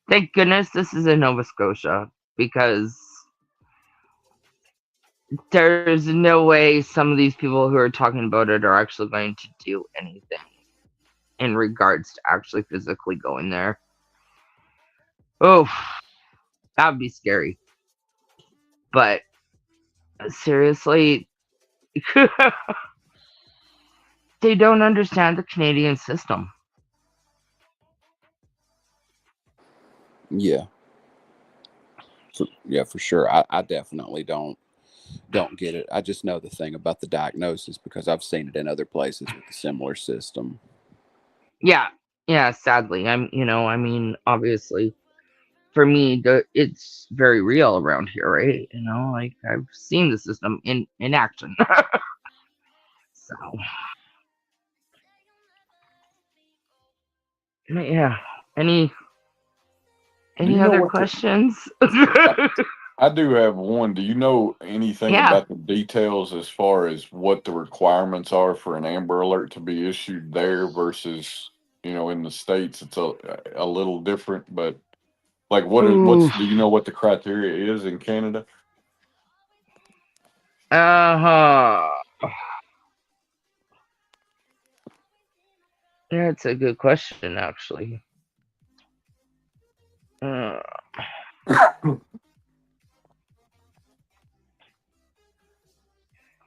thank goodness this is in Nova Scotia, because there's no way some of these people who are talking about it are actually going to do anything in regards to actually physically going there. Oh, that would be scary. But seriously, they don't understand the Canadian system. Yeah. For sure. I definitely don't get it. I just know the thing about the diagnosis because I've seen it in other places with a similar system. Yeah, sadly. I mean, obviously, for me, it's very real around here, right? Like, I've seen the system in action. So, yeah. Any other questions? I do have one. Do you know anything about the details as far as what the requirements are for an Amber Alert to be issued there versus, in the States? It's a little different, but like do you know what the criteria is in Canada? That's a good question, actually.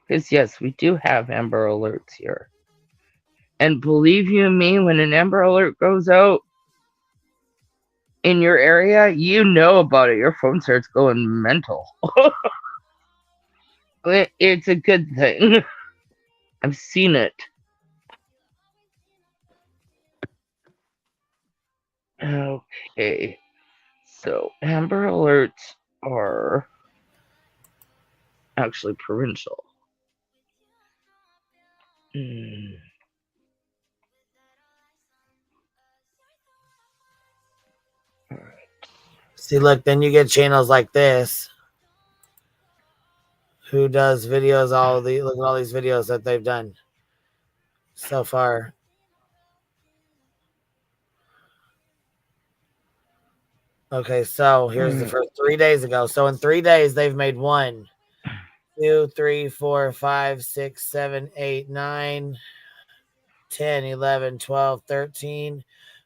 Because yes, we do have Amber Alerts here. And believe you me, when an Amber Alert goes out in your area, you know about it. Your phone starts going mental. It's a good thing. I've seen it. Okay. So Amber Alerts are actually provincial. See, look, then you get channels like this who does videos, look at all these videos that they've done so far. Okay, so here's the first 3 days ago. So in 3 days, they've made 1, 2, 3, 4, 5, 6, 7, 8, 9, 10, 11, 12, 13,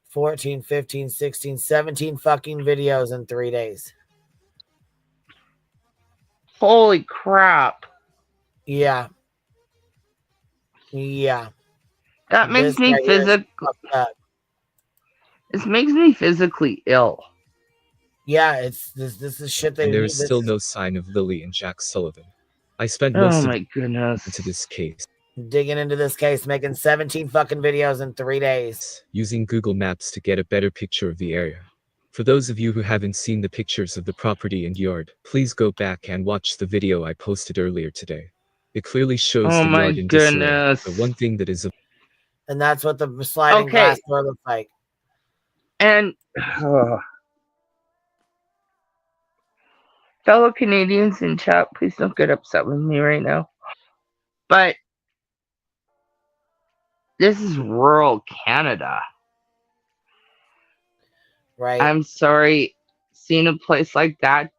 14, 15, 16, 17 fucking videos in 3 days. Holy crap. Yeah. Yeah. That makes me This makes me physically ill. Yeah, it's this is shit And there is still no sign of Lily and Jack Sullivan. I spent most of into this case. Digging into this case, making 17 fucking videos in 3 days. Using Google Maps to get a better picture of the area. For those of you who haven't seen the pictures of the property and yard, please go back and watch the video I posted earlier today. It clearly shows the yard in disarray. The one thing that is and that's what the sliding glass door looks like. And fellow Canadians in chat, please don't get upset with me right now. But this is rural Canada. Right. I'm sorry, seeing a place like that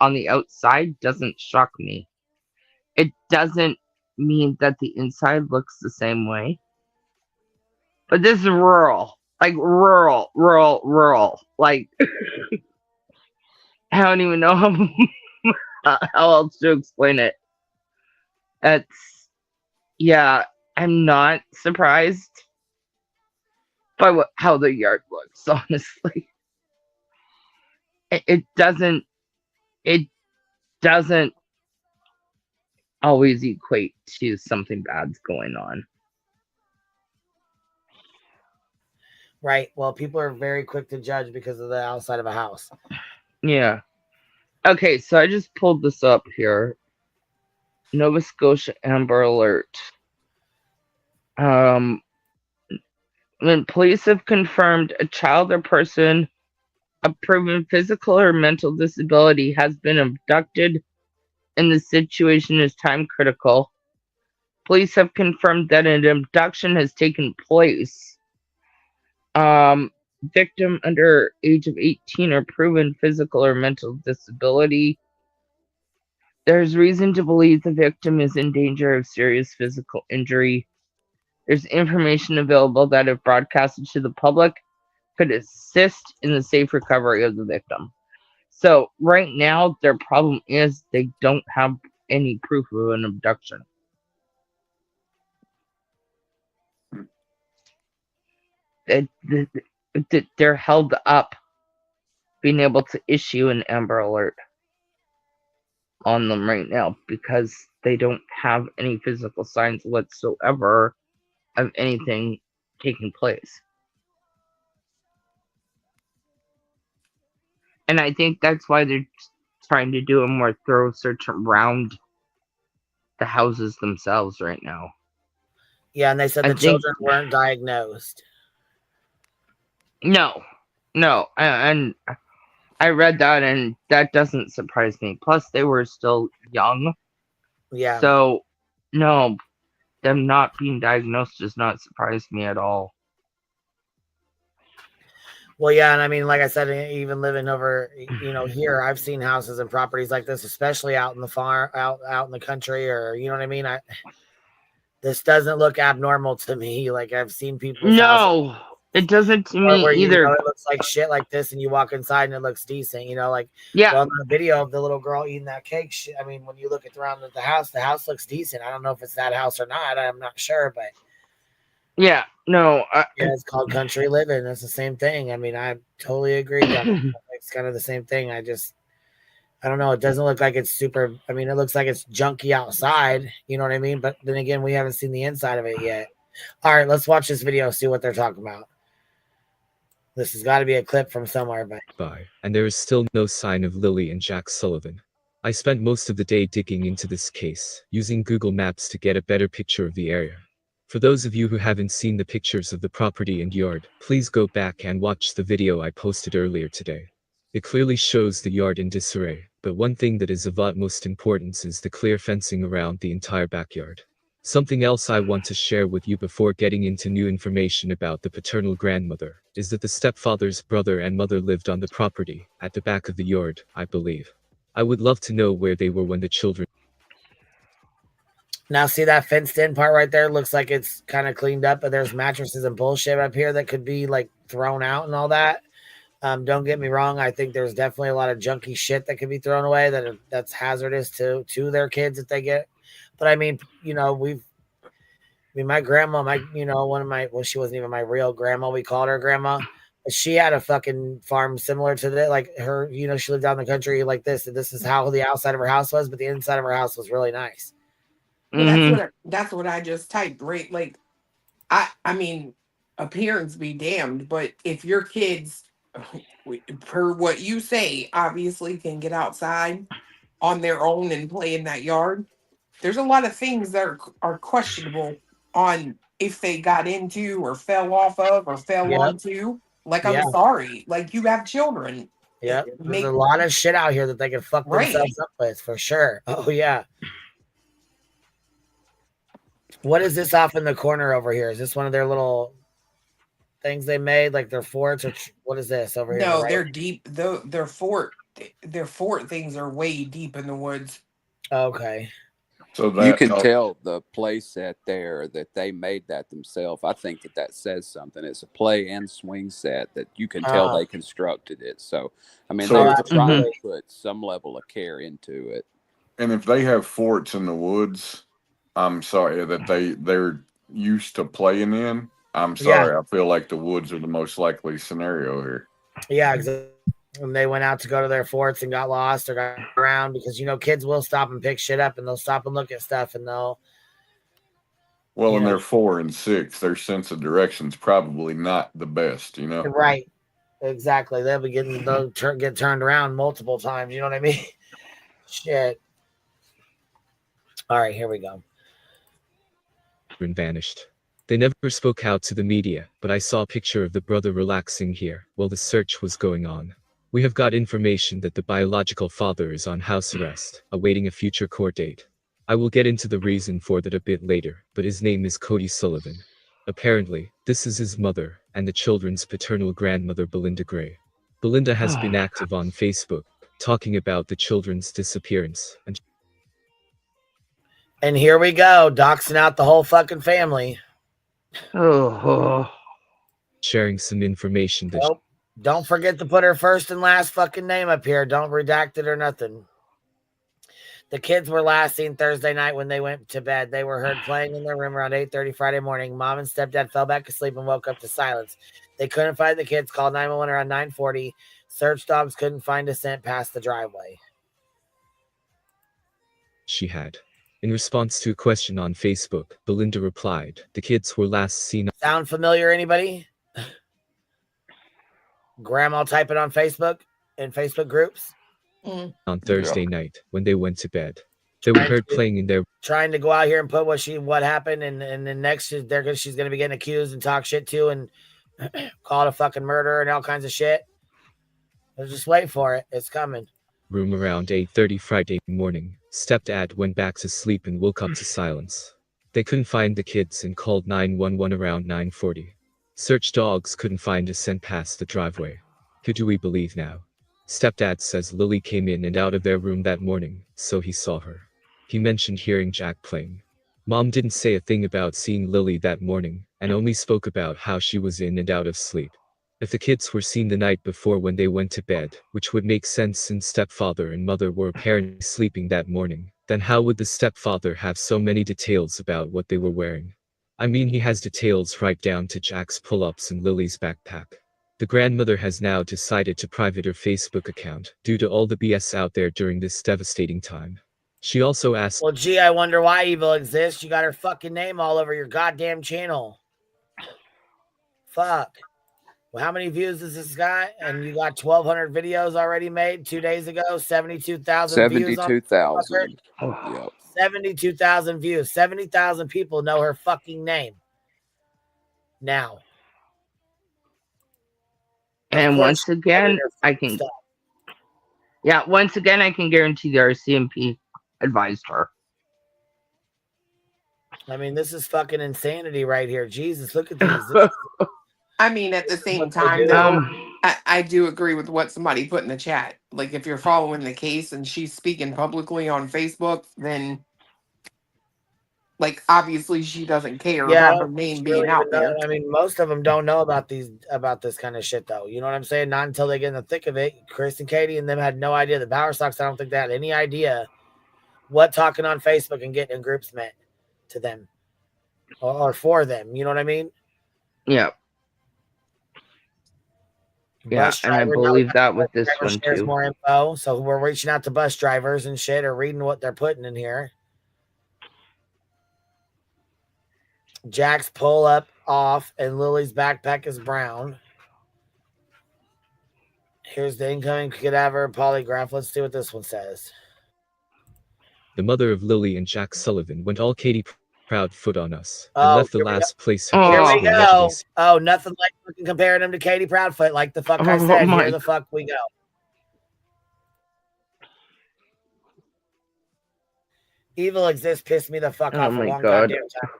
on the outside doesn't shock me. It doesn't mean that the inside looks the same way. But this is rural. Like rural. Like I don't even know how else to explain it. I'm not surprised by how the yard looks, honestly. It doesn't always equate to something bad's going on. Right. Well, people are very quick to judge because of the outside of a house. Yeah. Okay, so I just pulled this up here. Nova Scotia Amber Alert. When police have confirmed a child or person of proven physical or mental disability has been abducted and the situation is time critical. Police have confirmed that an abduction has taken place. Victim under age of 18 or proven physical or mental disability. There's reason to believe the victim is in danger of serious physical injury. There's information available that, if broadcasted to the public, could assist in the safe recovery of the victim. So right now, their problem is they don't have any proof of an abduction. They're held up being able to issue an Amber Alert on them right now because they don't have any physical signs whatsoever of anything taking place. And I think that's why they're trying to do a more thorough search around the houses themselves right now. Yeah, and they said the children weren't diagnosed. No. And I read that, and that doesn't surprise me. Plus, they were still young. Yeah. So, no, them not being diagnosed does not surprise me at all. Well, yeah, and I mean, like I said, even living over, here, I've seen houses and properties like this, especially out in the farm, out in the country, or you know what I mean. This doesn't look abnormal to me. Like I've seen people's houses. It doesn't to me either. It looks like shit like this, and you walk inside and it looks decent. Well, the video of the little girl eating that cake. I mean, when you look around at the house looks decent. I don't know if it's that house or not. I'm not sure, but. Yeah, no. It's called country living. That's the same thing. I mean, I totally agree. It's kind of the same thing. I don't know. It doesn't look like it's super. I mean, it looks like it's junky outside. You know what I mean? But then again, we haven't seen the inside of it yet. All right, let's watch this video, see what they're talking about. This has got to be a clip from somewhere, but and there is still no sign of Lily and Jack Sullivan. I spent most of the day digging into this case, using Google Maps to get a better picture of the area. For those of you who haven't seen the pictures of the property and yard, please go back and watch the video I posted earlier today. It clearly shows the yard in disarray, but one thing that is of utmost importance is the clear fencing around the entire backyard. Something else I want to share with you before getting into new information about the paternal grandmother is that the stepfather's brother and mother lived on the property, at the back of the yard, I believe. I would love to know where they were when the children. now see that fenced in part right there looks like it's kind of cleaned up, but there's mattresses and bullshit up here that could be like thrown out and all that. Don't get me wrong. I think there's definitely a lot of junky shit that could be thrown away that's hazardous to their kids if they get. But I mean, you know, my grandma, she wasn't even my real grandma. We called her grandma. But she had a fucking farm similar to that. Like her, you know, she lived out in the country like this. And this is how the outside of her house was, but the inside of her house was really nice. Well, that's what I just typed, right? Like, I mean, appearance be damned, but if your kids, per what you say, obviously can get outside on their own and play in that yard, there's a lot of things that are questionable on if they got into or fell off of or fell onto. Like, I'm sorry, like, you have children. Yep. There's a lot of shit out here that they can fuck themselves up with, for sure. Oh, yeah. What is this off in the corner over here? Is this one of their little things they made, like their forts, or what is this over here? No, they're deep. Their fort things are way deep in the woods. Okay. So you can tell the play set there that they made that themselves. I think that says something. It's a play and swing set that you can tell they constructed it. So, I mean, they're trying to put some level of care into it. And if they have forts in the woods, I'm sorry that they're used to playing in. I'm sorry. I feel like the woods are the most likely scenario here. Yeah, exactly. When they went out to go to their forts and got lost or got around, because you know kids will stop and pick shit up and they'll stop and look at stuff and they'll. Well, and they're 4 and 6. Their sense of direction's probably not the best, you know. Right. Exactly. They'll get turned around multiple times. You know what I mean? Shit. All right, here we go. Vanished. They never spoke out to the media, but I saw a picture of the brother relaxing here while the search was going on. We have got information that the biological father is on house arrest, awaiting a future court date. I will get into the reason for that a bit later, but his name is Cody Sullivan. Apparently, this is his mother, and the children's paternal grandmother Belinda Gray. Belinda has been active on Facebook, talking about the children's disappearance, and here we go, doxing out the whole fucking family. Sharing some information that don't forget to put her first and last fucking name up here. Don't redact it or nothing. The kids were last seen Thursday night when they went to bed. They were heard playing in their room around 8:30 Friday morning. Mom and stepdad fell back asleep and woke up to silence. They couldn't find the kids, called 911 around 9:40. Search dogs couldn't find a scent past the driveway. She had. In response to a question on Facebook, Belinda replied, the kids were last seen. Sound familiar, anybody? Grandma type it on Facebook, in Facebook groups. On Thursday night, when they went to bed. They were heard playing in their... Trying to go out here and put what happened, and then next she's going to be getting accused and talk shit too, and call it a fucking murder and all kinds of shit. Just wait for it. It's coming. Room around 8:30 Friday morning. Stepdad went back to sleep and woke up to silence. They couldn't find the kids and called 911 around 9:40. Search dogs couldn't find a scent past the driveway. Who do we believe now? Stepdad says Lily came in and out of their room that morning, so he saw her. He mentioned hearing Jack playing. Mom didn't say a thing about seeing Lily that morning, and only spoke about how she was in and out of sleep. If the kids were seen the night before when they went to bed, which would make sense since stepfather and mother were apparently sleeping that morning, then how would the stepfather have so many details about what they were wearing? I mean, he has details right down to Jack's pull-ups and Lily's backpack. The grandmother has now decided to private her Facebook account due to all the BS out there during this devastating time. She also asked, well, gee, I wonder why evil exists. You got her fucking name all over your goddamn channel. Fuck. Well, how many views does this got? And you got 1,200 videos already made 2 days ago. 72,000 views on 72,000. Yep. 72,000 views. 70,000 people know her fucking name. Now. And once again, I can. Stuff. Yeah, once again, I can guarantee the RCMP advised her. I mean, this is fucking insanity right here. Jesus, look at these. I mean, at the same time, though, I do agree with what somebody put in the chat. Like, if you're following the case and she's speaking publicly on Facebook, then, like, obviously she doesn't care about her name being out there. I mean, most of them don't know about this kind of shit, though. You know what I'm saying? Not until they get in the thick of it. Chris and Katie and them had no idea. The Power Stocks, I don't think they had any idea what talking on Facebook and getting in groups meant to them or for them. You know what I mean? Yeah. Yeah, and I believe that with this one too. More info, so we're reaching out to bus drivers and shit, or reading what they're putting in here. Jack's pull up off, and Lily's backpack is brown. Here's the incoming cadaver polygraph. Let's see what this one says. The mother of Lily and Jack Sullivan went all Katie Proudfoot on us and left the last place her Here kids we were go. allegedly Oh, nothing like fucking comparing him to Katie Proudfoot. Like the fuck I said. Here the fuck we go. Evil Exists pissed me the fuck off a long goddamn time.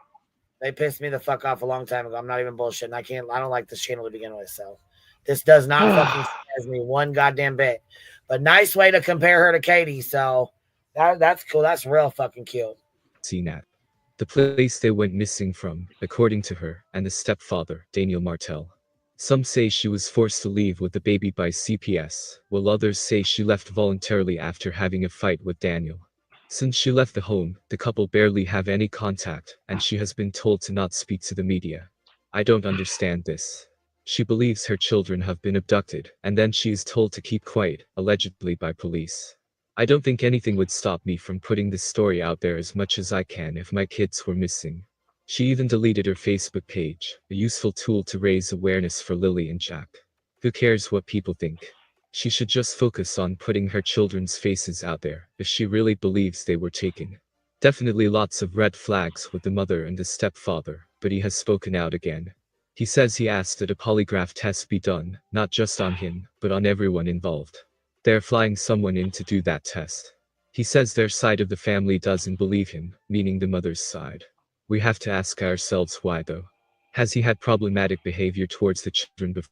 They pissed me the fuck off a long time ago. I'm not even bullshitting. I don't like this channel to begin with, so this does not fucking surprise me one goddamn bit. But nice way to compare her to Katie, so that's cool. That's real fucking cute. seen at the place they went missing from, according to her and the stepfather, Daniel Martel. Some say she was forced to leave with the baby by CPS, while others say she left voluntarily after having a fight with Daniel. Since she left the home, the couple barely have any contact, and she has been told to not speak to the media. I don't understand this. She believes her children have been abducted, and then she is told to keep quiet, allegedly by police. I don't think anything would stop me from putting this story out there as much as I can if my kids were missing. She even deleted her Facebook page, a useful tool to raise awareness for Lily and Jack. Who cares what people think? She should just focus on putting her children's faces out there if she really believes they were taken. Definitely lots of red flags with the mother and the stepfather, but he has spoken out again. He says he asked that a polygraph test be done, not just on him, but on everyone involved. They're flying someone in to do that test. He says their side of the family doesn't believe him, meaning the mother's side. We have to ask ourselves why though. Has he had problematic behavior towards the children before?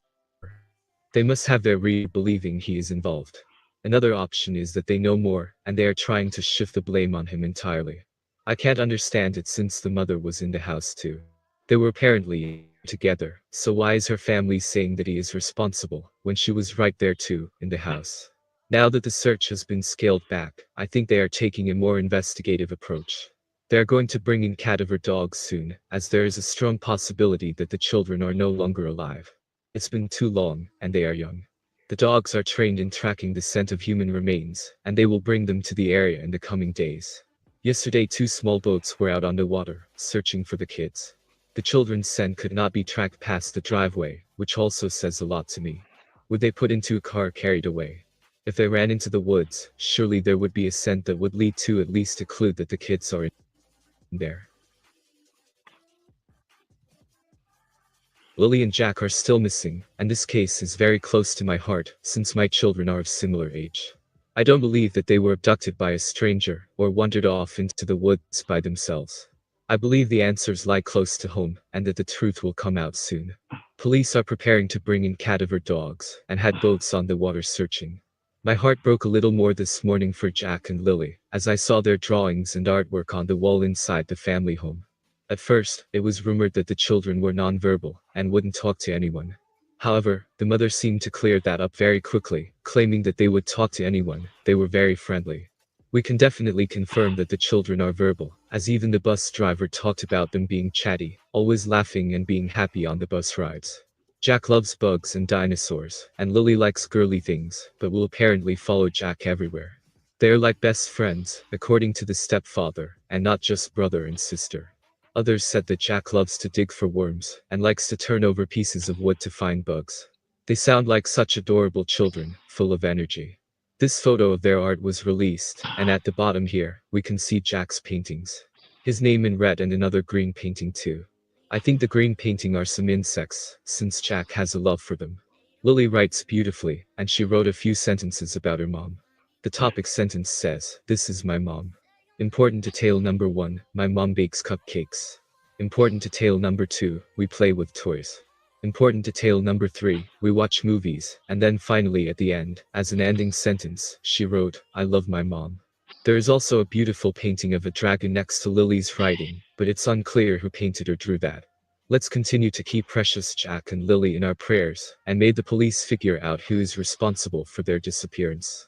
They must have their reason believing he is involved. Another option is that they know more, and they are trying to shift the blame on him entirely. I can't understand it since the mother was in the house too. They were apparently together, so why is her family saying that he is responsible, when she was right there too, in the house? Now that the search has been scaled back, I think they are taking a more investigative approach. They are going to bring in cadaver dogs soon, as there is a strong possibility that the children are no longer alive. It's been too long, and they are young. The dogs are trained in tracking the scent of human remains, and they will bring them to the area in the coming days. Yesterday 2 small boats were out on the water, searching for the kids. The children's scent could not be tracked past the driveway, which also says a lot to me. Would they put into a car carried away? If they ran into the woods, surely there would be a scent that would lead to at least a clue that the kids are in there. Lily and Jack are still missing, and this case is very close to my heart, since my children are of similar age. I don't believe that they were abducted by a stranger, or wandered off into the woods by themselves. I believe the answers lie close to home, and that the truth will come out soon. Police are preparing to bring in cadaver dogs, and had boats on the water searching. My heart broke a little more this morning for Jack and Lily, as I saw their drawings and artwork on the wall inside the family home. At first, it was rumored that the children were nonverbal, and wouldn't talk to anyone. However, the mother seemed to clear that up very quickly, claiming that they would talk to anyone, they were very friendly. We can definitely confirm that the children are verbal, as even the bus driver talked about them being chatty, always laughing and being happy on the bus rides. Jack loves bugs and dinosaurs, and Lily likes girly things, but will apparently follow Jack everywhere. They are like best friends, according to the stepfather, and not just brother and sister. Others said that Jack loves to dig for worms, and likes to turn over pieces of wood to find bugs. They sound like such adorable children, full of energy. This photo of their art was released, and at the bottom here, we can see Jack's paintings. His name in red and another green painting too. I think the green painting are some insects, since Jack has a love for them. Lily writes beautifully, and she wrote a few sentences about her mom. The topic sentence says, "This is my mom." Important detail number 1, my mom bakes cupcakes. Important detail number 2, we play with toys. Important detail number 3, we watch movies, and then finally at the end, as an ending sentence, she wrote, "I love my mom." There is also a beautiful painting of a dragon next to Lily's writing, but it's unclear who painted or drew that. Let's continue to keep precious Jack and Lily in our prayers, and may the police figure out who is responsible for their disappearance.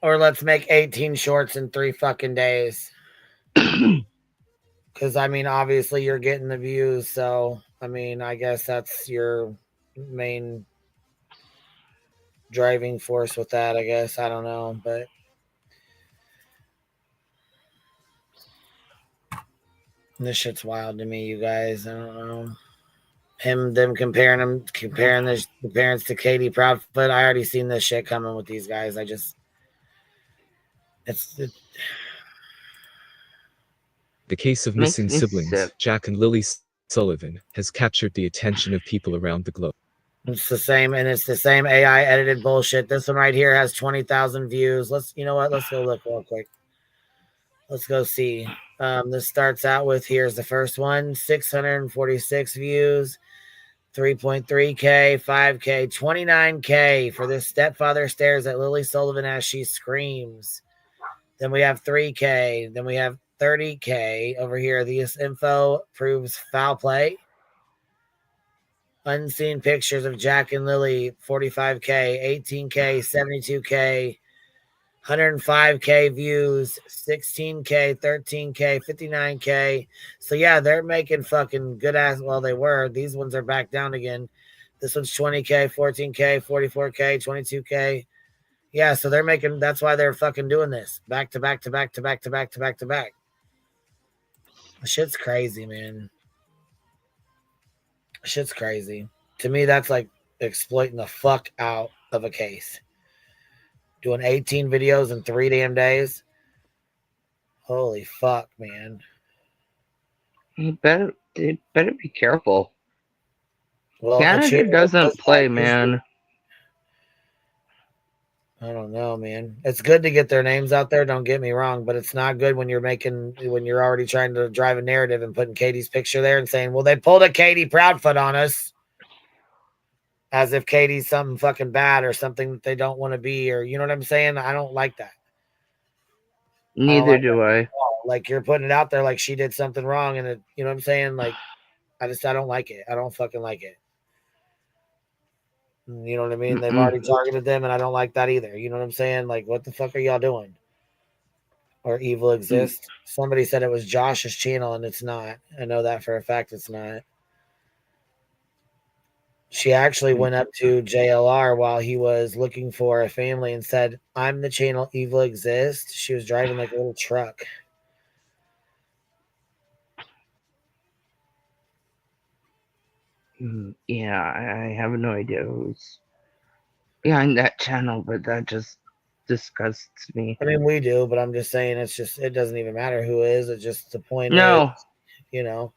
Or let's make 18 shorts in 3 fucking days. Because, I mean, obviously you're getting the views, so, I mean, I guess that's your main driving force with that, I guess. I don't know, but this shit's wild to me, you guys. I don't know. Them comparing the parents to Katie Proudfoot. I already seen this shit coming with these guys. The case of missing siblings, Jack and Lily Sullivan, has captured the attention of people around the globe. It's the same, and it's the same AI edited bullshit. This one right here has 20,000 views. You know what? Let's go look real quick. Let's go see. This starts out with, here's the first one, 646 views, 3.3K, 5K, 29K for this stepfather stares at Lily Sullivan as she screams. Then we have 3K. Then we have 30K over here. This info proves foul play. Unseen pictures of Jack and Lily, 45K, 18K, 72K, 105K views, 16K, 13K, 59K. So yeah, they're making fucking good ass. Well, they were. These ones are back down again. This one's 20K, 14K, 44K, 22K. Yeah, so they're making. That's why they're fucking doing this back to back to back to back to back to back to back. Shit's crazy, man. Shit's crazy. To me, that's like exploiting the fuck out of a case. Doing 18 videos in 3 damn days. Holy fuck, man. You better be careful. Well, Canada doesn't play, man. I don't know, man. It's good to get their names out there, don't get me wrong, but it's not good when you're already trying to drive a narrative and putting Katie's picture there and saying, well, they pulled a Katie Proudfoot on us. As if Katie's something fucking bad or something that they don't want to be, or you know what I'm saying? I don't like that. Neither do I. Like, you're putting it out there like she did something wrong, and you know what I'm saying? Like, I don't like it. I don't fucking like it. You know what I mean? They've already targeted them, and I don't like that either. You know what I'm saying? Like, what the fuck are y'all doing? Or evil exists? Somebody said it was Josh's channel, and it's not. I know that for a fact it's not. She actually went up to JLR while he was looking for a family and said, "I'm the channel Evil Exists." She was driving like a little truck. Yeah, I have no idea who's behind that channel, but that just disgusts me. I mean, we do, but I'm just saying it doesn't even matter who is. It's just the point No. is, you know.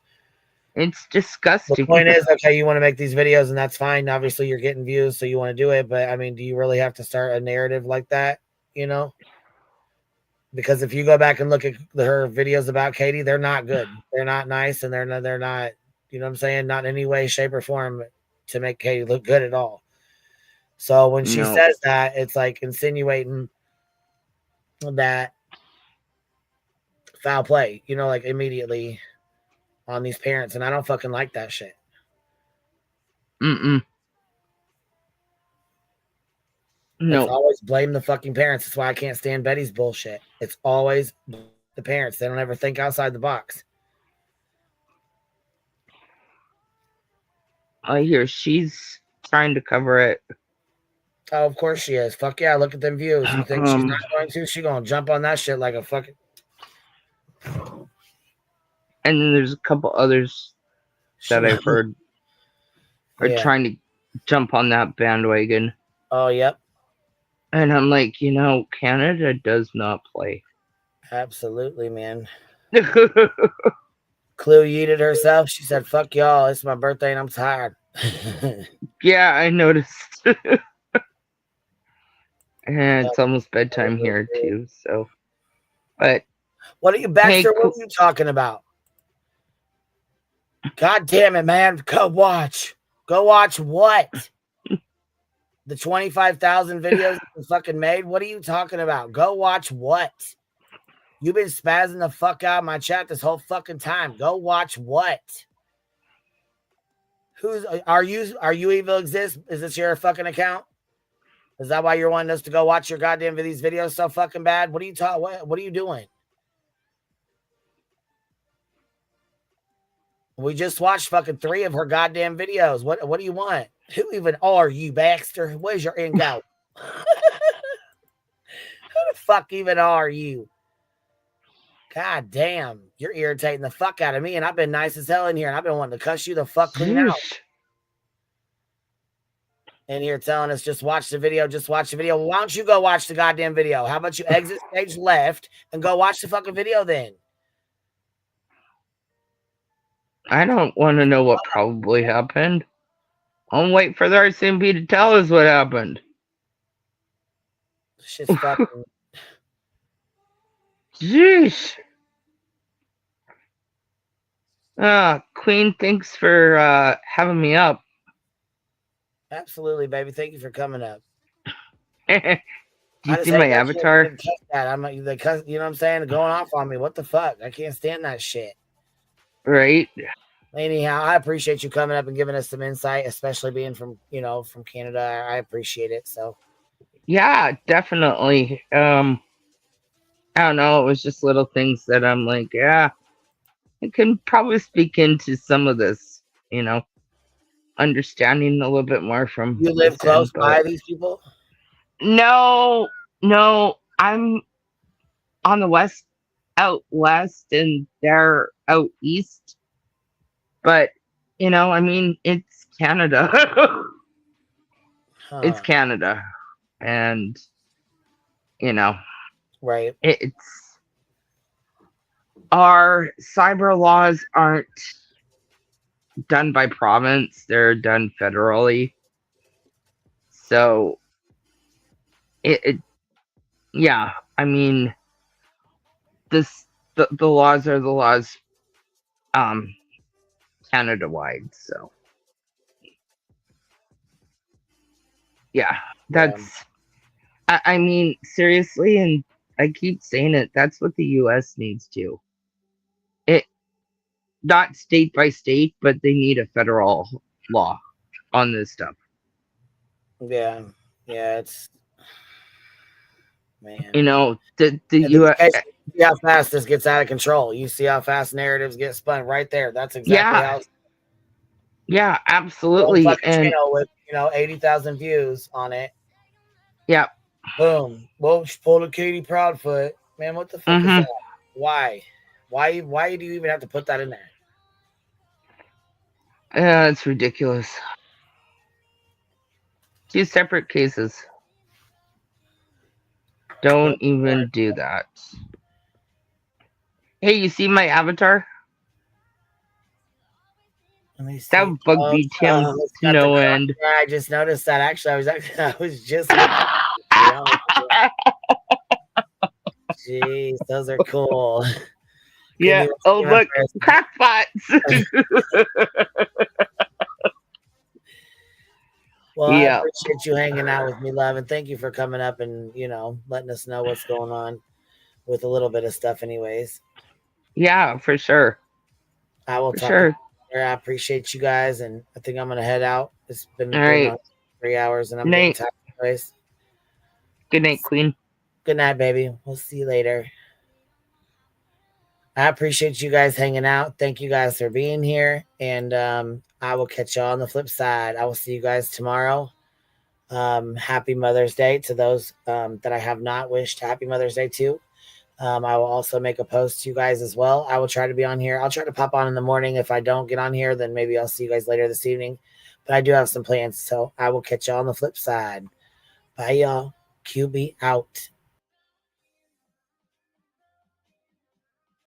It's disgusting. The point is, okay, you want to make these videos, and that's fine. Obviously, you're getting views, so you want to do it. But, I mean, do you really have to start a narrative like that, you know? Because if you go back and look at her videos about Katie, they're not good. They're not nice, and they're not, you know what I'm saying? Not in any way, shape, or form to make Katie look good at all. So when she says that, it's like insinuating that foul play, you know, like immediately on these parents, and I don't fucking like that shit. No. It's always blame the fucking parents. That's why I can't stand Betty's bullshit. It's always the parents. They don't ever think outside the box. I hear she's trying to cover it. Oh, of course she is. Fuck yeah, look at them views. You think she's not going to? She's going to jump on that shit like a fucking... And then there's a couple others that I've heard. are Yeah. trying to jump on that bandwagon. Oh, yep. And I'm like, Canada does not play. Absolutely, man. Clue yeeted herself. She said, fuck y'all. It's my birthday and I'm tired. Yeah, I noticed. And it's almost bedtime here too, so. But what are you, Baxter? What are you talking about? God damn it, man. Go watch. Go watch what? The 25,000 videos that you fucking made? What are you talking about? Go watch what? You've been spazzing the fuck out of my chat this whole fucking time. Go watch what? Are you Evil Exist? Is this your fucking account? Is that why you're wanting us to go watch your goddamn these videos so fucking bad? What are you talking? What are you doing? We just watched fucking 3 of her goddamn videos. What do you want? Who even are you, Baxter? Where's your end go? Who the fuck even are you? God damn, you're irritating the fuck out of me, and I've been nice as hell in here, and I've been wanting to cuss you the fuck clean out. In here telling us just watch the video, just watch the video. Why don't you go watch the goddamn video? How about you exit stage left and go watch the fucking video then? I don't want to know what probably happened. I'll wait for the RCMP to tell us what happened. Shit's fucking. Jeez. Queen, thanks for having me up. Absolutely, baby. Thank you for coming up. Do you see my avatar? You know what I'm saying? Going off on me. What the fuck? I can't stand that shit. Right. Anyhow, I appreciate you coming up and giving us some insight, especially being from Canada. I appreciate it. So. Yeah, definitely. I don't know. It was just little things that I'm like, yeah, I can probably speak into some of this, understanding a little bit more from. You live close by these people? No, I'm on the out west, and they're out east. But, it's Canada. It's Canada. And, right. It's our cyber laws aren't done by province, they're done federally. So yeah, the laws are the laws Canada wide. So yeah, that's seriously, and I keep saying it, that's what the US needs to. Not state by state, but they need a federal law on this stuff. Yeah, it's man. The US. You see how fast this gets out of control. You see how fast narratives get spun right there. That's exactly how. Yeah, absolutely. And channel with 80,000 views on it. Yeah. Boom. Well, she pulled a Katie Proudfoot. Man, what the fuck is that? Why? Why do you even have to put that in there? It's ridiculous. 2 separate cases. Don't even do that. Hey, you see my avatar? That would bug me, Tim, to no end. Yeah, I just noticed that. Actually, I was just looking. Jeez, those are cool. Yeah. Oh, look, crackpots. Well, I appreciate you hanging out with me, love, and thank you for coming up and letting us know what's going on with a little bit of stuff, anyways. Yeah, for sure. I will talk. Sure. I appreciate you guys, and I think I'm gonna head out. It's been on 3 hours, and I'm getting tired. Anyways. Good night, Queen. Good night, baby. We'll see you later. I appreciate you guys hanging out. Thank you guys for being here. And I will catch y'all on the flip side. I will see you guys tomorrow. Happy Mother's Day to those that I have not wished Happy Mother's Day to. I will also make a post to you guys as well. I will try to be on here. I'll try to pop on in the morning. If I don't get on here, then maybe I'll see you guys later this evening. But I do have some plans, so I will catch y'all on the flip side. Bye, y'all. QB out.